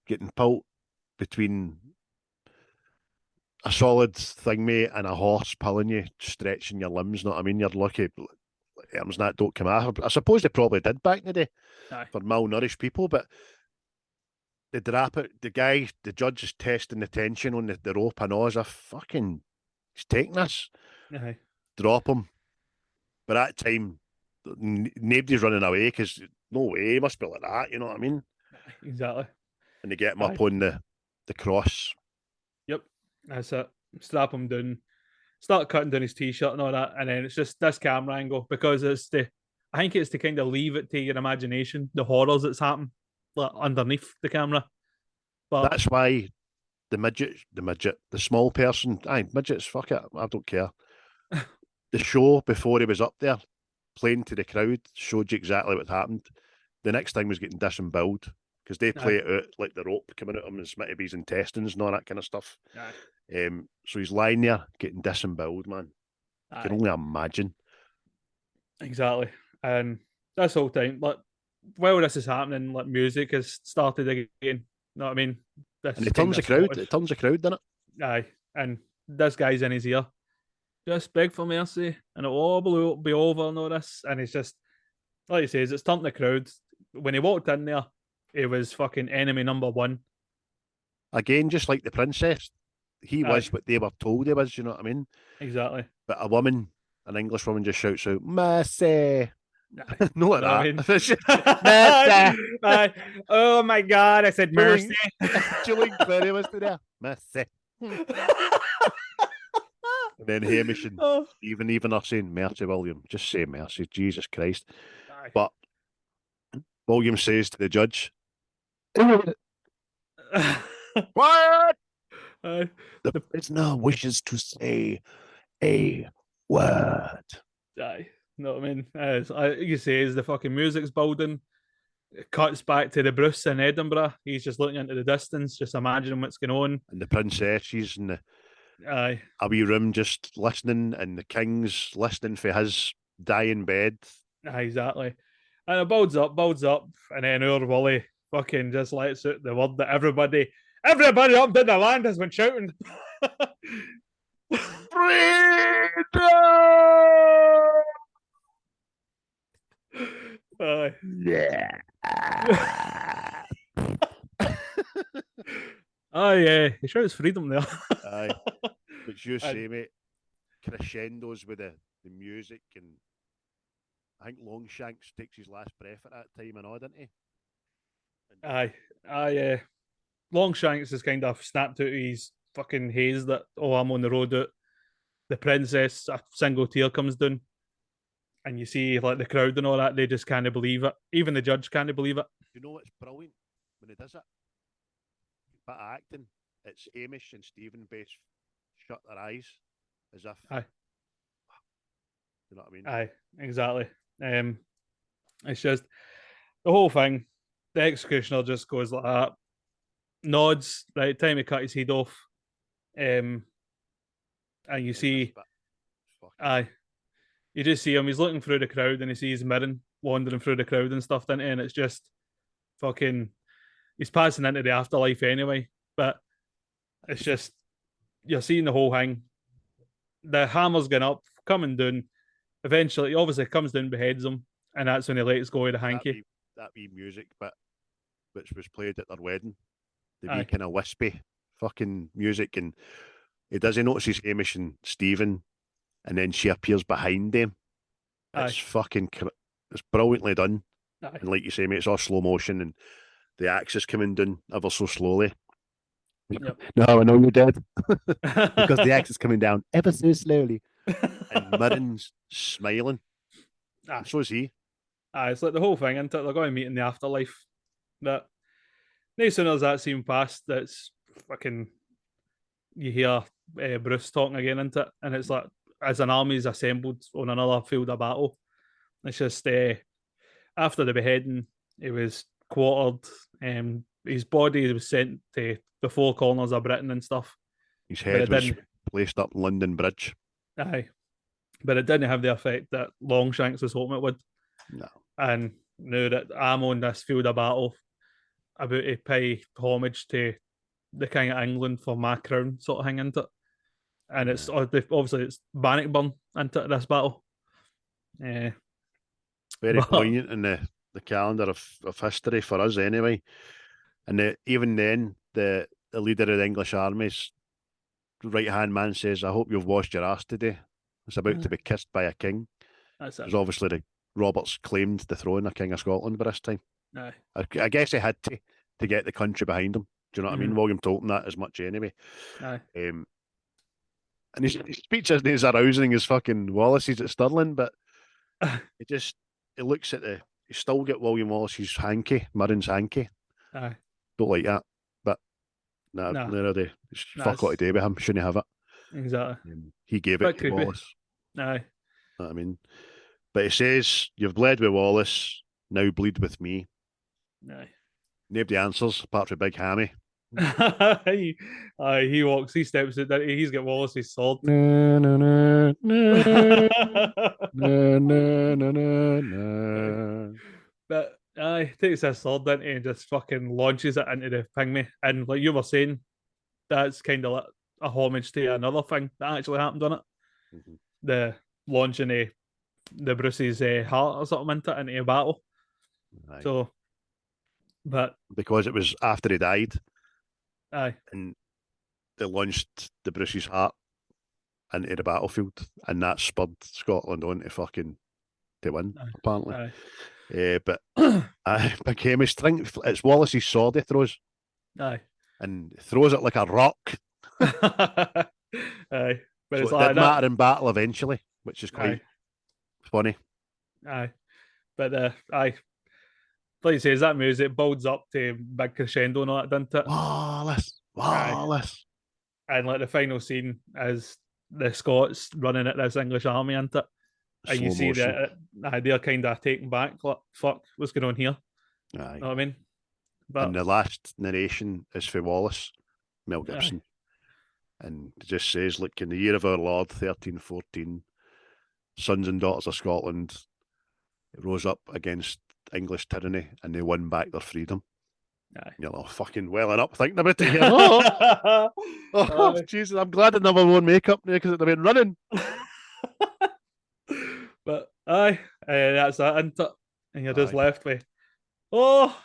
Getting pulled between a solid thing, mate, and a horse pulling you, stretching your limbs. Know what I mean? You're lucky arms and that don't come out. I suppose they probably did back in the day. Aye. For malnourished people, but they drop it. The judge is testing the tension on the rope. I know as if fucking he's taking this. Aye. Drop him. But at that time, nobody's running away because no way, he must be like that. You know what I mean? Exactly. And they get him up on the cross. Yep, that's it. Strap him down, start cutting down his t-shirt and all that, and then it's just this camera angle because I think it's to kind of leave it to your imagination, the horrors that's happened like underneath the camera. But that's why the small person, midgets, fuck it, I don't care. The show before he was up there playing to the crowd showed you exactly what happened. The next thing was getting disemboweled because they play it out like the rope coming out of him and smitty his intestines and all that kind of stuff. So he's lying there getting disemboweled, man. I can only imagine. Exactly. And this whole time, like, while this is happening, like, music has started again. You know what I mean? this And it turns the crowd. It turns the crowd, doesn't it? Aye, and this guy's in his ear. Just beg for mercy, and it'll all be over and all this. And it's just, like he says, it's turned the crowd. When he walked in there, he was fucking enemy number one. Again, just like the princess, he was what they were told he was. You know what I mean? Exactly. But a woman, an English woman, just shouts out, "Mercy!" No, like that. I mean? Mercy. Oh my God! I said mercy. Julian Clary was there. Mercy. And then Hamish and even are saying, "Mercy, William." Just say mercy. Jesus Christ. Aye. But William says to the judge, "What? The prisoner wishes to say a word." Aye. Know what I mean? As you say, as the fucking music's building, it cuts back to the Bruce in Edinburgh. He's just looking into the distance, just imagining what's going on. And the princess, she's in a wee room just listening, and the king's listening for his dying bed. Aye, exactly. And it builds up, and then our Wally fucking just lets out the word that everybody up in the land has been shouting. Freedom! Yeah. Aye, he shouts freedom there. Aye. But you say, mate, crescendos with the music, and I think Longshanks takes his last breath at that time and all, didn't he? Aye. Longshanks is kind of snapped out of his fucking haze that, I'm on the road out. The princess, a single tear comes down. And you see, like, the crowd and all that, they just can't believe it. Even the judge can't believe it. You know what's brilliant? When he does it, bit of acting, it's Hamish and Stephen both shut their eyes as if... Aye. You know what I mean? Aye, exactly. It's just, the whole thing, the executioner just goes like that, nods, right, time to cut his head off. And you see... Aye. You just see him, he's looking through the crowd and he sees Mirren wandering through the crowd and stuff, didn't he? And it's just fucking, he's passing into the afterlife anyway. But it's just, you're seeing the whole thing. The hammer's going up, coming down. Eventually, he obviously comes down, beheads him, and that's when he lets go of the hanky. That wee music bit, which was played at their wedding, the wee kind of wispy fucking music, and he doesn't notice Hamish and Stephen. And then she appears behind them. It's it's brilliantly done. Aye. And like you say, mate, it's all slow motion, and the axe is coming down ever so slowly. Yep. No, I know you're dead. Because the axe is coming down ever so slowly. And Mirren's smiling. And so is he. It's like the whole thing, isn't it? They're going to meet in the afterlife. But no sooner as that scene passed, that's fucking, you hear Bruce talking again, isn't it? And it's like, as an army is assembled on another field of battle. It's just after the beheading, he was quartered. His body was sent to the four corners of Britain and stuff. His head was placed up London Bridge. Aye. But it didn't have the effect that Longshanks was hoping it would. No. And now that I'm on this field of battle, about to pay homage to the King of England for my crown sort of thing, isn't it? And it's obviously it's Bannockburn into this battle. Very poignant in the calendar of history for us anyway. And even then, the leader of the English army's right-hand man says, "I hope you've washed your ass today. It's about to be kissed by a king." That's it. Because obviously Roberts claimed the throne of King of Scotland by this time. Aye. I guess he had to get the country behind him. Do you know what I mean? William told him that as much anyway. Aye. And his speech isn't as arousing as fucking Wallace's at Stirling, but he looks at you still get William Wallace's hanky, Mirren's hanky. Aye. Don't like that, but fuck all to do with him. Shouldn't have it. Exactly. He gave it to Wallace. Aye. You know what I mean? But he says, "You've bled with Wallace, now bleed with me." Aye. Nobody answers apart from Big Hammy. He walks, he steps in, he's got Wallace's sword. No, no, no, no, no, no, no, no. But takes his sword into and just fucking launches it into the pygmy. And like you were saying, that's kind of like a homage to another thing that actually happened on it. Mhm. The launching the Bruce's heart or something into a battle. Aye. So, but Because it was after he died, aye, and they launched the Bruce's heart into the battlefield, and that spurred Scotland on to win, apparently. But big Hamish, it's Wallace's sword he throws, aye, and throws it like a rock. aye. But So it's it like did that. matter in battle eventually, which is quite funny. Aye, but aye, like you say, that music builds up to big crescendo and all that, doesn't it? Wallace. And like the final scene is the Scots running at this English army, isn't it? And you Slow see motion. that they're kind of taken back. Like, fuck, what's going on here? Aye. Know what I mean? But And the last narration is for Wallace, Mel Gibson. And it just says, like, in the year of our Lord, 1314, sons and daughters of Scotland rose up against English tyranny and they won back their freedom. Aye. You're all fucking welling up thinking about it here. Oh, Jesus, I'm glad it never wore makeup now because it'd have been running. But that's that, isn't it? And you're just Aye. left with, oh,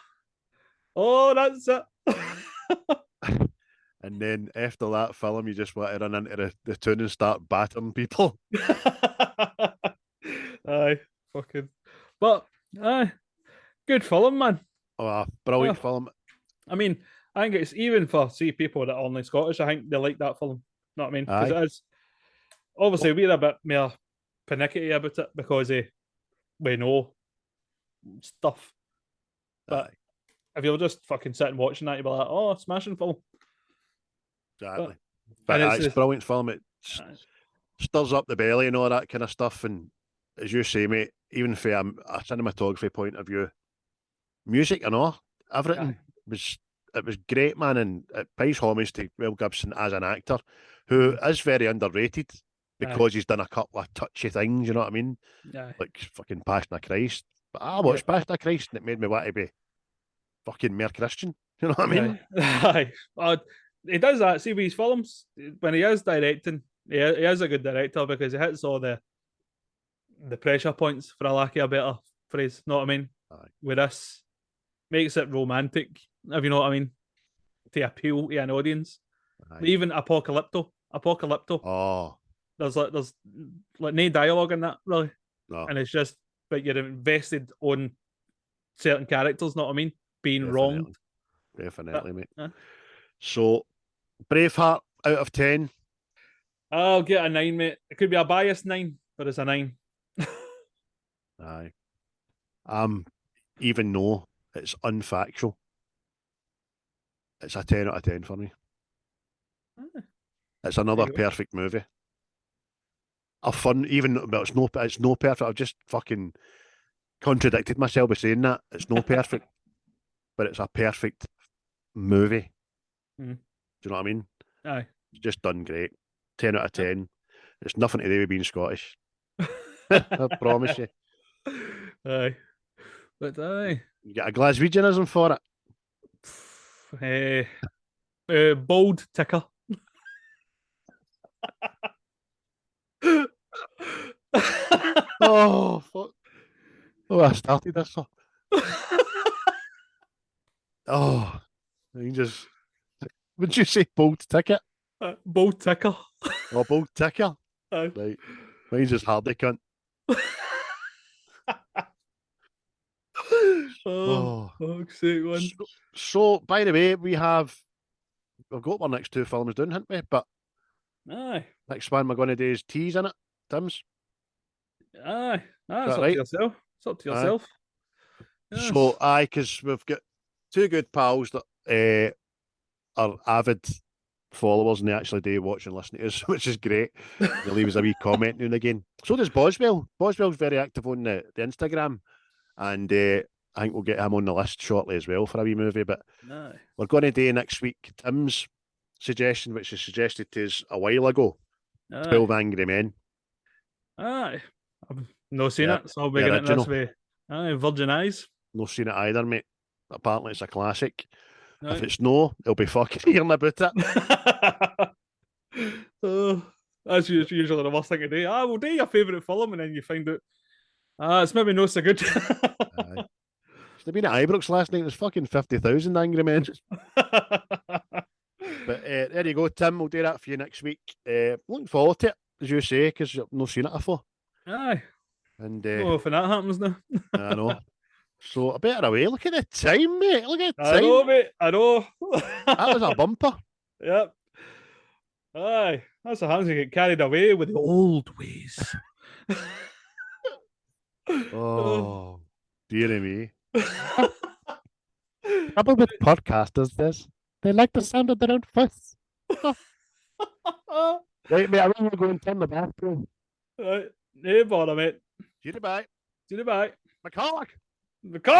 that's it. And then after that film, you just want to run into the town and start battering people. Aye, fucking. But aye, good film, man. Oh, brilliant film. I mean, I think it's even for people that are only Scottish. I think they like that film. Know what I mean? Because it is obviously we're a bit more pernickety about it because we know stuff. But if you're just fucking sitting watching that, you'll be like, "Oh, smashing film." Exactly. But it's a brilliant film. It stirs up the belly and all that kind of stuff. And as you say, mate, even from a cinematography point of view, music and all, everything was great, man. And it pays homage to Will Gibson as an actor, who is very underrated because he's done a couple of touchy things, you know what I mean? Like fucking Passion of Christ. But I watched Passion of Christ and it made me want to be fucking more Christian. You know what I mean? Aye. He does that. See with his films, when he is directing, he is a good director because he hits all the pressure points, for a lack of a better phrase. Know what I mean? Aye. With this, makes it romantic, if you know what I mean, to appeal to an audience. Even Apocalypto. Oh. There's like no dialogue in that, really. No. And it's just, but you're invested on certain characters, know what I mean? Being wronged. Definitely, mate. So, Braveheart out of 10. I'll get a 9, mate. It could be a biased 9, but it's a 9. Aye. Even though it's unfactual, it's a 10 out of 10 for me. It's another perfect movie. A fun, even, but it's no perfect. I've just fucking contradicted myself by saying that. It's no perfect, but it's a perfect movie. Do you know what I mean? Aye. It's just done great. 10 out of 10. It's nothing to do with being Scottish. I promise you. Aye. But aye. You get a Glaswegianism for it. Bold ticker. Oh, fuck. Oh, I started this. Oh, you just. Would you say bold ticket? Bold ticker. Oh, bold ticker. Right. Mine's just hardy cunt. Oh, fuck's sake, one. So, by the way, we've got our next two films done, haven't we? But next one we're going to do is Tease in it, Tim's. It's up to yourself. It's up to yourself. Yes. So, because we've got two good pals that are avid followers and they actually do watch and listen to us, which is great. They leave us a wee comment now and again. So does Boswell. Boswell's very active on the Instagram, and I think we'll get him on the list shortly as well for a wee movie. But we're going to do next week Tim's suggestion, which was suggested to us a while ago, 12 Angry Men. I've not seen it, so I'll be getting this way. Virgin Eyes. not seen it either, mate. Apparently it's a classic. Right. If it's no, it'll be fucking hearing about it. That's usually the worst thing to do. We'll do your favourite film, and then you find out, it's maybe not so good. Aye. Should have been at Ibrox last night. It was fucking 50,000 angry men. But there you go, Tim. We'll do that for you next week. Looking forward to it, as you say, because you've not seen it before. Aye. And If that happens now. I know. So a better away. Look at the time, mate. Look at the time. I know, mate. I know. That was a bumper. Yep. Aye. That's what happens when you get carried away with the old ways. Oh, dearie me. Trouble with podcasters, this. They like the sound of their own voice. Right, mate, I want to go and turn the bathroom. Right. No bother, mate. See you bye. See you bye. McCulloch. McCall!